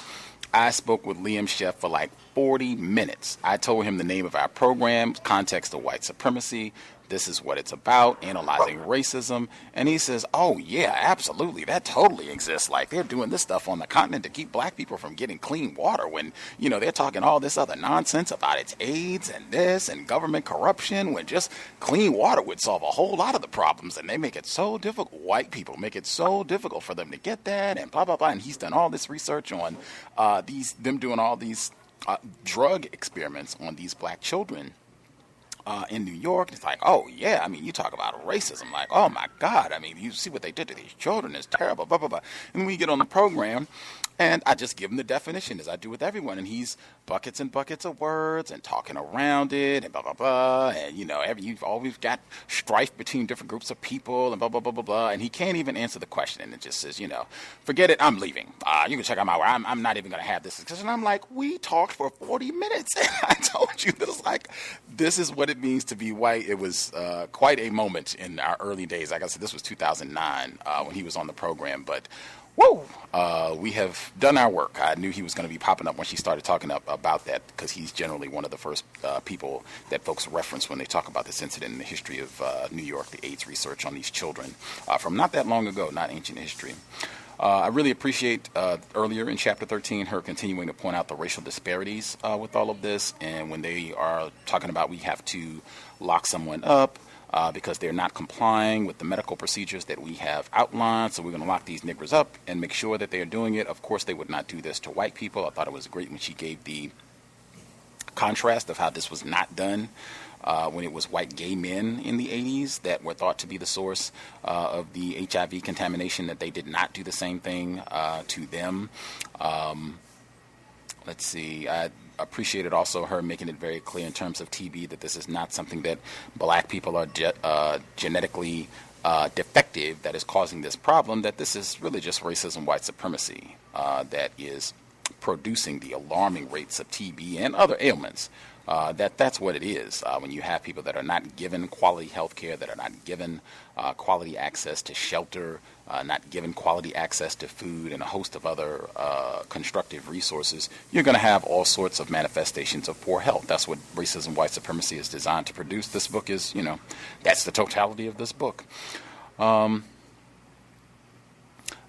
I spoke with Liam Sheff for like 40 minutes. I told him the name of our program, context of white supremacy. This is what it's about, analyzing racism. And he says, oh, yeah, absolutely. That totally exists. Like, they're doing this stuff on the continent to keep black people from getting clean water when, they're talking all this other nonsense about it's AIDS and this and government corruption, when just clean water would solve a whole lot of the problems. And they make it so difficult. White people make it so difficult for them to get that and blah, blah, blah. And he's done all this research on them doing all these drug experiments on these black children. in New York. It's like, oh yeah, I mean, you talk about racism, like, oh my God, I mean, you see what they did to these children, it's terrible, blah, blah, blah. And we get on the program, and I just give him the definition, as I do with everyone, and he's buckets and buckets of words, and talking around it, and blah, blah, blah, and, you know, you've always got strife between different groups of people, and blah, blah, blah, blah, blah, and he can't even answer the question, and it just says, you know, forget it, I'm leaving. You can check out my work, I'm not even going to have this discussion. I'm like, we talked for 40 minutes, and I told you that it's like, this is what it means to be white. It was quite a moment in our early days. Like I said, this was 2009 when he was on the program, but whoa, we have done our work. I knew he was going to be popping up when she started talking about that, because he's generally one of the first people that folks reference when they talk about this incident in the history of New York, the AIDS research on these children from not that long ago, not ancient history. I really appreciate earlier in Chapter 13 her continuing to point out the racial disparities with all of this, and when they are talking about we have to lock someone up because they're not complying with the medical procedures that we have outlined, so we're going to lock these niggers up and make sure that they are doing it. Of course, they would not do this to white people. I thought it was great when she gave the contrast of how this was not done when it was white gay men in the 80s that were thought to be the source of the HIV contamination, that they did not do the same thing to them. Let's see, I appreciated also her making it very clear in terms of TB that this is not something that black people are genetically defective that is causing this problem, that this is really just racism, white supremacy that is producing the alarming rates of TB and other ailments. That's what it is when you have people that are not given quality health care, that are not given quality access to shelter, not given quality access to food, and a host of other constructive resources. You're going to have all sorts of manifestations of poor health. That's what racism, white supremacy is designed to produce. This book is, you know, that's the totality of this book.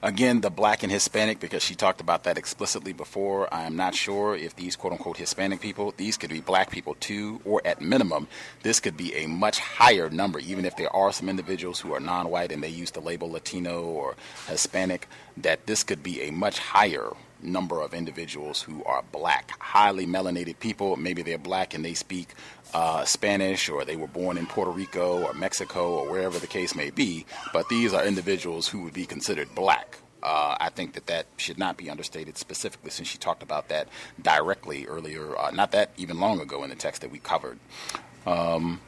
Again, the black and Hispanic, because she talked about that explicitly before. I am not sure if these quote-unquote Hispanic people, these could be black people too, or at minimum, this could be a much higher number, even if there are some individuals who are non-white and they use the label Latino or Hispanic, that this could be a much higher number of individuals who are black, highly melanated people. Maybe they're black and they speak Spanish, or they were born in Puerto Rico or Mexico or wherever the case may be, but these are individuals who would be considered black. I think that should not be understated, specifically since she talked about that directly earlier, not that even long ago in the text that we covered. I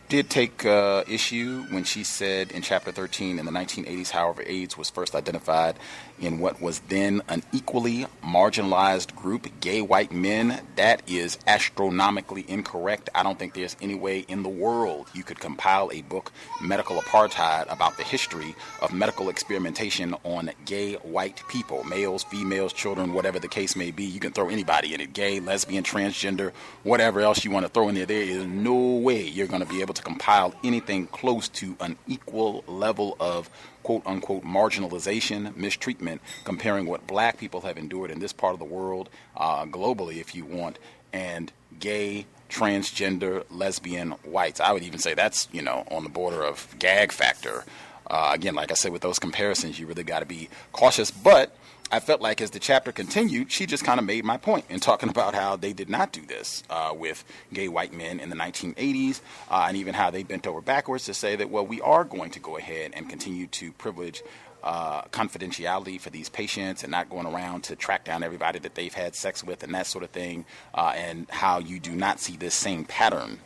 did take issue when she said in Chapter 13 in the 1980s, however, AIDS was first identified in what was then an equally marginalized group, gay white men. That is astronomically incorrect. I don't think there's any way in the world you could compile a book, Medical Apartheid, about the history of medical experimentation on gay white people, males, females, children, whatever the case may be. You can throw anybody in it, gay, lesbian, transgender, whatever else you want to throw in there. There is no way you're going to be able to compile anything close to an equal level of quote-unquote marginalization, mistreatment, comparing what black people have endured in this part of the world, globally if you want, and gay, transgender, lesbian whites. I would even say that's, you know, on the border of gag factor. Again, like I said, with those comparisons, you really got to be cautious. But I felt like as the chapter continued, she just kind of made my point in talking about how they did not do this with gay white men in the 1980s, and even how they bent over backwards to say that, well, we are going to go ahead and continue to privilege confidentiality for these patients and not going around to track down everybody that they've had sex with and that sort of thing, and how you do not see this same pattern,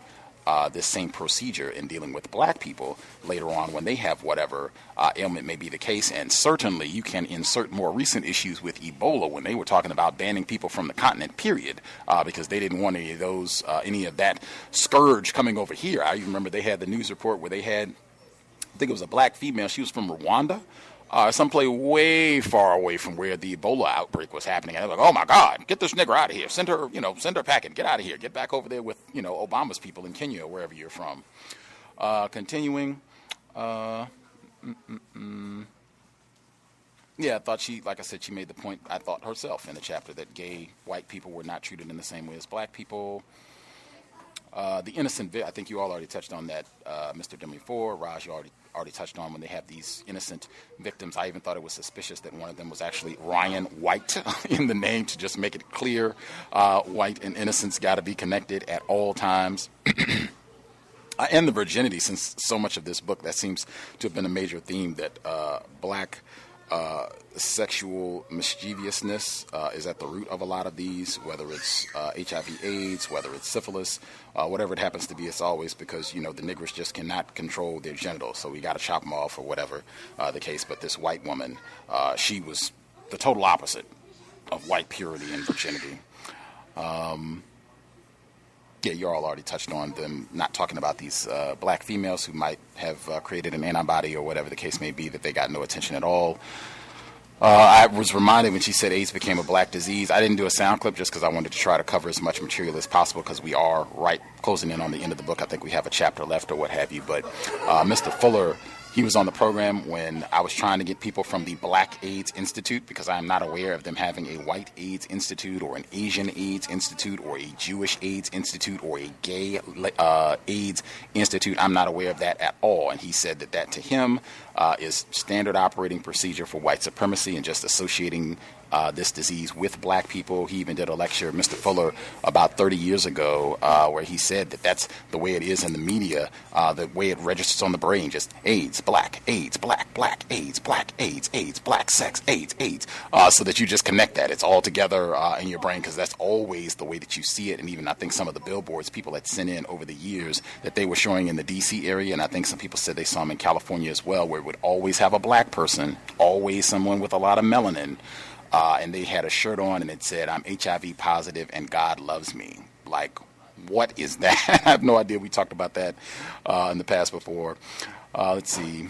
this same procedure in dealing with black people later on when they have whatever ailment may be the case. And certainly you can insert more recent issues with Ebola when they were talking about banning people from the continent, period, because they didn't want any of that scourge coming over here. I even remember they had the news report where they had, I think it was a black female, she was from Rwanda, someplace way far away from where the Ebola outbreak was happening. And they were like, oh my God, get this nigger out of here. Send her packing. Get out of here. Get back over there with, Obama's people in Kenya or wherever you're from. Continuing. Yeah, I thought she made the point, I thought herself in the chapter, that gay white people were not treated in the same way as black people. The innocent, I think you all already touched on that, Mr. Demi4, Raj, you already touched on when they have these innocent victims. I even thought it was suspicious that one of them was actually Ryan White in the name, to just make it clear. White and innocence got to be connected at all times. And the virginity, since so much of this book, that seems to have been a major theme, that black sexual mischievousness is at the root of a lot of these, whether it's HIV/AIDS, whether it's syphilis, whatever it happens to be. It's always because, the niggers just cannot control their genitals, so we got to chop them off or whatever the case. But this white woman, she was the total opposite of white purity and virginity. Yeah, you all already touched on them not talking about these black females who might have created an antibody or whatever the case may be, that they got no attention at all. I was reminded when she said AIDS became a black disease. I didn't do a sound clip just because I wanted to try to cover as much material as possible, because we are closing in on the end of the book. I think we have a chapter left or what have you. But Mr. Fuller, he was on the program when I was trying to get people from the Black AIDS Institute, because I am not aware of them having a white AIDS Institute or an Asian AIDS Institute or a Jewish AIDS Institute or a gay AIDS Institute. I'm not aware of that at all. And he said that to him is standard operating procedure for white supremacy and just associating this disease with black people. He even did a lecture, Mr. Fuller, about 30 years ago, where he said that that's the way it is in the media, the way it registers on the brain, just AIDS, black, AIDS, black, black, AIDS, black, AIDS, AIDS, black, sex, AIDS, AIDS, so that you just connect that. It's all together in your brain, because that's always the way that you see it. And even I think some of the billboards people had sent in over the years that they were showing in the D.C. area, and I think some people said they saw them in California as well, where it would always have a black person, always someone with a lot of melanin, and they had a shirt on and it said, "I'm HIV positive and God loves me." Like, what is that? I have no idea. We talked about that in the past before. Let's see.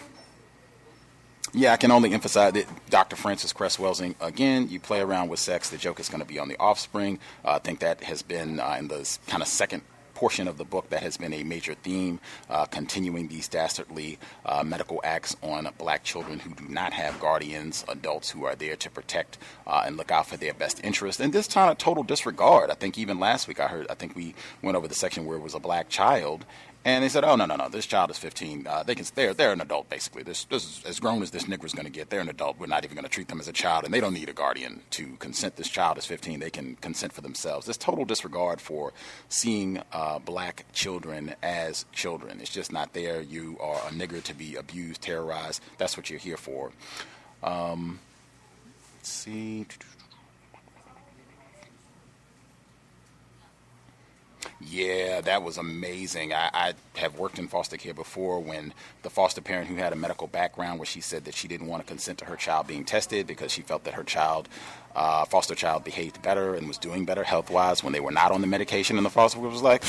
Yeah, I can only emphasize that Dr. Francis Cresswell's, again, you play around with sex, the joke is going to be on the offspring. I think that has been in the kind of second portion of the book, that has been a major theme, continuing these dastardly medical acts on black children who do not have guardians, adults who are there to protect and look out for their best interest. And this time, a total disregard. I think even last week I think we went over the section where it was a black child, and they said, "Oh, no, this child is 15. They're an adult, basically. This is as grown as this nigger's going to get. They're an adult. We're not even going to treat them as a child, and they don't need a guardian to consent. This child is 15. They can consent for themselves." This total disregard for seeing black children as children. It's just not there. You are a nigger to be abused, terrorized. That's what you're here for. Let's see. Yeah, that was amazing. I have worked in foster care before, when the foster parent who had a medical background, where she said that she didn't want to consent to her child being tested because she felt that her foster child behaved better and was doing better health-wise when they were not on the medication, and the foster was like,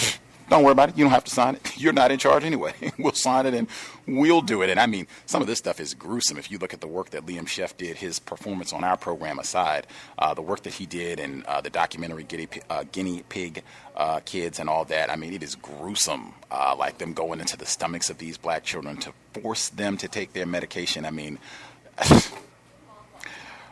"Don't worry about it. You don't have to sign it. You're not in charge anyway. We'll sign it and we'll do it." And I mean, some of this stuff is gruesome. If you look at the work that Liam Sheff did, his performance on our program aside, the work that he did in the documentary Guinea Pig Kids and all that, I mean, it is gruesome, like them going into the stomachs of these black children to force them to take their medication. I mean,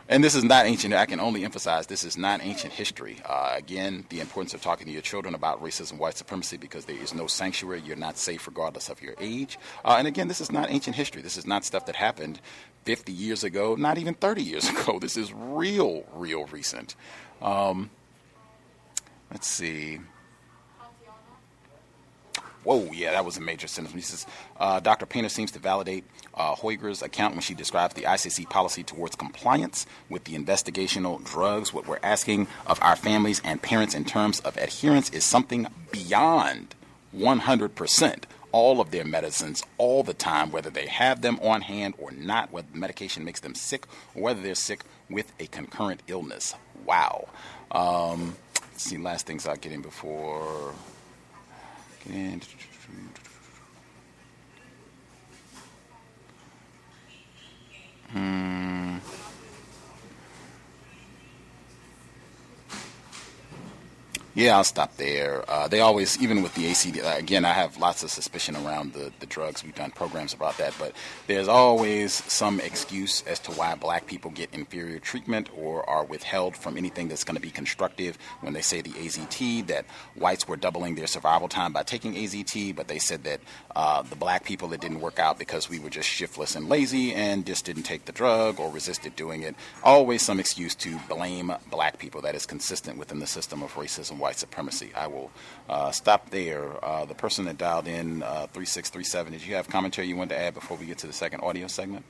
and this is not ancient. I can only emphasize this is not ancient history. Again, the importance of talking to your children about racism, white supremacy, because there is no sanctuary. You're not safe regardless of your age. And again, this is not ancient history. This is not stuff that happened 50 years ago, not even 30 years ago. This is real recent. Let's see. Whoa, yeah, that was a major sentence. He says, Dr. Painter seems to validate Hoyger's account when she describes the ICC policy towards compliance with the investigational drugs. What we're asking of our families and parents in terms of adherence is something beyond 100%. All of their medicines, all the time, whether they have them on hand or not, whether the medication makes them sick or whether they're sick with a concurrent illness. Wow. Let's see, last things I'll get in before... Yeah, I'll stop there. They always, even with the ACD, again, I have lots of suspicion around the drugs. We've done programs about that, but there's always some excuse as to why black people get inferior treatment or are withheld from anything that's going to be constructive. When they say the AZT, that whites were doubling their survival time by taking AZT, but they said that the black people, it didn't work out because we were just shiftless and lazy and just didn't take the drug or resisted doing it. Always some excuse to blame black people that is consistent within the system of racism, white supremacy. I will stop there. The person that dialed in 3637, did you have commentary you wanted to add before we get to the second audio segment?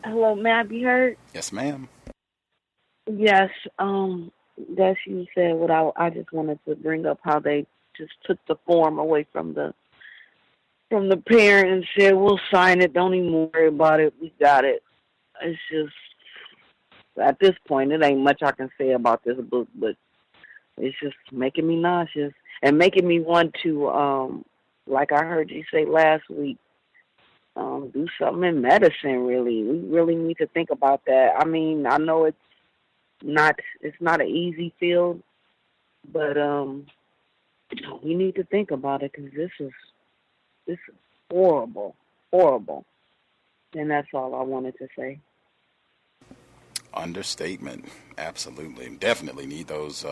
Hello, may I be heard? Yes, ma'am. Yes, that you said what I just wanted to bring up how they just took the form away from the parent and said, we'll sign it, don't even worry about it, we got it. It's just, at this point, it ain't much I can say about this book, but it's just making me nauseous and making me want to, like I heard you say last week, do something in medicine, really. We really need to think about that. I mean, I know it's not an easy field, but we need to think about it because this is horrible, horrible. And that's all I wanted to say. Understatement. Absolutely. Definitely need those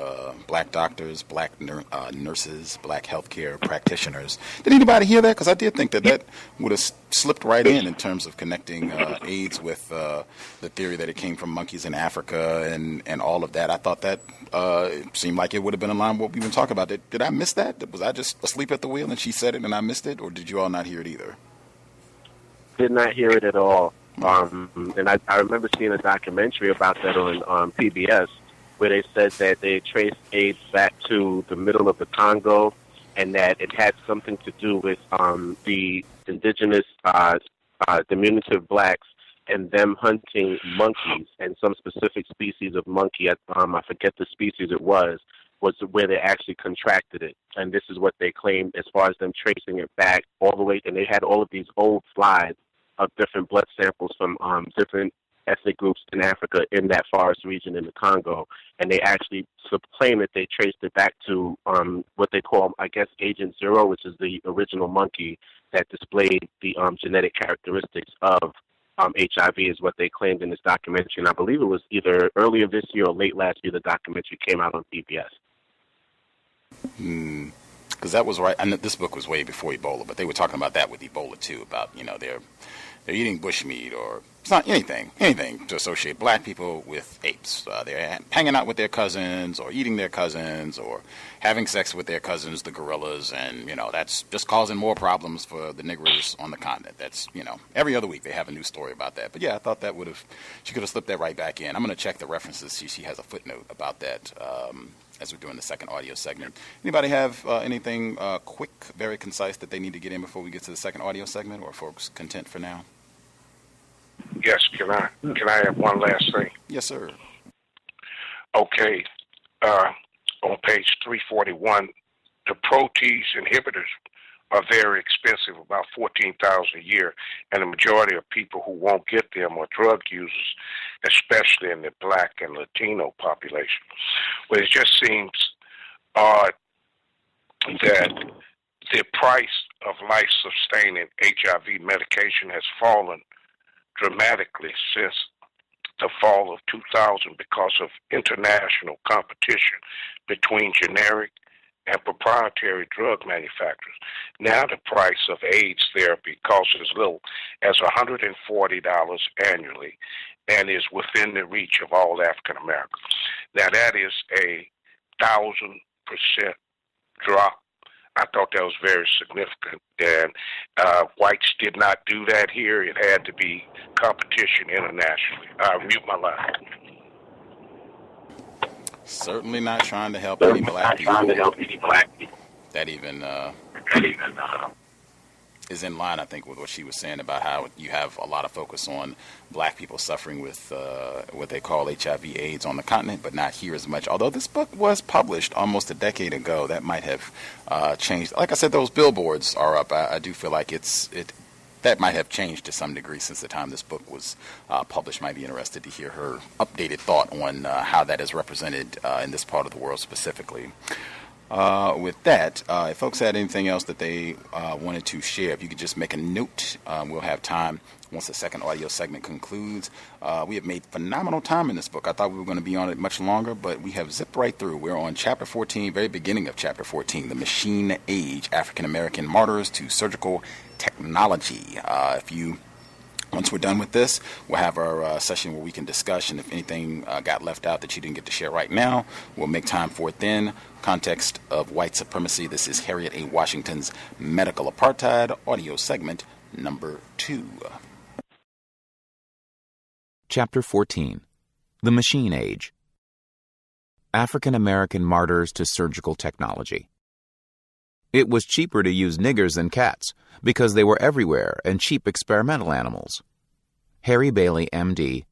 black doctors, black nurses, black healthcare practitioners. Did anybody hear that? Because I did think that would have slipped right in terms of connecting AIDS with the theory that it came from monkeys in Africa and all of that. I thought that it seemed like it would have been in line with what we've been talking about. Did I miss that? Was I just asleep at the wheel and she said it and I missed it? Or did you all not hear it either? Did not hear it at all. And I remember seeing a documentary about that on PBS where they said that they traced AIDS back to the middle of the Congo and that it had something to do with the indigenous diminutive blacks and them hunting monkeys and some specific species of monkey. I forget the species it was where they actually contracted it. And this is what they claimed as far as them tracing it back all the way. And they had all of these old slides of different blood samples from different ethnic groups in Africa in that forest region in the Congo. And they actually claim that they traced it back to what they call, I guess, Agent Zero, which is the original monkey that displayed the genetic characteristics of HIV is what they claimed in this documentary. And I believe it was either earlier this year or late last year the documentary came out on PBS. Because that was right. I know this book was way before Ebola, but they were talking about that with Ebola too. About they're eating bushmeat or it's not anything to associate black people with apes. They're hanging out with their cousins or eating their cousins or having sex with their cousins, the gorillas, and that's just causing more problems for the niggers on the continent. That's every other week they have a new story about that. But yeah, I thought that she could have slipped that right back in. I'm going to check the references. She has a footnote about that. As we're doing the second audio segment. Anybody have anything quick, very concise that they need to get in before we get to the second audio segment, or are folks content for now? Yes, can I have one last thing? Yes, sir. Okay, on page 341, the protease inhibitors are very expensive, about $14,000 a year, and the majority of people who won't get them are drug users, especially in the black and Latino population. Well, it just seems odd that the price of life-sustaining HIV medication has fallen dramatically since the fall of 2000 because of international competition between generic and proprietary drug manufacturers. Now the price of AIDS therapy costs as little as $140 annually and is within the reach of all African Americans. Now that is a 1,000% drop. I thought that was very significant, and whites did not do that here. It had to be competition internationally. I'll mute my line. Certainly not trying to help any black people. That even is in line, I think, with what she was saying about how you have a lot of focus on black people suffering with what they call HIV/AIDS on the continent, but not here as much. Although this book was published almost a decade ago, that might have changed. Like I said, those billboards are up. I do feel like it that might have changed to some degree since the time this book was published. Might be interested to hear her updated thought on how that is represented in this part of the world specifically. With that, if folks had anything else that they wanted to share, if you could just make a note, we'll have time once the second audio segment concludes. We have made phenomenal time in this book. I thought we were going to be on it much longer, but we have zipped right through. We're on Chapter 14, very beginning of Chapter 14, The Machine Age, African American Martyrs to Surgical Technology. Once we're done with this, we'll have our session where we can discuss, and if anything got left out that you didn't get to share right now, we'll make time for it then. Context of White Supremacy. This is Harriet A. Washington's Medical Apartheid, audio segment number 2. Chapter 14. The Machine Age. African American Martyrs to Surgical Technology. It was cheaper to use niggers than cats, because they were everywhere and cheap experimental animals. Harry Bailey, M.D.,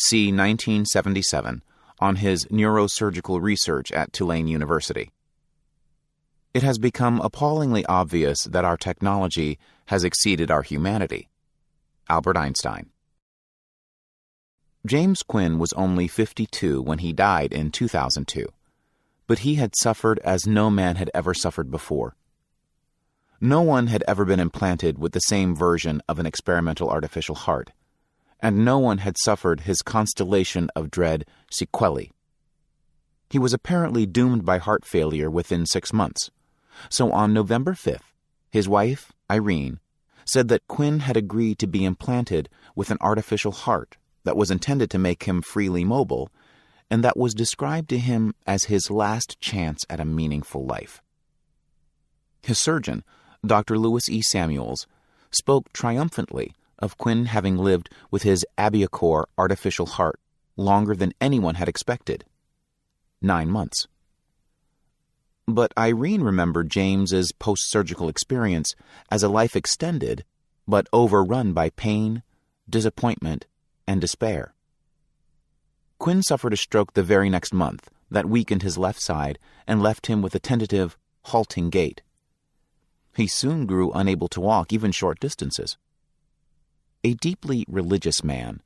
c. 1977, on his neurosurgical research at Tulane University. It has become appallingly obvious that our technology has exceeded our humanity. Albert Einstein. James Quinn was only 52 when he died in 2002, but he had suffered as no man had ever suffered before. No one had ever been implanted with the same version of an experimental artificial heart, and no one had suffered his constellation of dread sequelae. He was apparently doomed by heart failure within 6 months, so on November 5th, his wife, Irene, said that Quinn had agreed to be implanted with an artificial heart that was intended to make him freely mobile, and that was described to him as his last chance at a meaningful life. His surgeon, Dr. Lewis E. Samuels, spoke triumphantly of Quinn having lived with his Abiacore artificial heart longer than anyone had expected, 9 months. But Irene remembered James's post-surgical experience as a life extended, but overrun by pain, disappointment, and despair. Quinn suffered a stroke the very next month that weakened his left side and left him with a tentative, halting gait. He soon grew unable to walk even short distances. A deeply religious man,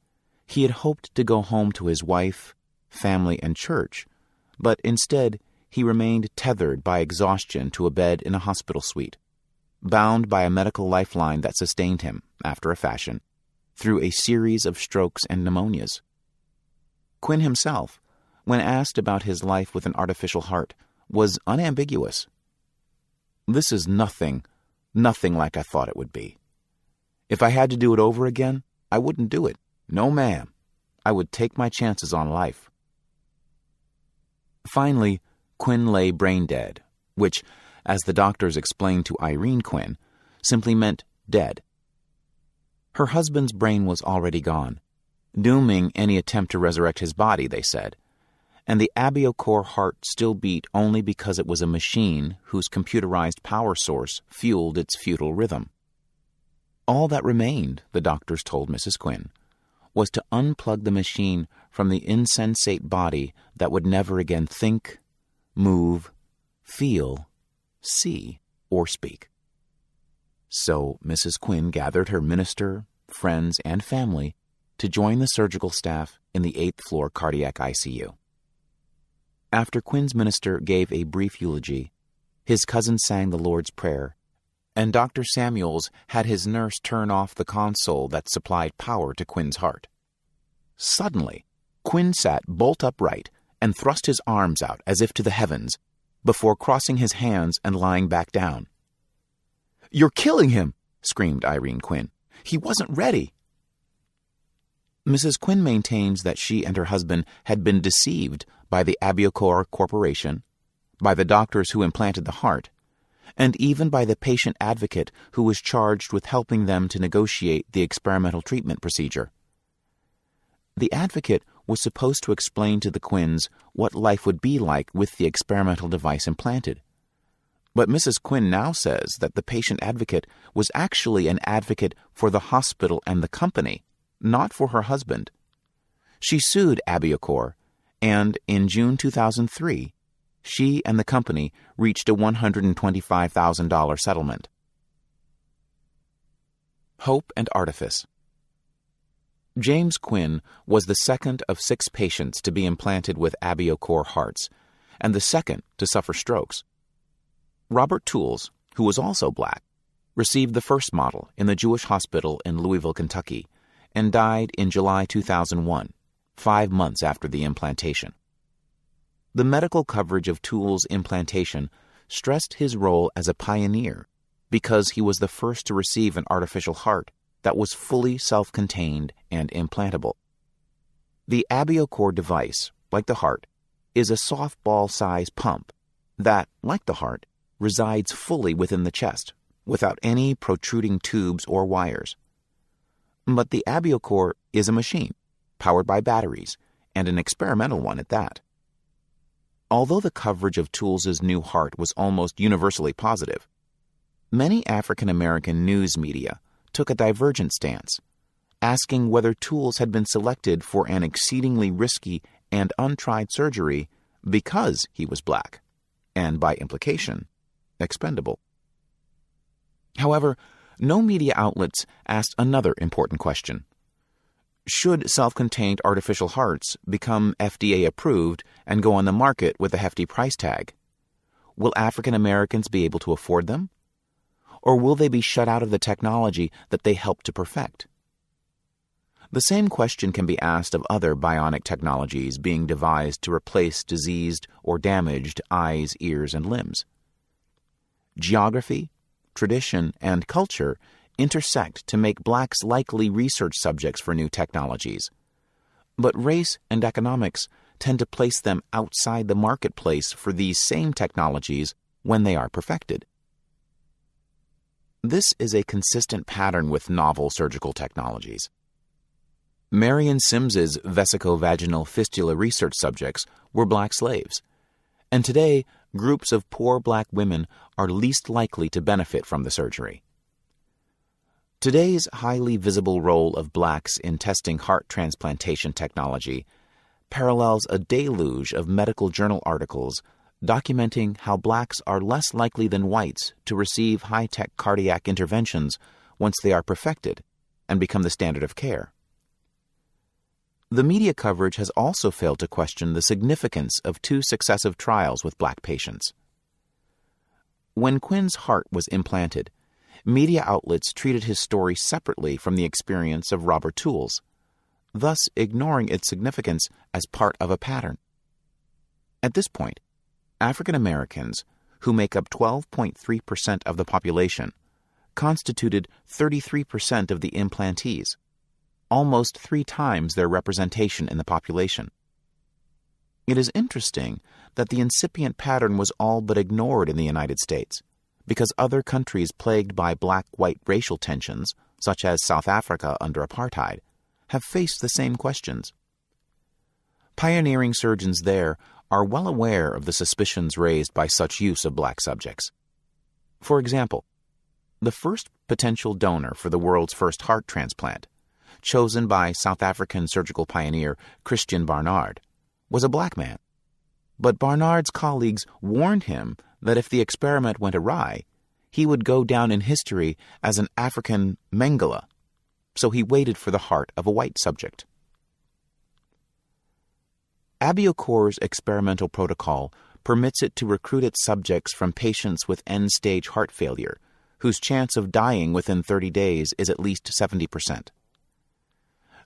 he had hoped to go home to his wife, family, and church, but instead he remained tethered by exhaustion to a bed in a hospital suite, bound by a medical lifeline that sustained him, after a fashion, through a series of strokes and pneumonias. Quinn himself, when asked about his life with an artificial heart, was unambiguous. "This is nothing like I thought it would be. If I had to do it over again, I wouldn't do it. No, ma'am. I would take my chances on life." Finally, Quinn lay brain dead, which, as the doctors explained to Irene Quinn, simply meant dead. Her husband's brain was already gone, dooming any attempt to resurrect his body, they said, and the Abiacore heart still beat only because it was a machine whose computerized power source fueled its futile rhythm. All that remained, the doctors told Mrs. Quinn, was to unplug the machine from the insensate body that would never again think, move, feel, see, or speak. So Mrs. Quinn gathered her minister, friends, and family to join the surgical staff in the 8th floor cardiac ICU. After Quinn's minister gave a brief eulogy, his cousin sang the Lord's Prayer, and Dr. Samuels had his nurse turn off the console that supplied power to Quinn's heart. Suddenly, Quinn sat bolt upright and thrust his arms out as if to the heavens, before crossing his hands and lying back down. "You're killing him!" screamed Irene Quinn. "He wasn't ready." Mrs. Quinn maintains that she and her husband had been deceived by the Abiacore Corporation, by the doctors who implanted the heart, and even by the patient advocate who was charged with helping them to negotiate the experimental treatment procedure. The advocate was supposed to explain to the Quinns what life would be like with the experimental device implanted. But Mrs. Quinn now says that the patient advocate was actually an advocate for the hospital and the company, not for her husband. She sued Abiacore, and in June 2003, she and the company reached a $125,000 settlement. Hope and Artifice. James Quinn was the second of 6 patients to be implanted with AbioCor hearts, and the second to suffer strokes. Robert Tools, who was also black, received the first model in the Jewish hospital in Louisville, Kentucky, and died in July 2001, 5 months after the implantation. The medical coverage of Tools' implantation stressed his role as a pioneer because he was the first to receive an artificial heart that was fully self-contained and implantable. The AbioCor device, like the heart, is a softball-size pump that, like the heart, resides fully within the chest, without any protruding tubes or wires. But the AbioCor is a machine, powered by batteries, and an experimental one at that. Although the coverage of Tools' new heart was almost universally positive, many African American news media took a divergent stance, asking whether Tools had been selected for an exceedingly risky and untried surgery because he was black, and by implication, expendable. However, no media outlets asked another important question. Should self-contained artificial hearts become FDA approved and go on the market with a hefty price tag? Will African Americans be able to afford them? Or will they be shut out of the technology that they helped to perfect? The same question can be asked of other bionic technologies being devised to replace diseased or damaged eyes, ears, and limbs. Geography, tradition, and culture intersect to make blacks likely research subjects for new technologies. But race and economics tend to place them outside the marketplace for these same technologies when they are perfected. This is a consistent pattern with novel surgical technologies. Marion Sims's vesicovaginal fistula research subjects were black slaves, and today groups of poor black women are least likely to benefit from the surgery. Today's highly visible role of blacks in testing heart transplantation technology parallels a deluge of medical journal articles documenting how blacks are less likely than whites to receive high-tech cardiac interventions once they are perfected and become the standard of care. The media coverage has also failed to question the significance of 2 successive trials with black patients. When Quinn's heart was implanted, media outlets treated his story separately from the experience of Robert Tools, thus ignoring its significance as part of a pattern. At this point, African Americans, who make up 12.3% of the population, constituted 33% of the implantees, almost 3 times their representation in the population. It is interesting that the incipient pattern was all but ignored in the United States, because other countries plagued by black-white racial tensions, such as South Africa under apartheid, have faced the same questions. Pioneering surgeons there are well aware of the suspicions raised by such use of black subjects. For example, the first potential donor for the world's first heart transplant, chosen by South African surgical pioneer Christian Barnard, was a black man. But Barnard's colleagues warned him that if the experiment went awry, he would go down in history as an African Mengele, so he waited for the heart of a white subject. AbioCor's experimental protocol permits it to recruit its subjects from patients with end-stage heart failure, whose chance of dying within 30 days is at least 70%.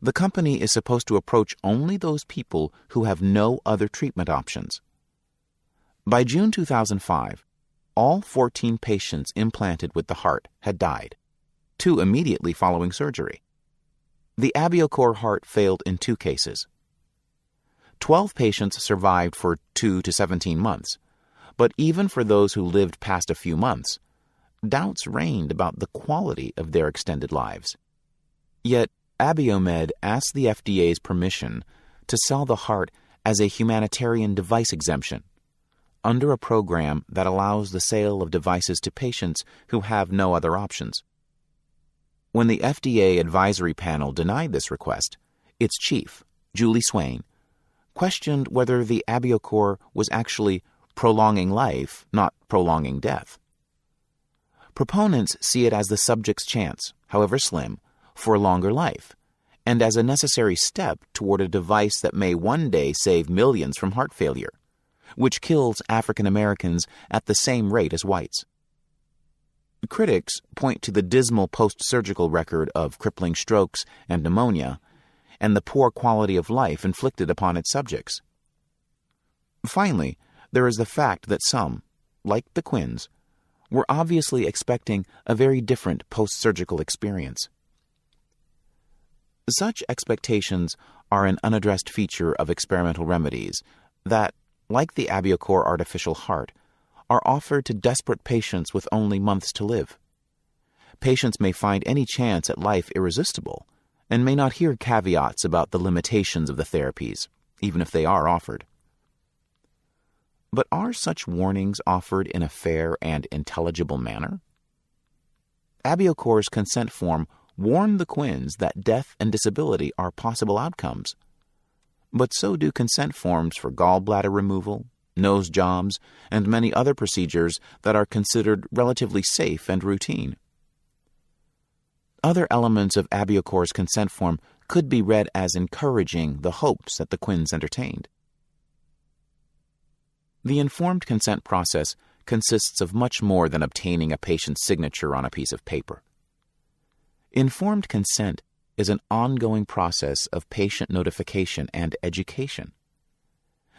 The company is supposed to approach only those people who have no other treatment options. By June 2005, all 14 patients implanted with the heart had died, 2 immediately following surgery. The AbioCor heart failed in 2 cases. 12 patients survived for 2 to 17 months, but even for those who lived past a few months, doubts reigned about the quality of their extended lives. Yet, Abiomed asked the FDA's permission to sell the heart as a humanitarian device exemption, under a program that allows the sale of devices to patients who have no other options. When the FDA advisory panel denied this request, its chief, Julie Swain, questioned whether the AbioCor was actually prolonging life, not prolonging death. Proponents see it as the subject's chance, however slim, for a longer life, and as a necessary step toward a device that may one day save millions from heart failure, which kills African Americans at the same rate as whites. Critics point to the dismal post-surgical record of crippling strokes and pneumonia, and the poor quality of life inflicted upon its subjects. Finally, there is the fact that some, like the Quinns, were obviously expecting a very different post-surgical experience. Such expectations are an unaddressed feature of experimental remedies that, like the AbioCor artificial heart, are offered to desperate patients with only months to live. Patients may find any chance at life irresistible and may not hear caveats about the limitations of the therapies, even if they are offered. But are such warnings offered in a fair and intelligible manner? AbioCor's consent form warned the Quinns that death and disability are possible outcomes. But so do consent forms for gallbladder removal, nose jobs, and many other procedures that are considered relatively safe and routine. Other elements of AbioCor's consent form could be read as encouraging the hopes that the Quinns entertained. The informed consent process consists of much more than obtaining a patient's signature on a piece of paper. Informed consent is an ongoing process of patient notification and education.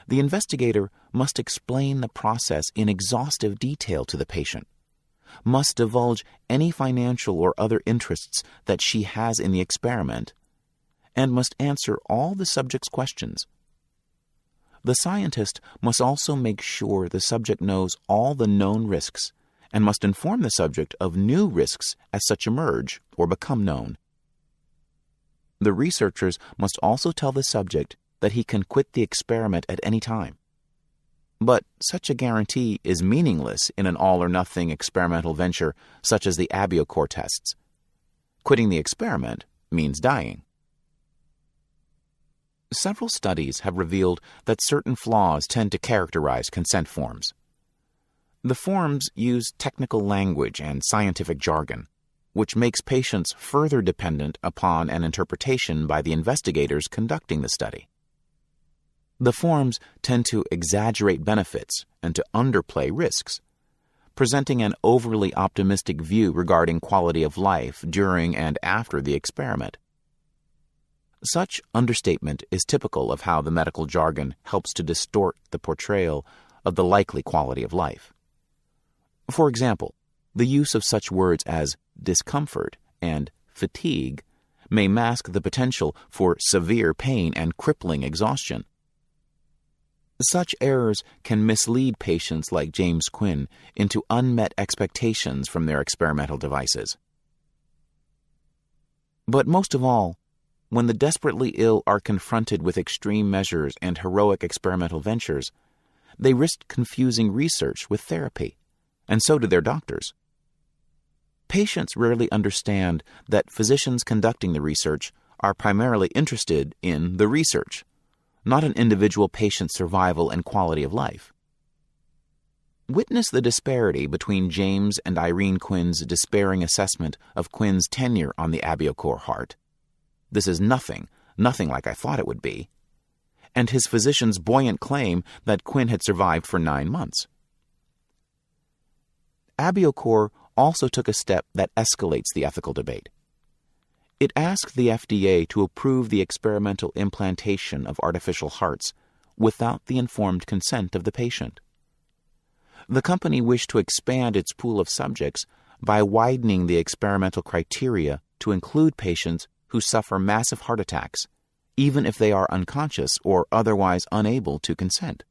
The investigator must explain the process in exhaustive detail to the patient, must divulge any financial or other interests that she has in the experiment, and must answer all the subject's questions. The scientist must also make sure the subject knows all the known risks and must inform the subject of new risks as such emerge or become known. The researchers must also tell the subject that he can quit the experiment at any time. But such a guarantee is meaningless in an all-or-nothing experimental venture such as the AbioCor tests. Quitting the experiment means dying. Several studies have revealed that certain flaws tend to characterize consent forms. The forms use technical language and scientific jargon, which makes patients further dependent upon an interpretation by the investigators conducting the study. The forms tend to exaggerate benefits and to underplay risks, presenting an overly optimistic view regarding quality of life during and after the experiment. Such understatement is typical of how the medical jargon helps to distort the portrayal of the likely quality of life. For example, the use of such words as discomfort and fatigue may mask the potential for severe pain and crippling exhaustion. Such errors can mislead patients like James Quinn into unmet expectations from their experimental devices. But most of all, when the desperately ill are confronted with extreme measures and heroic experimental ventures, they risk confusing research with therapy, and so do their doctors. Patients rarely understand that physicians conducting the research are primarily interested in the research, not an individual patient's survival and quality of life. Witness the disparity between James and Irene Quinn's despairing assessment of Quinn's tenure on the AbioCor heart. This is nothing like I thought it would be, and his physician's buoyant claim that Quinn had survived for 9 months. AbioCor also took a step that escalates the ethical debate. It asked the FDA to approve the experimental implantation of artificial hearts without the informed consent of the patient. The company wished to expand its pool of subjects by widening the experimental criteria to include patients who suffer massive heart attacks, even if they are unconscious or otherwise unable to consent.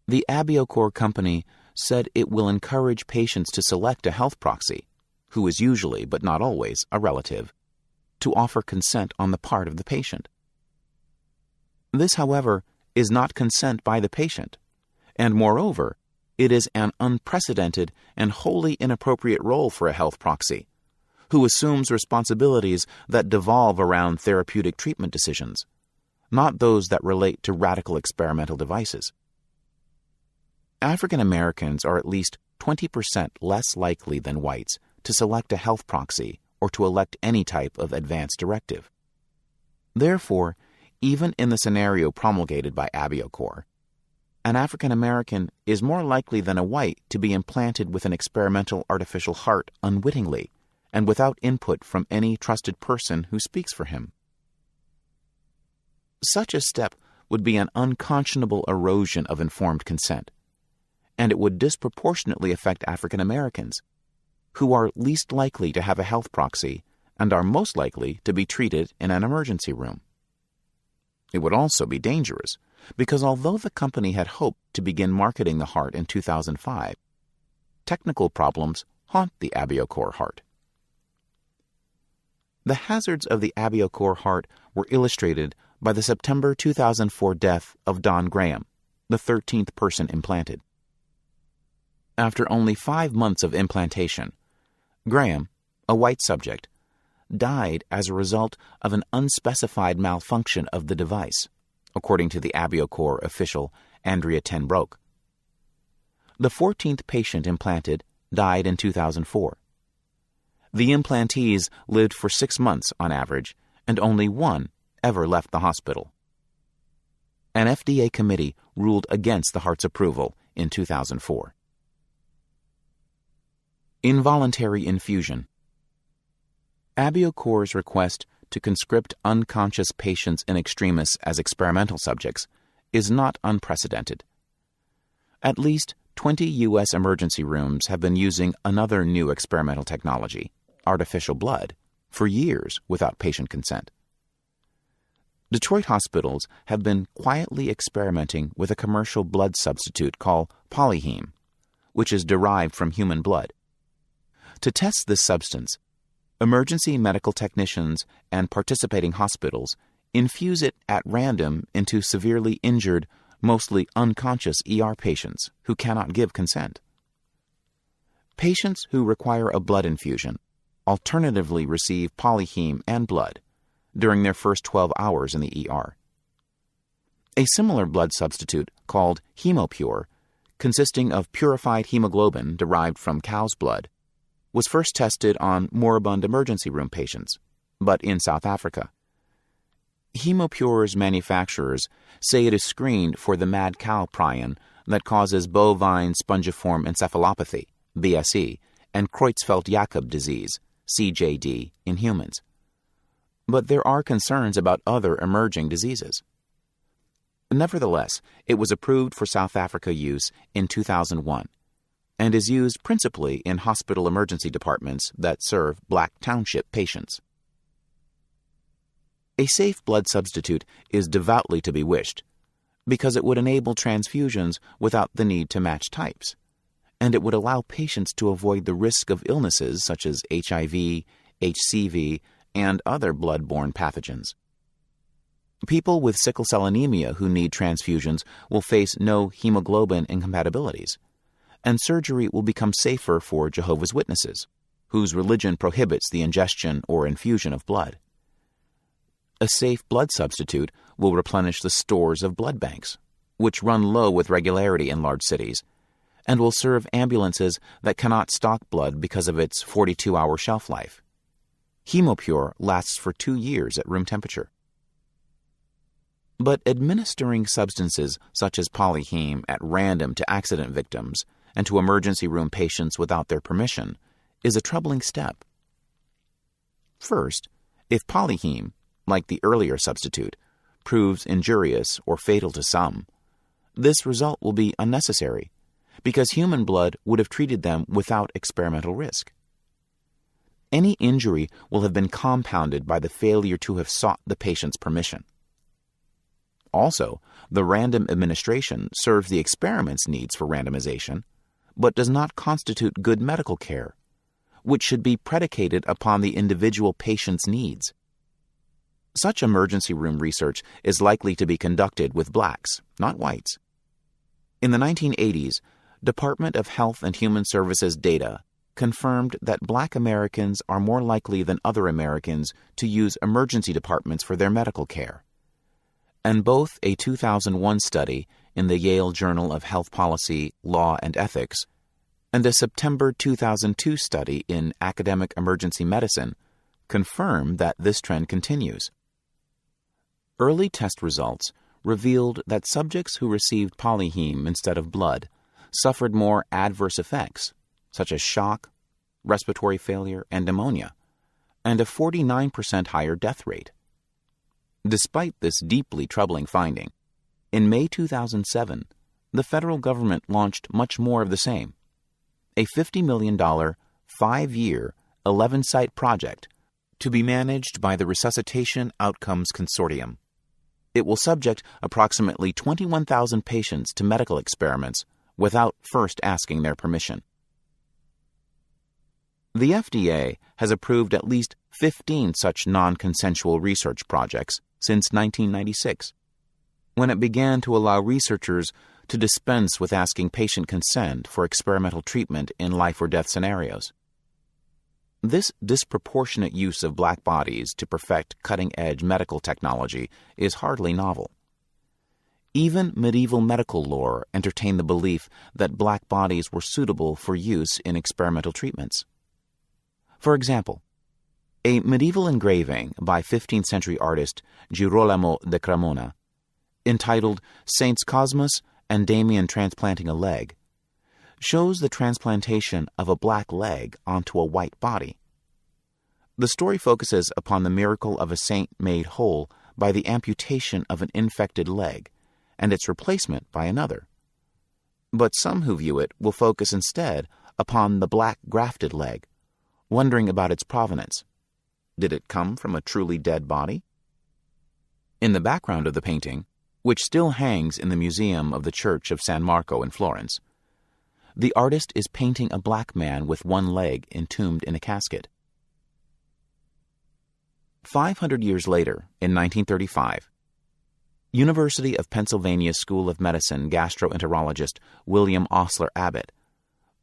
The AbioCor company said it will encourage patients to select a health proxy, who is usually, but not always, a relative, to offer consent on the part of the patient. This, however, is not consent by the patient, and moreover, it is an unprecedented and wholly inappropriate role for a health proxy, who assumes responsibilities that devolve around therapeutic treatment decisions, not those that relate to radical experimental devices. African Americans are at least 20% less likely than whites to select a health proxy or to elect any type of advance directive. Therefore, even in the scenario promulgated by ABIOCOR, an African American is more likely than a white to be implanted with an experimental artificial heart unwittingly and without input from any trusted person who speaks for him. Such a step would be an unconscionable erosion of informed consent, and it would disproportionately affect African Americans, who are least likely to have a health proxy and are most likely to be treated in an emergency room. It would also be dangerous, because although the company had hoped to begin marketing the heart in 2005, technical problems haunt the ABIOCOR heart. The hazards of the ABIOCOR heart were illustrated by the September 2004 death of Don Graham, the 13th person implanted. After only 5 months of implantation, Graham, a white subject, died as a result of an unspecified malfunction of the device, according to the ABIOCOR official Andrea Ten Broek. The 14th patient implanted died in 2004. The implantees lived for 6 months on average, and only one ever left the hospital. An FDA committee ruled against the heart's approval in 2004. Involuntary infusion. ABIOCOR's request to conscript unconscious patients in extremis as experimental subjects is not unprecedented. At least 20 U.S. emergency rooms have been using another new experimental technology, artificial blood, for years without patient consent. Detroit hospitals have been quietly experimenting with a commercial blood substitute called polyheme, which is derived from human blood. To test this substance, emergency medical technicians and participating hospitals infuse it at random into severely injured, mostly unconscious ER patients who cannot give consent. Patients who require a blood infusion alternatively receive polyheme and blood during their first 12 hours in the ER. A similar blood substitute called HemoPure, consisting of purified hemoglobin derived from cow's blood, was first tested on moribund emergency room patients, but in South Africa. HemoPure's manufacturers say it is screened for the mad cow prion that causes bovine spongiform encephalopathy, BSE, and Creutzfeldt-Jakob disease, CJD, in humans. But there are concerns about other emerging diseases. Nevertheless, it was approved for South Africa use in 2001 and is used principally in hospital emergency departments that serve Black Township patients. A safe blood substitute is devoutly to be wished because it would enable transfusions without the need to match types, and it would allow patients to avoid the risk of illnesses such as HIV, HCV, and other blood-borne pathogens. People with sickle cell anemia who need transfusions will face no hemoglobin incompatibilities, and surgery will become safer for Jehovah's Witnesses, whose religion prohibits the ingestion or infusion of blood. A safe blood substitute will replenish the stores of blood banks, which run low with regularity in large cities, and will serve ambulances that cannot stock blood because of its 42-hour shelf life. HemoPure lasts for 2 years at room temperature. But administering substances such as polyheme at random to accident victims and to emergency room patients without their permission is a troubling step. First, if polyheme, like the earlier substitute, proves injurious or fatal to some, this result will be unnecessary because human blood would have treated them without experimental risk. Any injury will have been compounded by the failure to have sought the patient's permission. Also, the random administration serves the experiment's needs for randomization, but does not constitute good medical care, which should be predicated upon the individual patient's needs. Such emergency room research is likely to be conducted with blacks, not whites. In the 1980s, Department of Health and Human Services data confirmed that Black Americans are more likely than other Americans to use emergency departments for their medical care. And both a 2001 study in the Yale Journal of Health Policy, Law, and Ethics and a September 2002 study in Academic Emergency Medicine confirm that this trend continues. Early test results revealed that subjects who received polyheme instead of blood suffered more adverse effects, such as shock, respiratory failure, and pneumonia, and a 49% higher death rate. Despite this deeply troubling finding, in May 2007, the federal government launched much more of the same, a $50 million, 5-year, 11-site project to be managed by the Resuscitation Outcomes Consortium. It will subject approximately 21,000 patients to medical experiments without first asking their permission. The FDA has approved at least 15 such non-consensual research projects since 1996, when it began to allow researchers to dispense with asking patient consent for experimental treatment in life or death scenarios. This disproportionate use of black bodies to perfect cutting-edge medical technology is hardly novel. Even medieval medical lore entertained the belief that black bodies were suitable for use in experimental treatments. For example, a medieval engraving by 15th century artist Girolamo de Cremona, entitled Saints Cosmas and Damian Transplanting a Leg, shows the transplantation of a black leg onto a white body. The story focuses upon the miracle of a saint made whole by the amputation of an infected leg and its replacement by another. But some who view it will focus instead upon the black grafted leg, wondering about its provenance. Did it come from a truly dead body? In the background of the painting, which still hangs in the Museum of the Church of San Marco in Florence, the artist is painting a black man with one leg entombed in a casket. 500 years later, in 1935, University of Pennsylvania School of Medicine gastroenterologist William Osler Abbott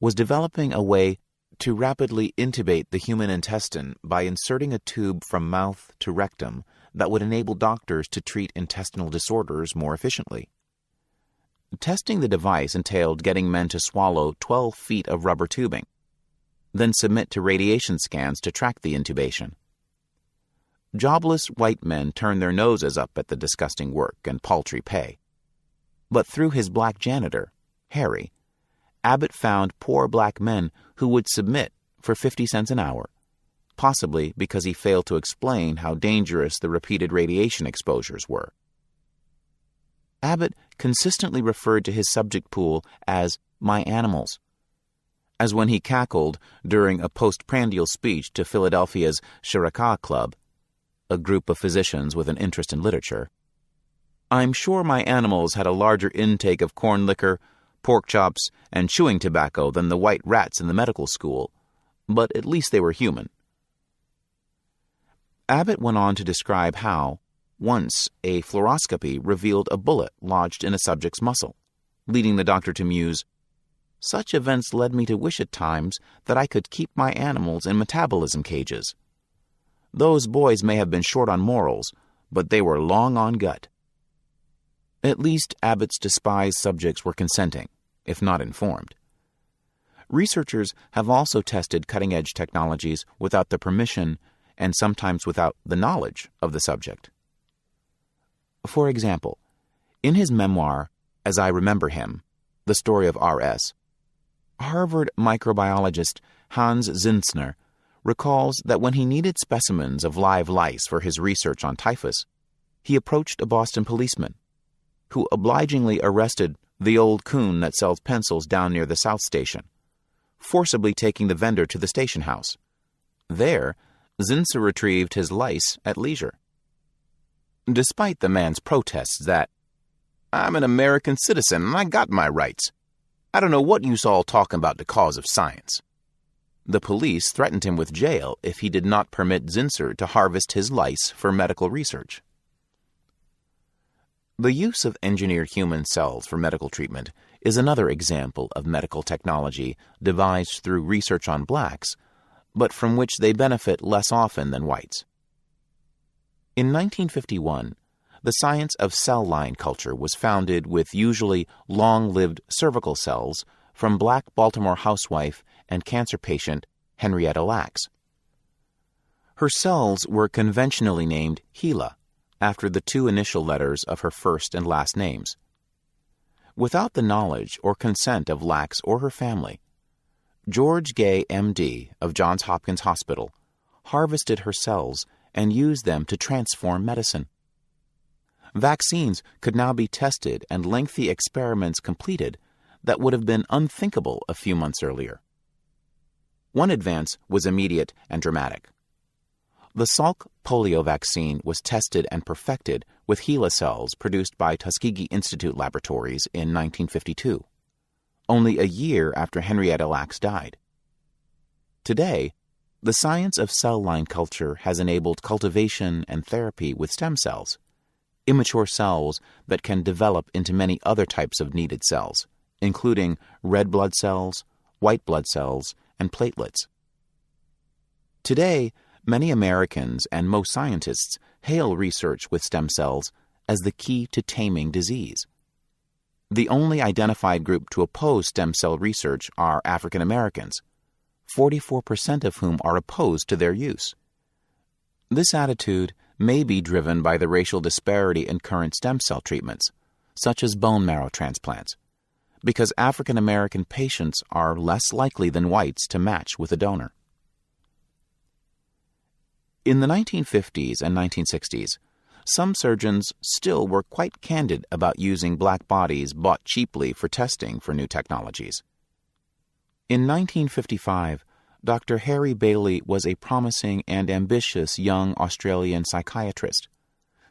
was developing a way to rapidly intubate the human intestine by inserting a tube from mouth to rectum that would enable doctors to treat intestinal disorders more efficiently. Testing the device entailed getting men to swallow 12 feet of rubber tubing, then submit to radiation scans to track the intubation. Jobless white men turned their noses up at the disgusting work and paltry pay. But through his black janitor, Harry, Abbott found poor black men who would submit for 50 cents an hour, possibly because he failed to explain how dangerous the repeated radiation exposures were. Abbott consistently referred to his subject pool as my animals, as when he cackled during a postprandial speech to Philadelphia's Sharaka Club, a group of physicians with an interest in literature. I'm sure my animals had a larger intake of corn liquor, pork chops, and chewing tobacco than the white rats in the medical school, but at least they were human. Abbott went on to describe how, once, a fluoroscopy revealed a bullet lodged in a subject's muscle, leading the doctor to muse, "Such events led me to wish at times that I could keep my animals in metabolism cages. Those boys may have been short on morals, but they were long on gut." At least Abbott's despised subjects were consenting, if not informed. Researchers have also tested cutting-edge technologies without the permission and sometimes without the knowledge of the subject. For example, in his memoir, As I Remember Him, The Story of R.S., Harvard microbiologist Hans Zinsner recalls that when he needed specimens of live lice for his research on typhus, he approached a Boston policeman, who obligingly arrested the old coon that sells pencils down near the South Station, forcibly taking the vendor to the station house. There, Zinsner retrieved his lice at leisure. Despite the man's protests that, "I'm an American citizen and I got my rights. I don't know what you all talking about the cause of science," the police threatened him with jail if he did not permit Zinsner to harvest his lice for medical research. The use of engineered human cells for medical treatment is another example of medical technology devised through research on blacks, but from which they benefit less often than whites. In 1951, the science of cell line culture was founded with usually long-lived cervical cells from Black Baltimore housewife and cancer patient Henrietta Lacks. Her cells were conventionally named Gila, after the two initial letters of her first and last names. Without the knowledge or consent of Lacks or her family, George Gay, M.D. of Johns Hopkins Hospital harvested her cells and used them to transform medicine. Vaccines could now be tested and lengthy experiments completed that would have been unthinkable a few months earlier. One advance was immediate and dramatic. The Salk polio vaccine was tested and perfected with HeLa cells produced by Tuskegee Institute Laboratories in 1952, only a year after Henrietta Lacks died. Today, the science of cell line culture has enabled cultivation and therapy with stem cells, immature cells that can develop into many other types of needed cells, including red blood cells, white blood cells, and platelets. Today, many Americans and most scientists hail research with stem cells as the key to taming disease. The only identified group to oppose stem cell research are African Americans, 44% of whom are opposed to their use. This attitude may be driven by the racial disparity in current stem cell treatments, such as bone marrow transplants, because African American patients are less likely than whites to match with a donor. In the 1950s and 1960s, some surgeons still were quite candid about using black bodies bought cheaply for testing for new technologies. In 1955, Dr. Harry Bailey was a promising and ambitious young Australian psychiatrist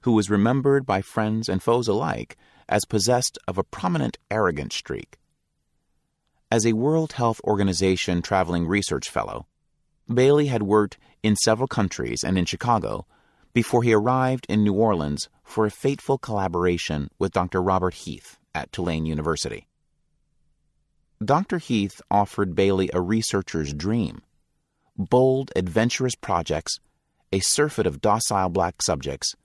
who was remembered by friends and foes alike as possessed of a prominent arrogant streak. As a World Health Organization traveling research fellow, Bailey had worked in several countries and in Chicago before he arrived in New Orleans for a fateful collaboration with Dr. Robert Heath at Tulane University. Dr. Heath offered Bailey a researcher's dream: bold, adventurous projects, a surfeit of docile black subjects,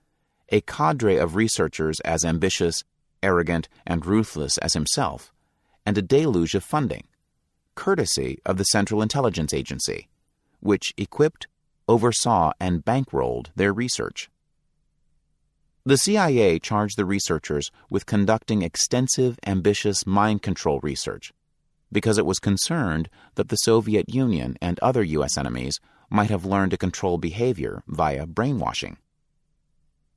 a cadre of researchers as ambitious, arrogant, and ruthless as himself, and a deluge of funding, courtesy of the Central Intelligence Agency, which equipped, oversaw, and bankrolled their research. The CIA charged the researchers with conducting extensive, ambitious mind control research because it was concerned that the Soviet Union and other U.S. enemies might have learned to control behavior via brainwashing.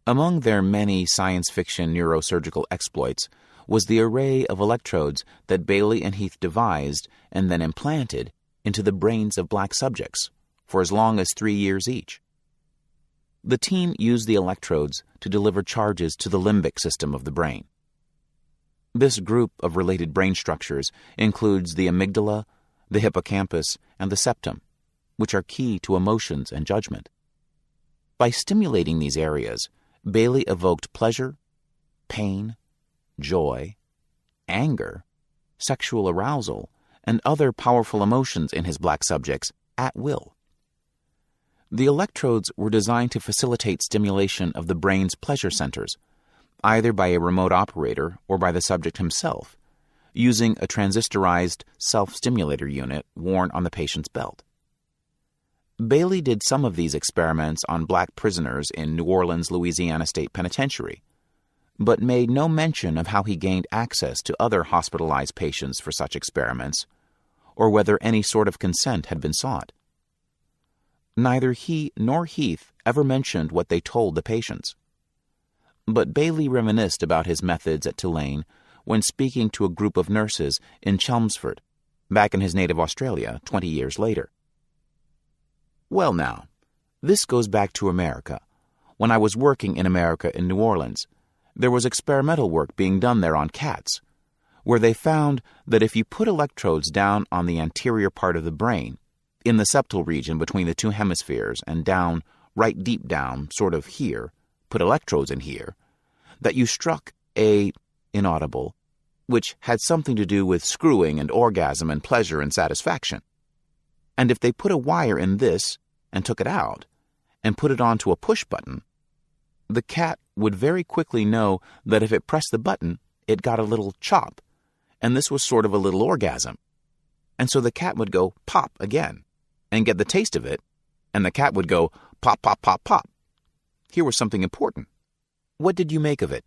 Among their many science fiction neurosurgical exploits was the array of electrodes that Bailey and Heath devised and then implanted into the brains of black subjects for as long as 3 years each. The team used the electrodes to deliver charges to the limbic system of the brain. This group of related brain structures includes the amygdala, the hippocampus, and the septum, which are key to emotions and judgment. By stimulating these areas, Bailey evoked pleasure, pain, joy, anger, sexual arousal, and other powerful emotions in his black subjects at will. The electrodes were designed to facilitate stimulation of the brain's pleasure centers, either by a remote operator or by the subject himself, using a transistorized self-stimulator unit worn on the patient's belt. Bailey did some of these experiments on black prisoners in New Orleans, Louisiana State Penitentiary, but made no mention of how he gained access to other hospitalized patients for such experiments, or whether any sort of consent had been sought. Neither he nor Heath ever mentioned what they told the patients. But Bailey reminisced about his methods at Tulane when speaking to a group of nurses in Chelmsford, back in his native Australia 20 years later. Well now, this goes back to America. When I was working in America in New Orleans, there was experimental work being done there on cats, where they found that if you put electrodes down on the anterior part of the brain, in the septal region between the two hemispheres and down, right deep down, sort of here, put electrodes in here, that you struck a inaudible, which had something to do with screwing and orgasm and pleasure and satisfaction. And if they put a wire in this and took it out and put it onto a push button, the cat would very quickly know that if it pressed the button, it got a little chop, and this was sort of a little orgasm, And so the cat would go pop again and get the taste of it, and the cat would go pop, pop, pop, pop. Here was something important. What did you make of it?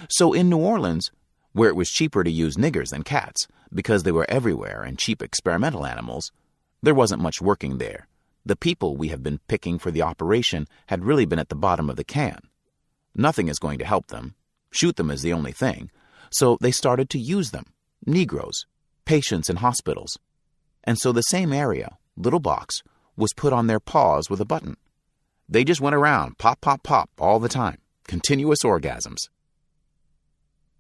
So in New Orleans, where it was cheaper to use niggers than cats because they were everywhere and cheap experimental animals, there wasn't much working there. The people we have been picking for the operation had really been at the bottom of the can. Nothing is going to help them. Shoot them is the only thing. So they started to use them, Negroes, patients in hospitals. And so the same area, little box, was put on their paws with a button. They just went around, pop, pop, pop, all the time. Continuous orgasms.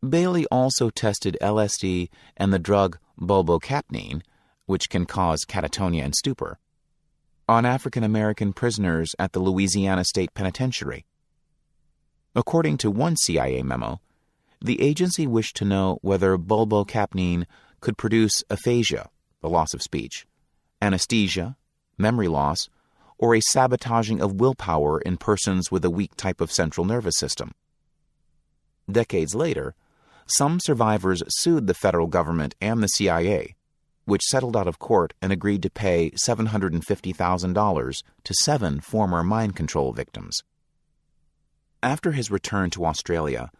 Bailey also tested LSD and the drug bulbocapnine, which can cause catatonia and stupor, on African American prisoners at the Louisiana State Penitentiary. According to one CIA memo, the agency wished to know whether bulbocapnine could produce aphasia, the loss of speech, anesthesia, memory loss, or a sabotaging of willpower in persons with a weak type of central nervous system. Decades later, some survivors sued the federal government and the CIA, which settled out of court and agreed to pay $750,000 to 7 former mind control victims. After his return to Australia,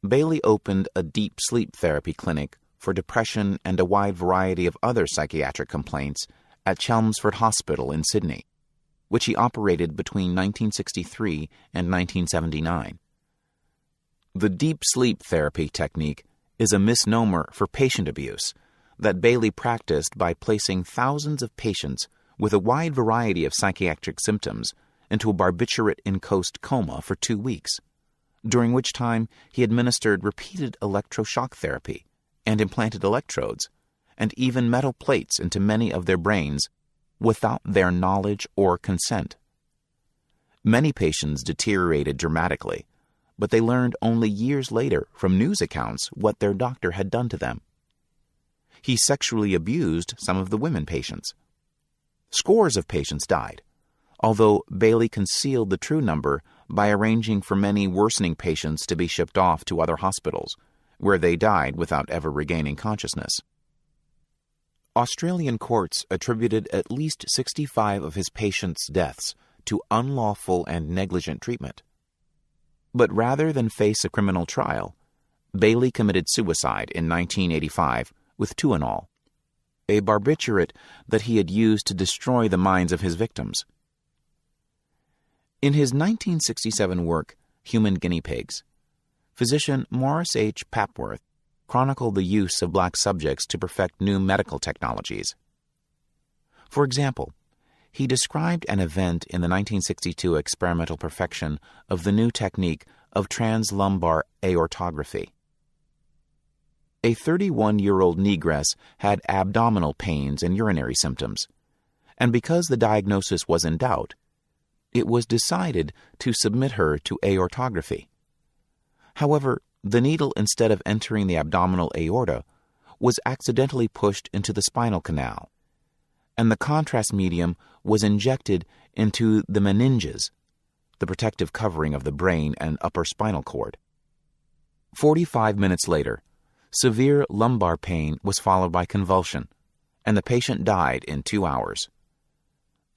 Bailey opened a deep sleep therapy clinic for depression and a wide variety of other psychiatric complaints at Chelmsford Hospital in Sydney, which he operated between 1963 and 1979. The deep sleep therapy technique is a misnomer for patient abuse that Bailey practiced by placing thousands of patients with a wide variety of psychiatric symptoms into a barbiturate-encased coma for 2 weeks, during which time he administered repeated electroshock therapy and implanted electrodes and even metal plates into many of their brains without their knowledge or consent. Many patients deteriorated dramatically, but they learned only years later from news accounts what their doctor had done to them. He sexually abused some of the women patients. Scores of patients died, although Bailey concealed the true number by arranging for many worsening patients to be shipped off to other hospitals, where they died without ever regaining consciousness. Australian courts attributed at least 65 of his patients' deaths to unlawful and negligent treatment. But rather than face a criminal trial, Bailey committed suicide in 1985 with Tuinol, a barbiturate that he had used to destroy the minds of his victims. In his 1967 work, Human Guinea Pigs, physician Morris H. Papworth chronicled the use of black subjects to perfect new medical technologies. For example, he described an event in the 1962 experimental perfection of the new technique of translumbar aortography. A 31-year-old negress had abdominal pains and urinary symptoms, and because the diagnosis was in doubt, it was decided to submit her to aortography. However, the needle, instead of entering the abdominal aorta, was accidentally pushed into the spinal canal, and the contrast medium was injected into the meninges, the protective covering of the brain and upper spinal cord. 45 minutes later, severe lumbar pain was followed by convulsion, and the patient died in 2 hours.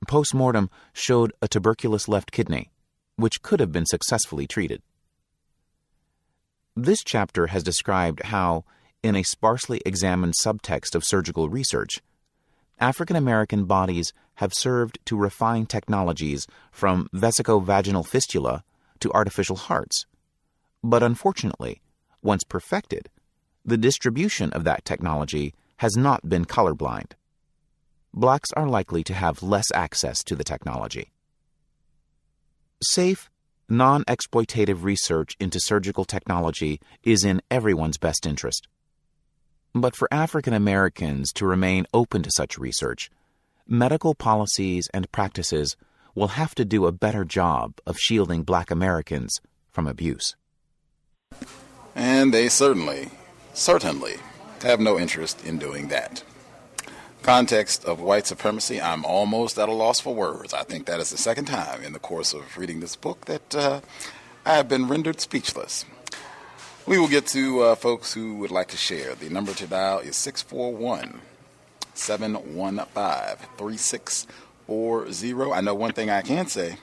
Post-mortem showed a tuberculous left kidney, which could have been successfully treated. This chapter has described how, in a sparsely examined subtext of surgical research, African American bodies have served to refine technologies from vesico-vaginal fistula to artificial hearts. But unfortunately, once perfected, the distribution of that technology has not been colorblind. Blacks are likely to have less access to the technology. Safe, non-exploitative research into surgical technology is in everyone's best interest. But for African Americans to remain open to such research, medical policies and practices will have to do a better job of shielding Black Americans from abuse. And they certainly have no interest in doing that. Context of white supremacy, I'm almost at a loss for words. I think that is the second time in the course of reading this book that I have been rendered speechless. We will get to folks who would like to share. The number to dial is 715-3640. I know one thing I can say.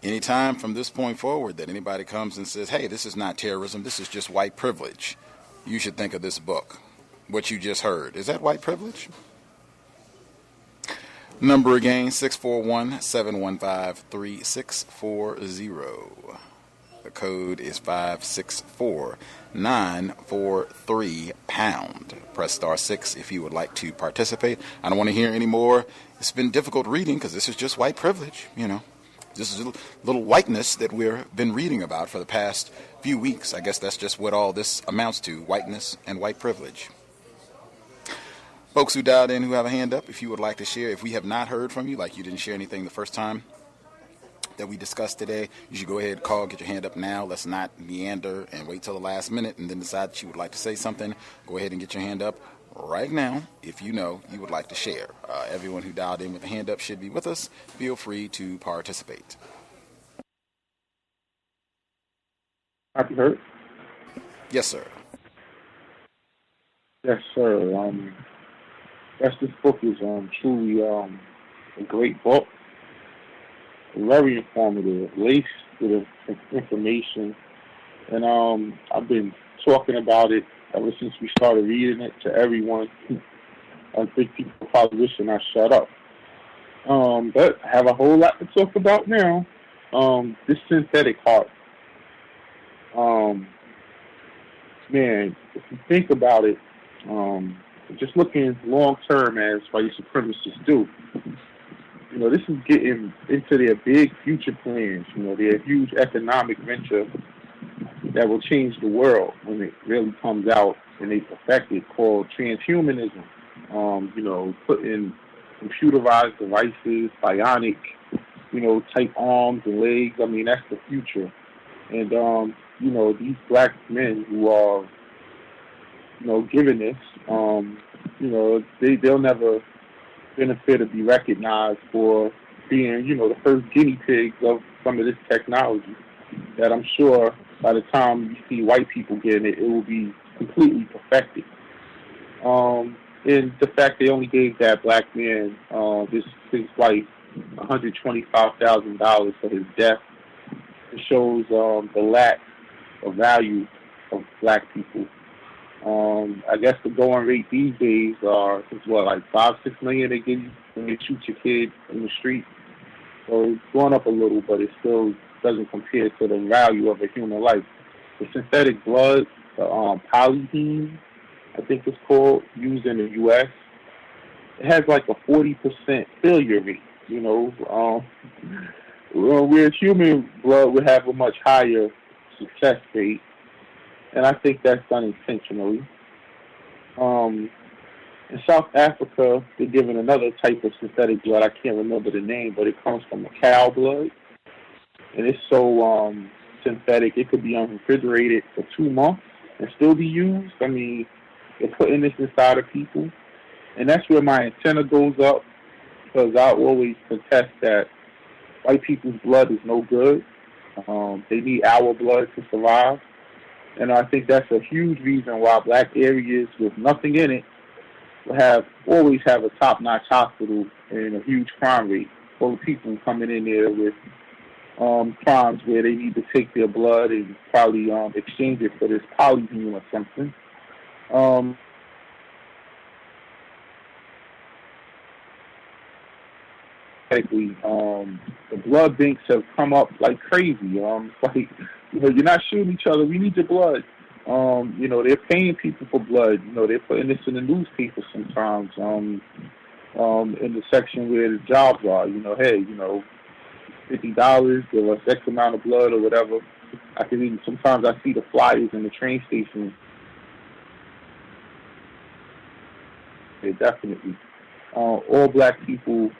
Anytime from this point forward that anybody comes and says, hey, this is not terrorism, this is just white privilege, you should think of this book. What you just heard. Is that white privilege? Number again, 641-715-3640. The code is 564-943#. Press star 6 if you would like to participate. I don't want to hear any more. It's been difficult reading because this is just white privilege, This is a little whiteness that we've been reading about for the past few weeks. I guess that's just what all this amounts to, whiteness and white privilege. Folks who dialed in who have a hand up, if you would like to share, if we have not heard from you, like you didn't share anything the first time that we discussed today, you should go ahead and call, get your hand up now. Let's not meander and wait till the last minute and then decide that you would like to say something. Go ahead and get your hand up right now if you know you would like to share. Everyone who dialed in with a hand up should be with us. Feel free to participate. Have you heard? Yes, sir. Yes, sir. Yes, this book is truly a great book. Very informative, laced with information, and I've been talking about it ever since we started reading it to everyone. I think people probably wishing I shut up, but I have a whole lot to talk about now. This synthetic heart, man, if you think about it, just looking long term as white supremacists do. This is getting into their big future plans, their huge economic venture that will change the world when it really comes out and they perfect it, called transhumanism. Putting computerized devices, bionic, type arms and legs. I mean, that's the future. And, these black men who are, given this, they'll never benefit to be recognized for being, the first guinea pigs of some of this technology that I'm sure by the time you see white people getting it, it will be completely perfected. And the fact they only gave that black man, his wife, $125,000 for his death, it shows the lack of value of black people. I guess the going rate these days is like $5-6 million they give you when they shoot your kid in the street. So it's going up a little, but it still doesn't compare to the value of a human life. The synthetic blood, the polyheme, I think it's called, used in the U.S., it has like a 40% failure rate. Where human blood would have a much higher success rate. And I think that's done intentionally. In South Africa, they're giving another type of synthetic blood. I can't remember the name, but it comes from a cow blood. And it's so synthetic, it could be unrefrigerated for 2 months and still be used. I mean, they're putting this inside of people. And that's where my antenna goes up, because I always contest that white people's blood is no good. They need our blood to survive. And I think that's a huge reason why black areas with nothing in it will always have a top-notch hospital and a huge crime rate. Full of people coming in there with crimes where they need to take their blood and probably exchange it for this polyheme or something. The blood banks have come up like crazy. You're not shooting each other. We need your blood. They're paying people for blood. They're putting this in the newspaper sometimes. In the section where the jobs are. Hey, $50, give us X amount of blood or whatever. Sometimes I see the flyers in the train station. Yeah, definitely. All black people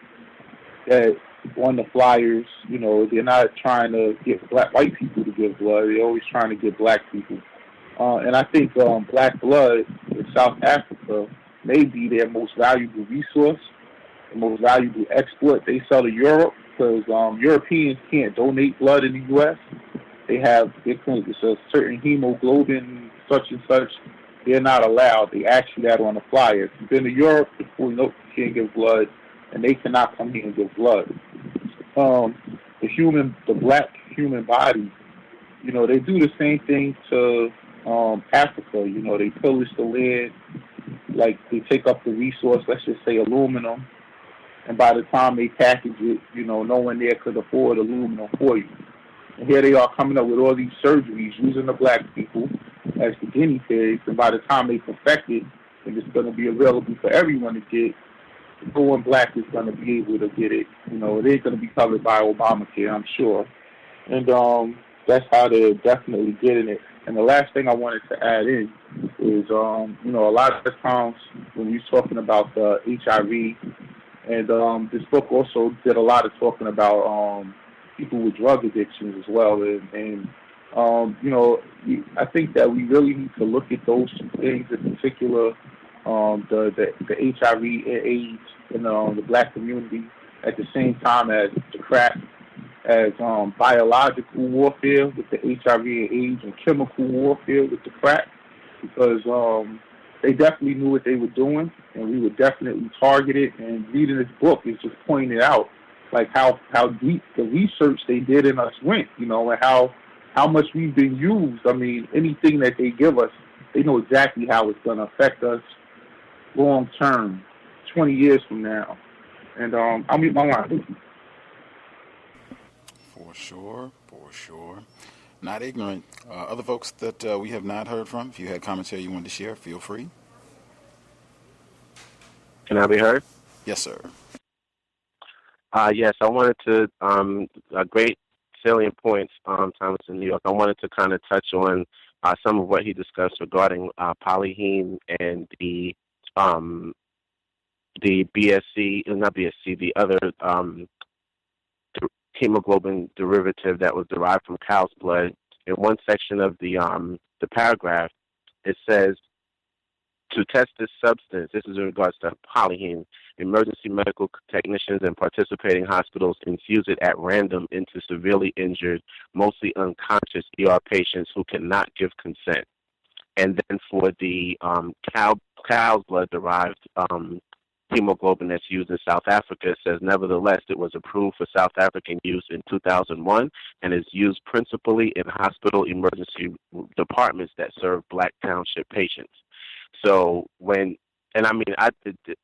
that on the flyers, they're not trying to get white people to give blood. They're always trying to get black people. And I think black blood in South Africa may be their most valuable resource, the most valuable export. They sell to Europe because Europeans can't donate blood in the U.S. It's a certain hemoglobin, such and such, they're not allowed. They ask you that on the flyer. If you've been to Europe, before you know you can't give blood, and they cannot come here and give blood. The black human body, you know, they do the same thing to Africa. You know, they pillage the land, like they take up the resource, let's just say aluminum, and by the time they package it, you know, no one there could afford aluminum for you. And here they are coming up with all these surgeries using the black people as the guinea pigs, and by the time they perfect it, and it's going to be available for everyone to get, no one black is going to be able to get it. You know, it ain't going to be covered by Obamacare, I'm sure. And that's how they're definitely getting it. And the last thing I wanted to add in is, you know, a lot of the times when we're talking about the HIV, and this book also did a lot of talking about people with drug addictions as well. And you know, I think that we really need to look at those two things in particular, the HIV and AIDS in the black community at the same time as the crack, as biological warfare with the HIV and AIDS and chemical warfare with the crack, because they definitely knew what they were doing, and we were definitely targeted. And reading this book is just pointing out like how deep the research they did in us went, you know, and how much we've been used. I mean, anything that they give us, they know exactly how it's going to affect us long term, 20 years from now. And I'll mute my line. For sure. Not ignorant. Other folks that we have not heard from, if you had commentary you wanted to share, feel free. Can I be heard? Yes, sir. Yes, I wanted to, great salient points, Thomas in New York. I wanted to kind of touch on some of what he discussed regarding polyheme and the BSC, not BSC, the other hemoglobin derivative that was derived from cow's blood. In one section of the paragraph, it says, to test this substance, this is in regards to polyheme, emergency medical technicians and participating hospitals infuse it at random into severely injured, mostly unconscious ER patients who cannot give consent. And then for the cow's blood-derived hemoglobin that's used in South Africa, it says, nevertheless, it was approved for South African use in 2001 and is used principally in hospital emergency departments that serve black township patients. So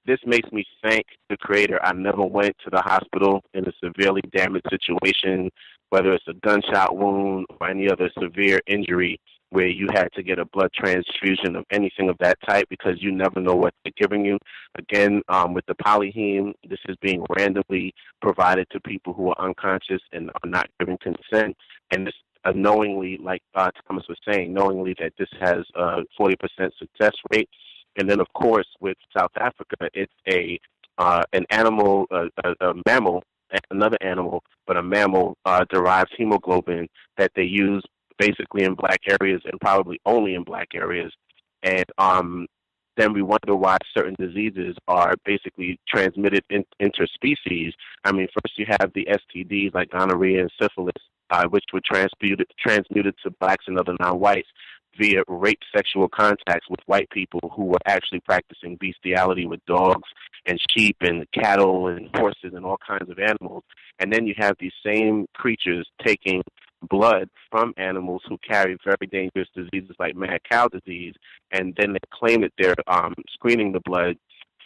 this makes me thank the Creator. I never went to the hospital in a severely damaged situation, whether it's a gunshot wound or any other severe injury where you had to get a blood transfusion of anything of that type, because you never know what they're giving you. Again, with the polyheme, this is being randomly provided to people who are unconscious and are not giving consent. And this knowingly, like Thomas was saying, knowingly that this has a 40% success rate. And then, of course, with South Africa, it's an animal, a mammal, another animal, but a mammal derives hemoglobin that they use basically in black areas and probably only in black areas. And then we wonder why certain diseases are basically transmitted interspecies. I mean, first you have the STDs like gonorrhea and syphilis, which were transmuted to blacks and other non-whites via rape sexual contacts with white people who were actually practicing bestiality with dogs and sheep and cattle and horses and all kinds of animals. And then you have these same creatures taking blood from animals who carry very dangerous diseases like mad cow disease, and then they claim that they're screening the blood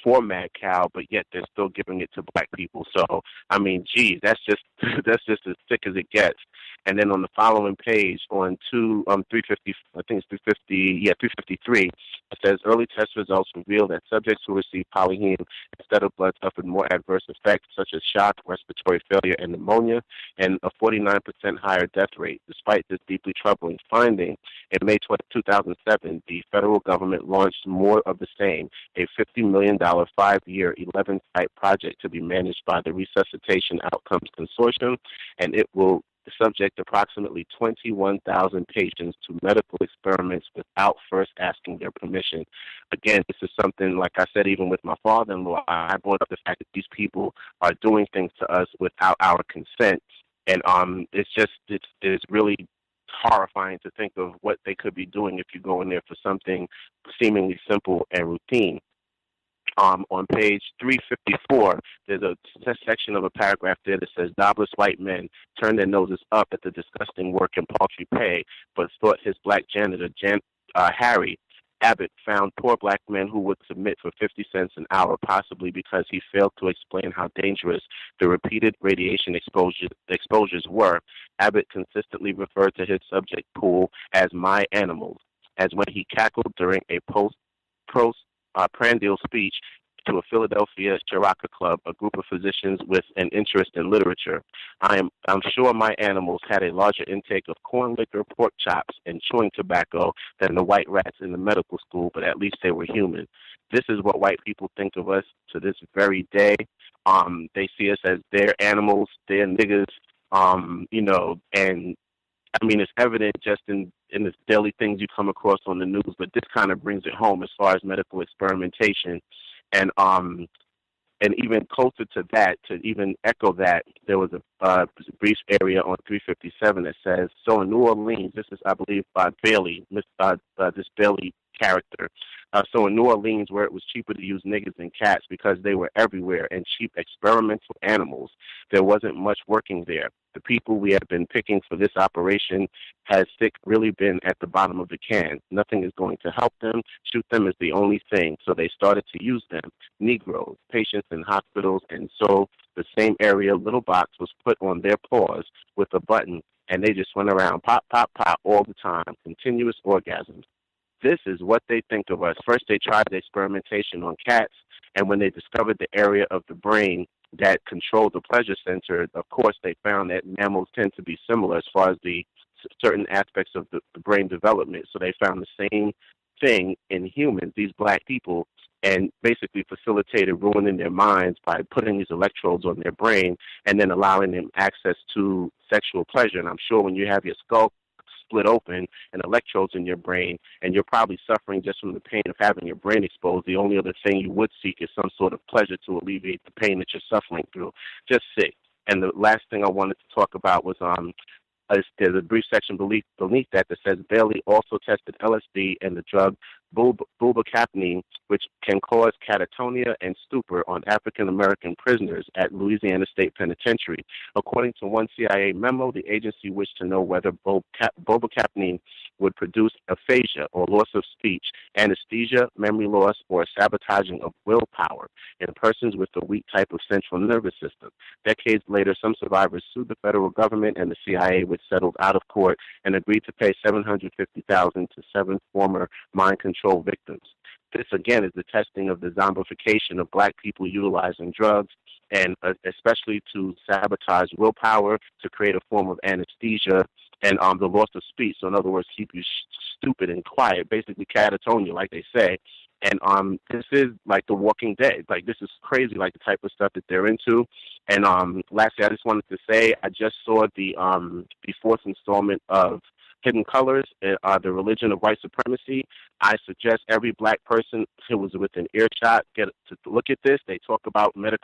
for mad cow, but yet they're still giving it to black people. So, I mean, geez, that's just as sick as it gets. And then on the following page, on 350, I think it's 353, it says early test results reveal that subjects who received polyheme instead of blood suffered more adverse effects such as shock, respiratory failure, and pneumonia, and a 49% higher death rate. Despite this deeply troubling finding, in May 2007, the federal government launched more of the same, a $50 million 5-year 11-site project to be managed by the Resuscitation Outcomes Consortium, and it will subject approximately 21,000 patients to medical experiments without first asking their permission. Again, this is something, like I said, even with my father-in-law, I brought up the fact that these people are doing things to us without our consent. And it's really horrifying to think of what they could be doing if you go in there for something seemingly simple and routine. On page 354, there's a section of a paragraph there that says, "Jobless white men turn their noses up at the disgusting work and paltry pay, but thought his black janitor, Harry Abbott, found poor black men who would submit for 50 cents an hour, possibly because he failed to explain how dangerous the repeated radiation exposures were. Abbott consistently referred to his subject pool as my animals, as when he cackled during a postprandial speech to a Philadelphia Chiraka Club, a group of physicians with an interest in literature. I'm sure my animals had a larger intake of corn liquor, pork chops, and chewing tobacco than the white rats in the medical school, but at least they were human." This is what white people think of us to this very day. They see us as their animals, their niggas, and I mean, it's evident just in the daily things you come across on the news, but this kind of brings it home as far as medical experimentation. And even closer to that, to even echo that, there was a brief area on 357 that says, "So in New Orleans," this is, I believe, by Bailey, this Bailey character. "So in New Orleans, where it was cheaper to use niggas and cats because they were everywhere and cheap experimental animals, there wasn't much working there. The people we have been picking for this operation has sick really been at the bottom of the can. Nothing is going to help them. Shoot them is the only thing. So they started to use them. Negroes, patients in hospitals, and so the same area little box was put on their paws with a button, and they just went around pop, pop, pop all the time, continuous orgasms. This is what they think of us. First, they tried the experimentation on cats, and when they discovered the area of the brain that controlled the pleasure center, of course, they found that mammals tend to be similar as far as the certain aspects of the brain development. So they found the same thing in humans, these black people, and basically facilitated ruining their minds by putting these electrodes on their brain and then allowing them access to sexual pleasure. And I'm sure when you have your skull split open and electrodes in your brain, and you're probably suffering just from the pain of having your brain exposed, the only other thing you would seek is some sort of pleasure to alleviate the pain that you're suffering through. Just sick. And the last thing I wanted to talk about was there's a brief section beneath that says Bailey also tested LSD and the drug bubocaprine, which can cause catatonia and stupor on African-American prisoners at Louisiana State Penitentiary. According to one CIA memo, the agency wished to know whether bubocaprine would produce aphasia or loss of speech, anesthesia, memory loss, or sabotaging of willpower in persons with a weak type of central nervous system. Decades later, some survivors sued the federal government and the CIA, which settled out of court and agreed to pay $750,000 to 7 former mind control victims. This, again, is the testing of the zombification of black people utilizing drugs, and especially to sabotage willpower, to create a form of anesthesia, and the loss of speech. So in other words, keep you stupid and quiet, basically catatonia, like they say. And this is like The Walking Dead. Like, this is crazy, like the type of stuff that they're into. And lastly, I just wanted to say I just saw the 4th installment of Hidden Colors, The Religion of White Supremacy. I suggest every black person who was within earshot get to look at this. They talk about not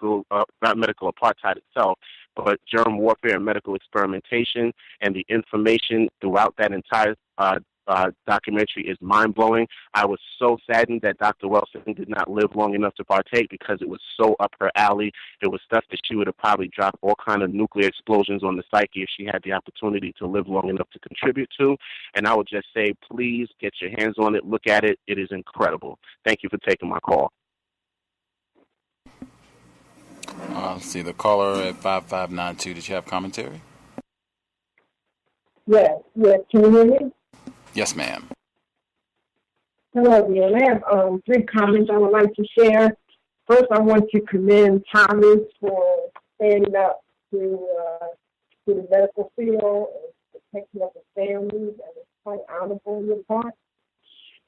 medical apartheid itself, but germ warfare and medical experimentation, and the information throughout that entire documentary is mind-blowing. I was so saddened that Dr. Wilson did not live long enough to partake, because it was so up her alley. It was stuff that she would have probably dropped all kind of nuclear explosions on the psyche if she had the opportunity to live long enough to contribute to. And I would just say, please get your hands on it, look at it. It is incredible. Thank you for taking my call. Let's see, the caller at 5592. Did you have commentary? Yes. Can you hear me? Yes, ma'am. Hello, dear. I have 3 comments I would like to share. First, I want to commend Thomas for standing up to the medical field and protecting of the families, and it's quite honorable on your part.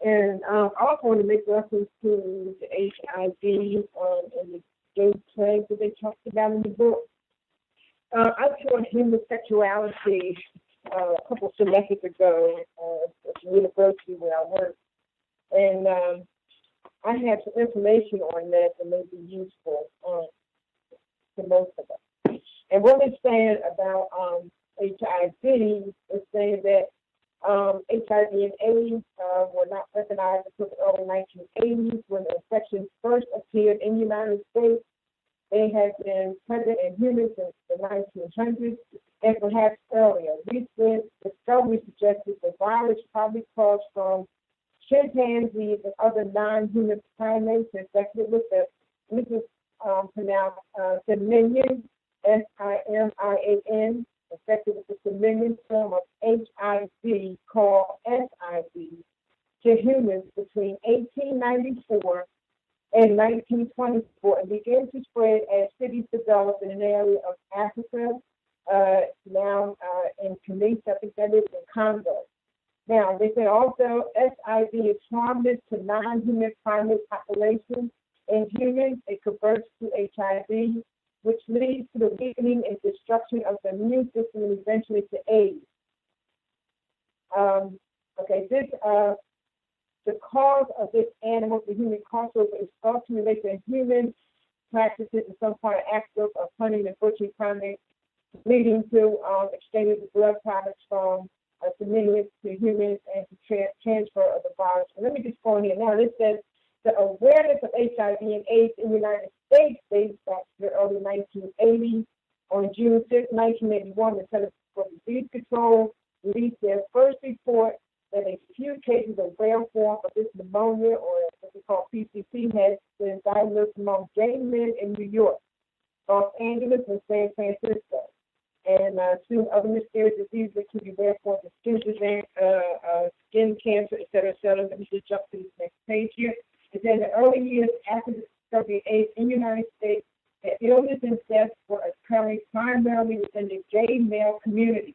And I also want to make reference to the HIV and the gay plague that they talked about in the book. I taught human sexuality a couple semesters ago at the university where I work, and I had some information on that may be useful to most of us. And what it's saying about HIV is saying that HIV and AIDS were not recognized until the early 1980s when the infection first appeared in the United States. They have been present in humans since the 1900s and perhaps earlier. Recent discovery suggested the virus probably caused from chimpanzees and other non-human primates infected with this is pronounced Simian, Simian, infected with the Simian form of HIV called SIV to humans between 1894 and 1924 and began to spread as cities developed in an area of Africa, now in Tunisia, I think that is in Congo. Now, they say also SIV is harmless to non-human primate populations. In humans, it converts to HIV, which leads to the weakening and destruction of the immune system and eventually to AIDS. The cause of this animal to human crossover is thought to relate to human practices in some part of Africa of hunting and butchering primates, leading to exchange of blood products from simians to humans and to transfer of the virus. And let me just go in here now. This says the awareness of HIV and AIDS in the United States dates back to the early 1980s. On June 6, 1981, the Centers for Disease Control released their first report that a few cases of rare form of this pneumonia, or what we call PCP, has been diagnosed among gay men in New York, Los Angeles, and San Francisco. And soon other mysterious diseases, including rare forms of skin disease, skin cancer, et cetera, et cetera. Let me just jump to this next page here. It says in the early years after the discovery of AIDS in the United States, the illness and deaths were occurring primarily within the gay male community.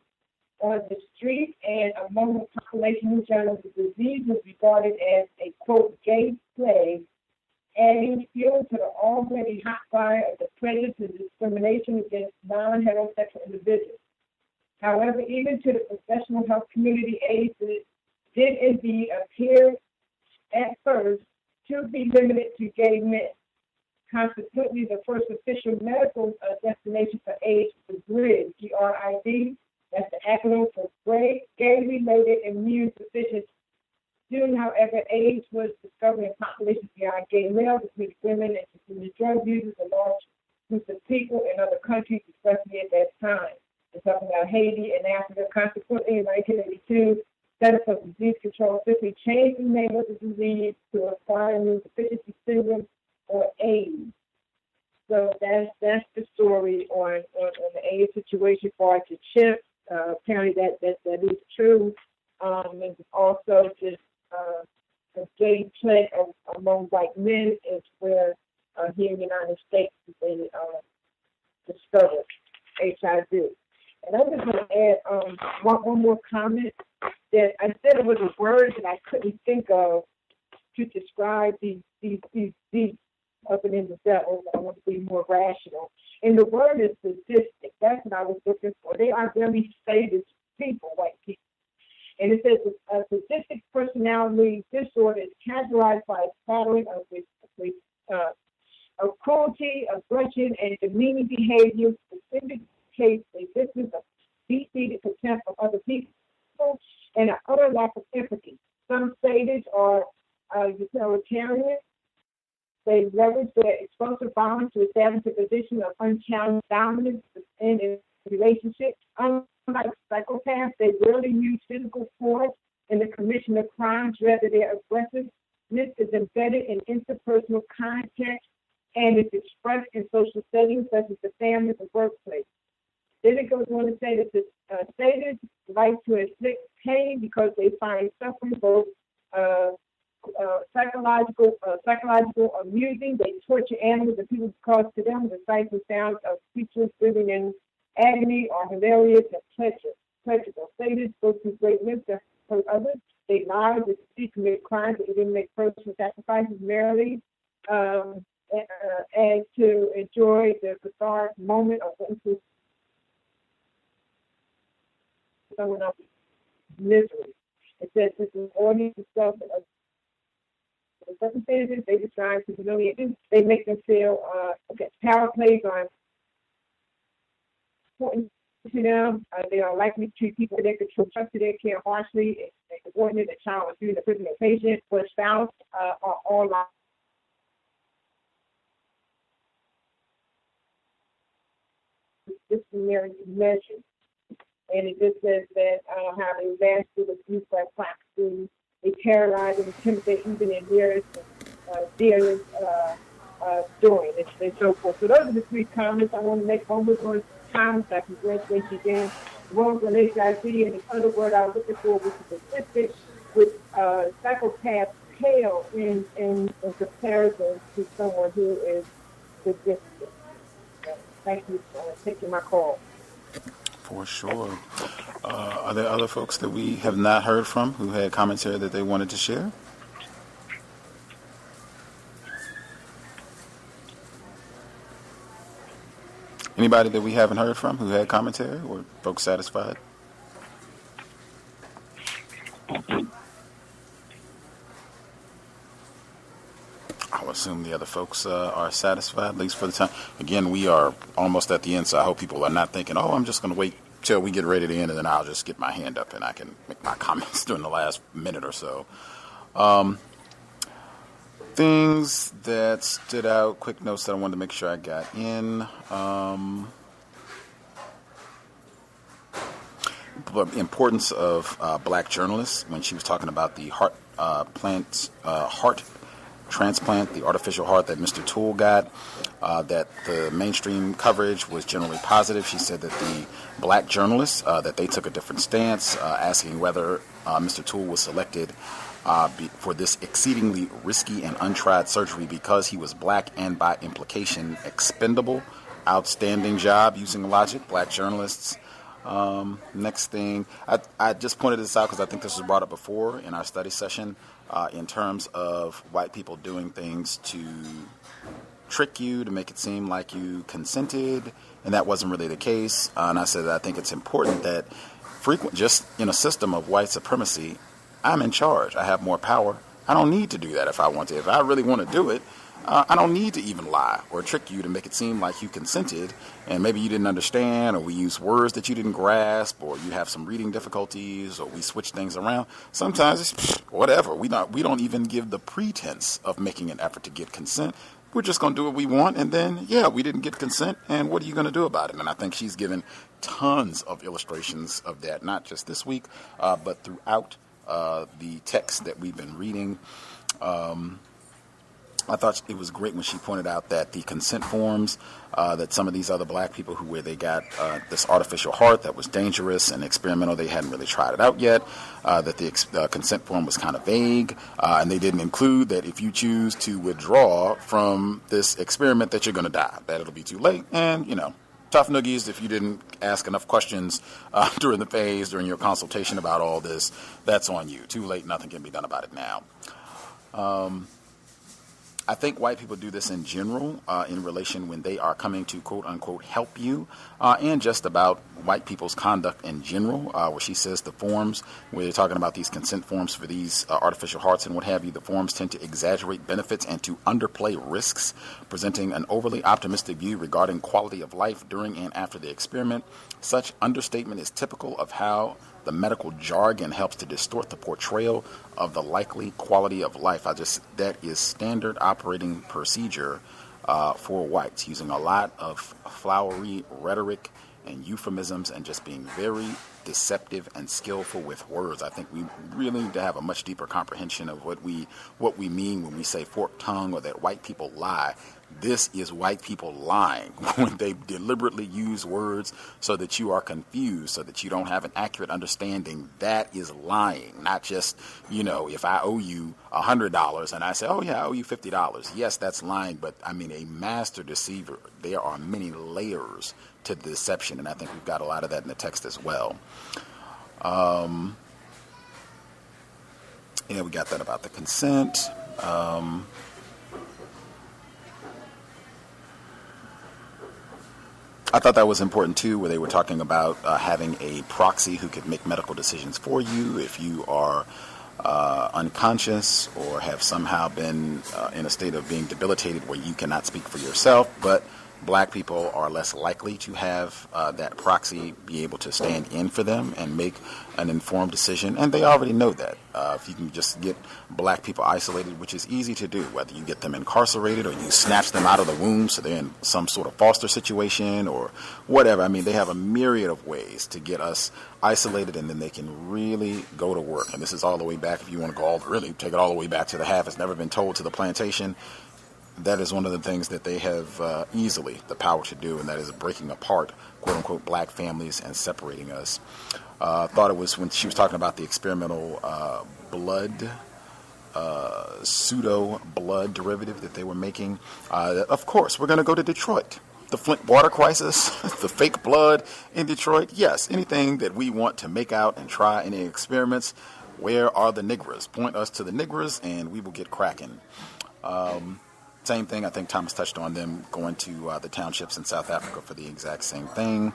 On the street and among the population in general, the disease was regarded as a, quote, gay plague, adding fuel to the already hot fire of the prejudice and discrimination against non-heterosexual individuals. However, even to the professional health community, AIDS did indeed appear at first to be limited to gay men. Consequently, the first official medical destination for AIDS was GRID, G-R-I-D. That's the acronym for gay-related immune deficiency. Soon, however, AIDS was discovered in populations beyond gay males, including women and consuming drug users, a large group of people in other countries, especially at that time. We're talking about Haiti and Africa. Consequently, in 1982, Centers for Disease Control simply changed the name of the disease to acquired immune deficiency syndrome, or AIDS. So that's the story on the AIDS situation for our chimp. Apparently that is true. And also just the gay plague among white men is where here in the United States they discovered HIV. And I'm just going to add one more comment that I said it was a word that I couldn't think of to describe these up and in the devil. I want to be more rational. And the word is sadistic. That's what I was looking for. They are very sadist people, white people. And it says a sadistic personality disorder is characterized by a pattern of cruelty, aggression, and demeaning behavior, specific case a business of deep-seated contempt of other people, and an utter lack of empathy. Some sadists are utilitarian. They leverage their explosive violence to establish a position of unchallenged dominance in a relationship. Unlike psychopaths, they rarely use physical force in the commission of crimes. Rather, their aggressiveness is embedded in interpersonal context and is expressed in social settings such as the family and workplace. Then it goes on to say that the sadists like to inflict pain because they find suffering both psychological amusing. They torture animals and people because to them the sights and sounds of creatures living in agony are hilarious and pleasurable. Sadists go to great lengths to hurt others. They lie, they commit crimes, they even make personal sacrifices merely and to enjoy the cathartic moment of going someone else's misery. It says this is audience itself. The circumstances they describe to humiliate them, they make them feel power plays are important to them. They don't likely treat people they could trust to their care harshly. It's subordinate a child with student, a prison, a patient, or a spouse are all like disciplinary measures. And it just says that how they master abuse by practicing, they terrorize and intimidate even their nearest dearest doing and so forth. So those are the 3 comments I want to make. One was on Thomas, I congratulate you again. One was on HIV, and the other word I was looking for was specific, with psychopaths pale in comparison to someone who is sadistic. Thank you for taking my call. For sure. Are there other folks that we have not heard from who had commentary that they wanted to share? Anybody that we haven't heard from who had commentary, or folks satisfied? I'll assume the other folks are satisfied, at least for the time. Again, we are almost at the end, so I hope people are not thinking, oh, I'm just going to wait till we get ready to end, and then I'll just get my hand up and I can make my comments during the last minute or so. Things that stood out, quick notes that I wanted to make sure I got in. The importance of black journalists when she was talking about the heart transplant, the artificial heart that Mr. Toole got, that the mainstream coverage was generally positive. She said that the black journalists, that they took a different stance, asking whether Mr. Toole was selected for this exceedingly risky and untried surgery because he was black and by implication expendable. Outstanding job using logic, black journalists. Next thing, I just pointed this out because I think this was brought up before in our study session in terms of white people doing things to trick you, to make it seem like you consented, and that wasn't really the case. And I said that I think it's important that just in a system of white supremacy, I'm in charge. I have more power. I don't need to do that if I want to. If I really want to do it, I don't need to even lie or trick you to make it seem like you consented and maybe you didn't understand, or we use words that you didn't grasp, or you have some reading difficulties, or we switch things around. Sometimes it's whatever. We don't even give the pretense of making an effort to get consent. We're just going to do what we want, and then, we didn't get consent, and what are you going to do about it? And I think she's given tons of illustrations of that, not just this week, but throughout the text that we've been reading. I thought it was great when she pointed out that the consent forms that some of these other black people where they got this artificial heart that was dangerous and experimental, they hadn't really tried it out yet, that the consent form was kind of vague, and they didn't include that if you choose to withdraw from this experiment that you're going to die, that it'll be too late, and, tough noogies if you didn't ask enough questions during the phase, during your consultation about all this, that's on you. Too late, nothing can be done about it now. I think white people do this in general in relation when they are coming to quote unquote help you, and just about white people's conduct in general, where she says the forms, where they're talking about these consent forms for these artificial hearts and what have you, the forms tend to exaggerate benefits and to underplay risks, presenting an overly optimistic view regarding quality of life during and after the experiment. Such understatement is typical of how the medical jargon helps to distort the portrayal of the likely quality of life. That is standard operating procedure for whites, using a lot of flowery rhetoric and euphemisms and just being very deceptive and skillful with words. I think we really need to have a much deeper comprehension of what we mean when we say forked tongue or that white people lie. This is white people lying when they deliberately use words so that you are confused, so that you don't have an accurate understanding. That is lying, not just, if I owe you $100 and I say, oh yeah, I owe you $50. Yes, that's lying, but I mean a master deceiver. There are many layers to the deception, and I think we've got a lot of that in the text as well. We got that about the consent. I thought that was important, too, where they were talking about having a proxy who could make medical decisions for you if you are unconscious or have somehow been in a state of being debilitated where you cannot speak for yourself. But black people are less likely to have that proxy be able to stand in for them and make an informed decision, and they already know that. If you can just get black people isolated, which is easy to do, whether you get them incarcerated or you snatch them out of the womb so they're in some sort of foster situation or whatever. I mean, they have a myriad of ways to get us isolated, and then they can really go to work. And this is all the way back, if you want to go take it all the way back to the half it's never been told to the plantation. That is one of the things that they have easily the power to do, and that is breaking apart, quote-unquote, black families and separating us. Thought it was when she was talking about the experimental pseudo blood derivative that they were making. Of course, we're going to go to Detroit. The Flint water crisis, the fake blood in Detroit. Yes, anything that we want to make out and try any experiments. Where are the niggers? Point us to the niggers and we will get cracking. Same thing, I think Thomas touched on them going to the townships in South Africa for the exact same thing.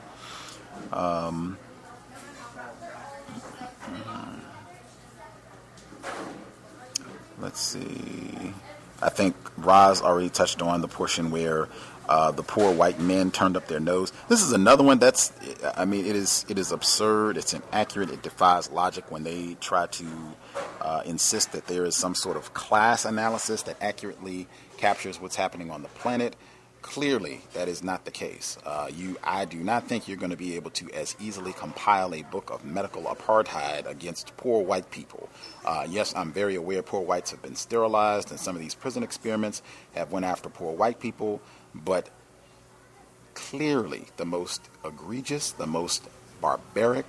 Let's see. I think Roz already touched on the portion where the poor white men turned up their nose. This is another one that's, I mean, it is absurd. It's inaccurate. It defies logic when they try to insist that there is some sort of class analysis that accurately captures what's happening on the planet. Clearly, that is not the case. I do not think you're going to be able to as easily compile a book of medical apartheid against poor white people. Yes, I'm very aware poor whites have been sterilized, and some of these prison experiments have went after poor white people, but clearly the most egregious, the most barbaric,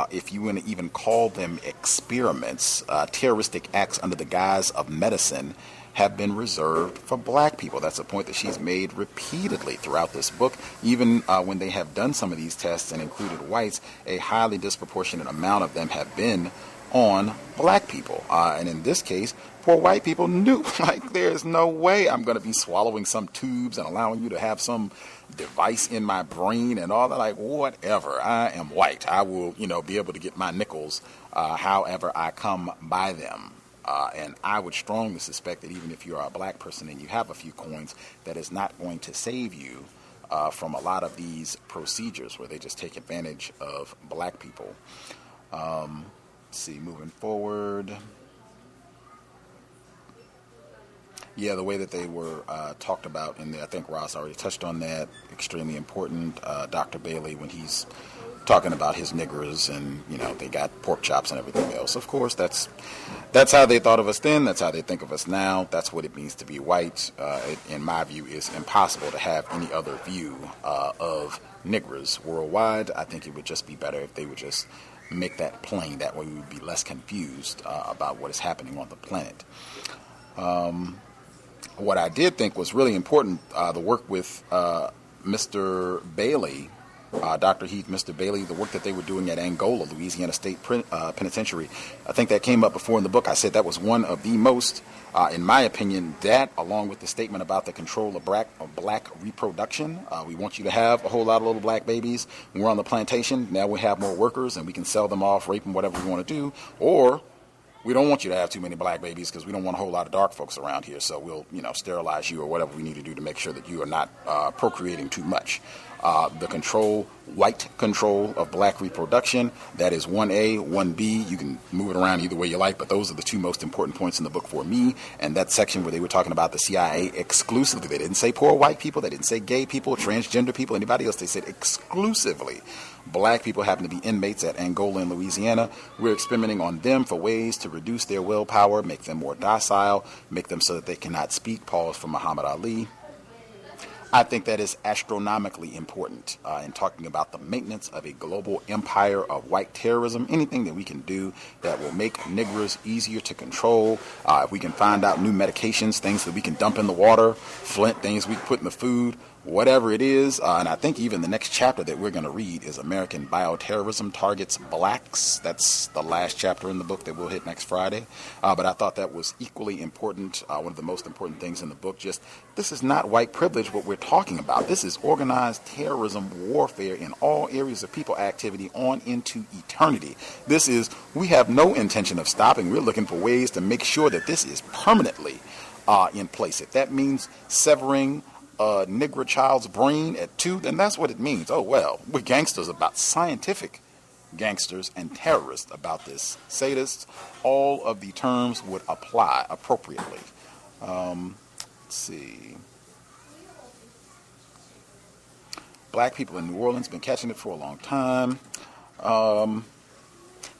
if you want to even call them experiments, terroristic acts under the guise of medicine, have been reserved for black people. That's a point that she's made repeatedly throughout this book. Even when they have done some of these tests and included whites, a highly disproportionate amount of them have been on black people. And in this case, poor white people knew, like, there's no way I'm going to be swallowing some tubes and allowing you to have some device in my brain and all that. Like, whatever. I am white. I will, be able to get my nickels however I come by them. And I would strongly suspect that even if you are a black person and you have a few coins, that is not going to save you from a lot of these procedures where they just take advantage of black people. Let's see, moving forward. Yeah, the way that they were talked about in there, I think Ross already touched on that. Extremely important. Dr. Bailey, when he's talking about his niggers and, they got pork chops and everything else. Of course, that's how they thought of us then. That's how they think of us now. That's what it means to be white. In my view, it's impossible to have any other view of niggers worldwide. I think it would just be better if they would just make that plain. That way we would be less confused about what is happening on the planet. What I did think was really important, the work with Mr. Bailey, Dr. Heath, Mr. Bailey, the work that they were doing at Angola, Louisiana State Penitentiary. I think that came up before in the book. I said that was one of the most, in my opinion, that along with the statement about the control of black reproduction. We want you to have a whole lot of little black babies. When we're on the plantation, now we have more workers and we can sell them off, rape them, whatever we want to do. Or we don't want you to have too many black babies because we don't want a whole lot of dark folks around here. So we'll, sterilize you or whatever we need to do to make sure that you are not procreating too much. The white control of black reproduction, that is 1A, 1B. You can move it around either way you like, but those are the two most important points in the book for me. And that section where they were talking about the CIA exclusively, they didn't say poor white people, they didn't say gay people, transgender people, anybody else. They said exclusively black people happen to be inmates at Angola and Louisiana. We're experimenting on them for ways to reduce their willpower, make them more docile, make them so that they cannot speak. Pause for Muhammad Ali. I think that is astronomically important in talking about the maintenance of a global empire of white terrorism. Anything that we can do that will make niggers easier to control. If we can find out new medications, things that we can dump in the water, Flint, things we can put in the food, whatever it is. And I think even the next chapter that we're going to read is American Bioterrorism Targets Blacks. That's the last chapter in the book that we'll hit next Friday. But I thought that was equally important. One of the most important things in the book, this is not white privilege what we're talking about. This is organized terrorism warfare in all areas of people activity on into eternity. We have no intention of stopping. We're looking for ways to make sure that this is permanently in place. If that means severing a Negro child's brain at 2, then that's what it means. Oh, well, we're gangsters about scientific gangsters and terrorists about this. Sadists, all of the terms would apply appropriately. Let's see. Black people in New Orleans been catching it for a long time.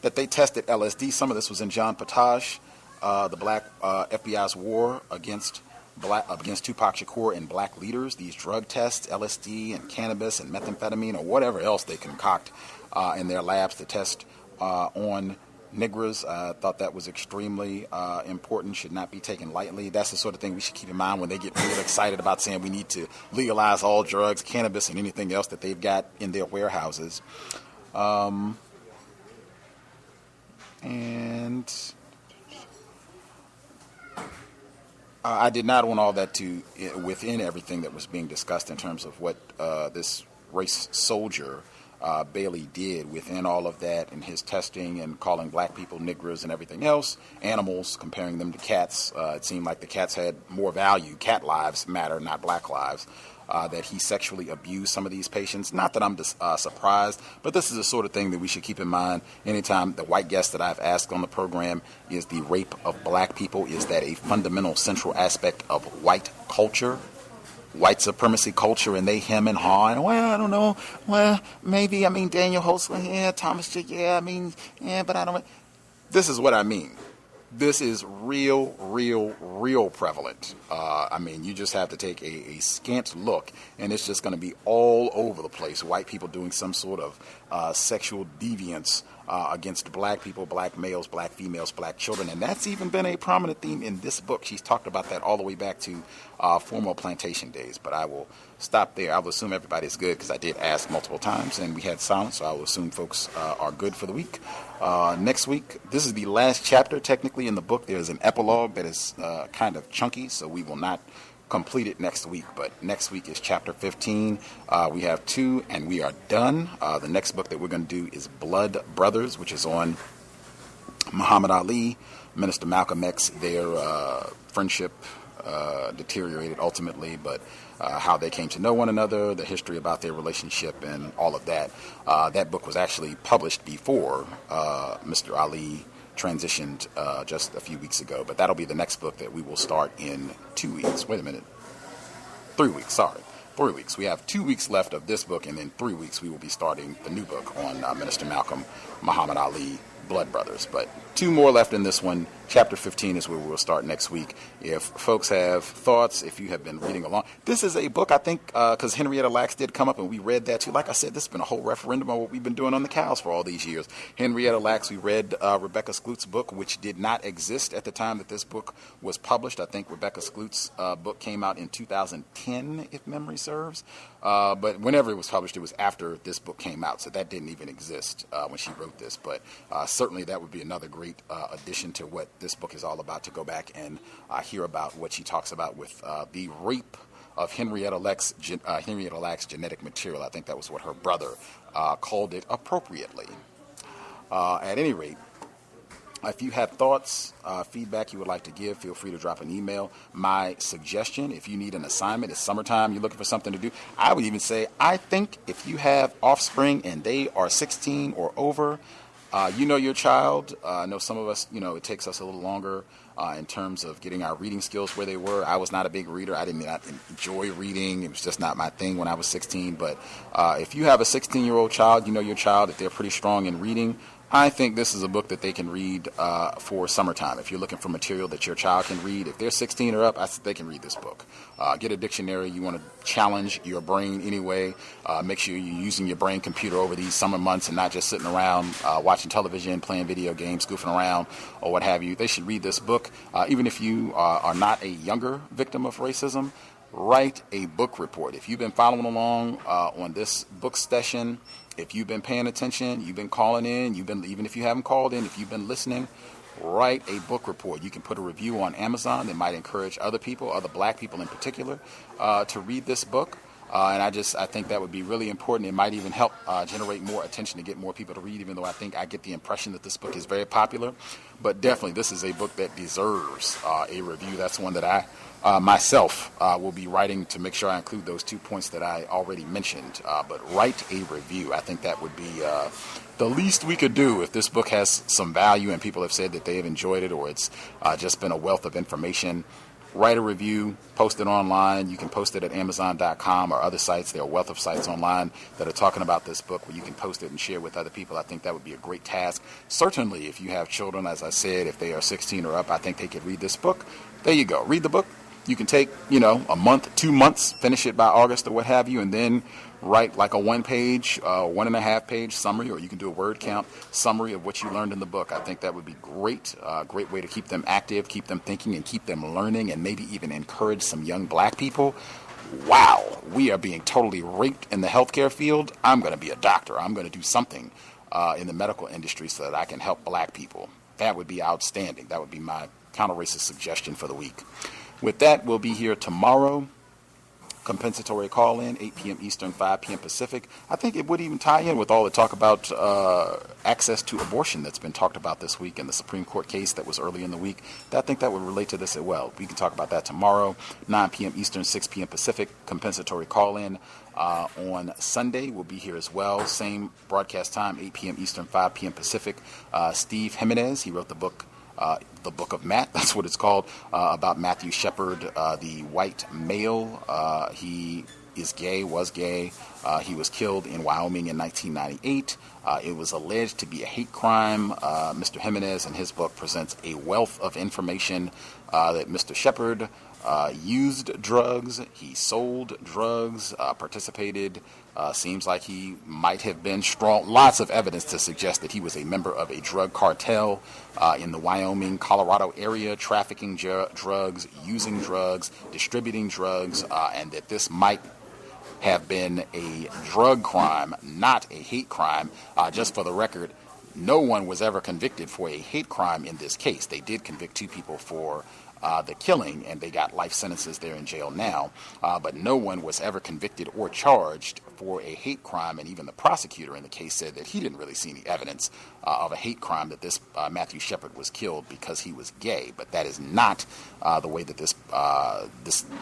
That they tested LSD. Some of this was in John Potage, the black FBI's war against Tupac Shakur and black leaders. These drug tests, LSD and cannabis and methamphetamine or whatever else they concoct in their labs to test on Negroes. I thought that was extremely important, should not be taken lightly. That's the sort of thing we should keep in mind when they get real excited about saying we need to legalize all drugs, cannabis, and anything else that they've got in their warehouses. And I did not want all that to within everything that was being discussed in terms of what this race soldier Bailey did within all of that and his testing and calling black people niggers and everything else, animals, comparing them to cats. It seemed like the cats had more value. Cat lives matter, not black lives. That he sexually abused some of these patients. Not that I'm surprised, but this is the sort of thing that we should keep in mind anytime the white guest that I've asked on the program is the rape of black people. Is that a fundamental central aspect of white culture? White supremacy culture, and they hem and haw, and well, I don't know, well, maybe, I mean, Daniel Holtzler, yeah, Thomas J, yeah, I mean, yeah, but I don't, this is what I mean. This is real prevalent. I mean, you just have to take a scant look, and it's just going to be all over the place. White people doing some sort of sexual deviance against black people, black males, black females, black children. And that's even been a prominent theme in this book. She's talked about that all the way back to formal plantation days. But I will stop there. I will assume everybody's good because I did ask multiple times, and we had silence, so I will assume folks are good for the week. Next week, this is the last chapter technically in the book. There's an epilogue that is kind of chunky, so we will not complete it next week. But next week is chapter 15. We have 2, and we are done. The next book that we're going to do is Blood Brothers, which is on Muhammad Ali, Minister Malcolm X. Their friendship deteriorated ultimately, but how they came to know one another, the history about their relationship, and all of that. That book was actually published before Mr. Ali transitioned just a few weeks ago, but that'll be the next book that we will start in 2 weeks. Wait a minute. 3 weeks, sorry. 3 weeks. We have 2 weeks left of this book, and then 3 weeks we will be starting the new book on Minister Malcolm, Muhammad Ali, Blood Brothers. But 2 more left in this one. Chapter 15 is where we'll start next week. If folks have thoughts, if you have been reading along, this is a book, I think, because Henrietta Lacks did come up and we read that too. Like I said, this has been a whole referendum on what we've been doing on the cows for all these years. Henrietta Lacks, we read Rebecca Skloot's book, which did not exist at the time that this book was published. I think Rebecca Skloot's book came out in 2010, if memory serves. But whenever it was published, it was after this book came out, so that didn't even exist when she wrote this. But certainly that would be another great addition to what this book is all about, to go back and hear about what she talks about with the rape of Henrietta Lacks' genetic material. I think that was what her brother called it appropriately. At any rate, if you have thoughts, feedback you would like to give, feel free to drop an email. My suggestion, if you need an assignment, it's summertime, you're looking for something to do, I would even say, I think if you have offspring and they are 16 or over, you know your child. I know some of us, it takes us a little longer in terms of getting our reading skills where they were. I was not a big reader. I did not enjoy reading. It was just not my thing when I was 16. But if you have a 16-year-old child, you know your child, if they're pretty strong in reading, I think this is a book that they can read for summertime. If you're looking for material that your child can read, if they're 16 or up, I think they can read this book. Get a dictionary. You want to challenge your brain anyway. Make sure you're using your brain computer over these summer months and not just sitting around watching television, playing video games, goofing around, or what have you. They should read this book. Even if you are not a younger victim of racism, write a book report. If you've been following along on this book session, if you've been paying attention, you've been calling in, even if you haven't called in, if you've been listening, write a book report. You can put a review on Amazon that might encourage other people, other black people in particular, to read this book. And I think that would be really important. It might even help generate more attention to get more people to read, even though I get the impression that this book is very popular. But definitely, this is a book that deserves a review. That's one that I myself will be writing to make sure I include those 2 points that I already mentioned. But write a review. I think that would be the least we could do if this book has some value and people have said that they have enjoyed it, or it's just been a wealth of information. Write a review, post it online. You can post it at Amazon.com or other sites. There are a wealth of sites online that are talking about this book where you can post it and share with other people. I think that would be a great task. Certainly, if you have children, as I said, if they are 16 or up, I think they could read this book. There you go. Read the book. You can take, a month, 2 months, finish it by August or what have you, and then write like a 1-page, 1.5-page summary, or you can do a word count summary of what you learned in the book. I think that would be great. Great way to keep them active, keep them thinking, and keep them learning, and maybe even encourage some young black people. Wow, we are being totally raped in the healthcare field. I'm going to be a doctor. I'm going to do something in the medical industry so that I can help black people. That would be outstanding. That would be my counter-racist suggestion for the week. With that, we'll be here tomorrow. Compensatory call-in, 8 p.m. Eastern, 5 p.m. Pacific. I think it would even tie in with all the talk about access to abortion that's been talked about this week in the Supreme Court case that was early in the week. I think that would relate to this as well. We can talk about that tomorrow, 9 p.m. Eastern, 6 p.m. Pacific. Compensatory call-in. On Sunday, we'll be here as well. Same broadcast time, 8 p.m. Eastern, 5 p.m. Pacific. Steve Jimenez, he wrote the book of Matt, that's what it's called, about Matthew Shepard, the white male. He is gay, was gay. He was killed in Wyoming in 1998. It was alleged to be a hate crime. Mr. Jimenez in his book presents a wealth of information that Mr. Shepard used drugs, he sold drugs, participated, seems like he might have been strong, lots of evidence to suggest that he was a member of a drug cartel in the Wyoming, Colorado area, trafficking drugs, using drugs, distributing drugs, and that this might have been a drug crime, not a hate crime. Just for the record, no one was ever convicted for a hate crime in this case. They did convict 2 people for the killing, and they got life sentences. They're in jail now, but no one was ever convicted or charged for a hate crime, and even the prosecutor in the case said that he didn't really see any evidence of a hate crime, that this Matthew Shepard was killed because he was gay. But that is not the way that this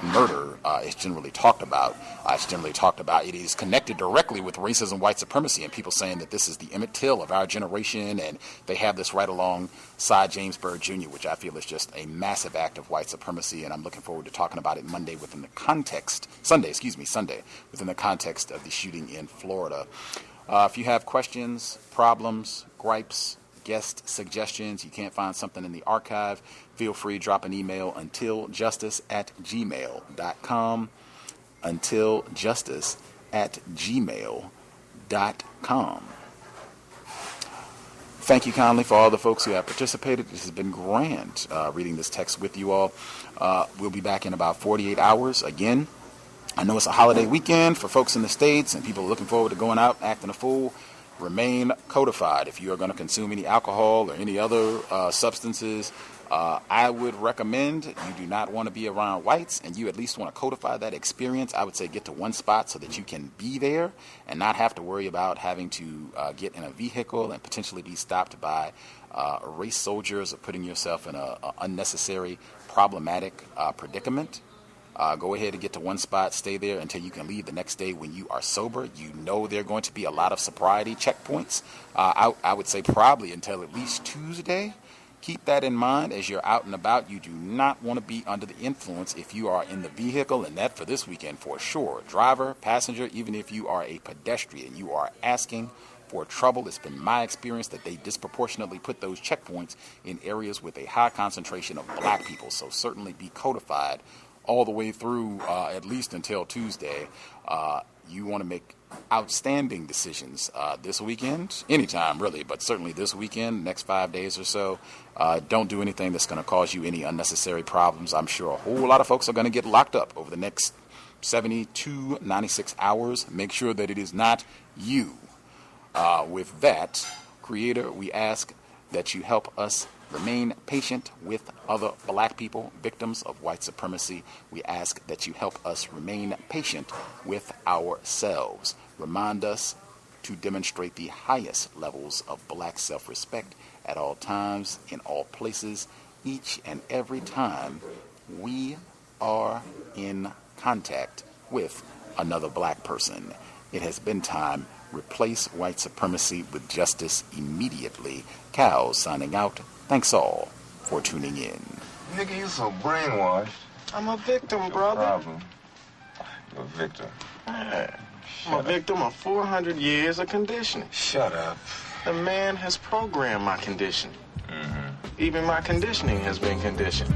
murder is generally talked about. It's generally talked about, it is connected directly with racism, white supremacy, and people saying that this is the Emmett Till of our generation, and they have this right alongside James Byrd Jr., which I feel is just a massive act of white supremacy, and I'm looking forward to talking about it Sunday, within the context of the shooting in Florida. If you have questions, problems, gripes, guest suggestions, you can't find something in the archive, feel free to drop an email, untiljustice@gmail.com, untiljustice@gmail.com. Thank you kindly for all the folks who have participated. This has been grand reading this text with you all. We'll be back in about 48 hours again. I know it's a holiday weekend for folks in the States, and people are looking forward to going out acting a fool. Remain codified. If you are going to consume any alcohol or any other substances, I would recommend, you do not want to be around whites, and you at least want to codify that experience. I would say get to one spot so that you can be there and not have to worry about having to get in a vehicle and potentially be stopped by race soldiers, or putting yourself in an unnecessary, problematic predicament. Go ahead and get to one spot, stay there until you can leave the next day when you are sober. You know there are going to be a lot of sobriety checkpoints. I would say probably until at least Tuesday. Keep that in mind as you're out and about. You do not want to be under the influence if you are in the vehicle, and that for this weekend for sure. Driver, passenger, even if you are a pedestrian, you are asking for trouble. It's been my experience that they disproportionately put those checkpoints in areas with a high concentration of black people. So certainly be codified all the way through at least until Tuesday. You want to make outstanding decisions this weekend, anytime really, but certainly this weekend, next 5 days or so. Don't do anything that's going to cause you any unnecessary problems. I'm sure a whole lot of folks are going to get locked up over the next 72, 96 hours. Make sure that it is not you. With that, Creator, we ask that you help us Remain patient with other black people, victims of white supremacy. We ask that you help us remain patient with ourselves. Remind us to demonstrate the highest levels of black self-respect at all times, in all places, each and every time we are in contact with another black person. It has been time. Replace white supremacy with justice immediately. Cows signing out. Thanks all for tuning in. Nigga, you so brainwashed. I'm a victim, brother. No problem. You're a victim. I'm a victim of 400 years of conditioning. Shut up. The man has programmed my conditioning. Mm-hmm. Even my conditioning has been conditioned.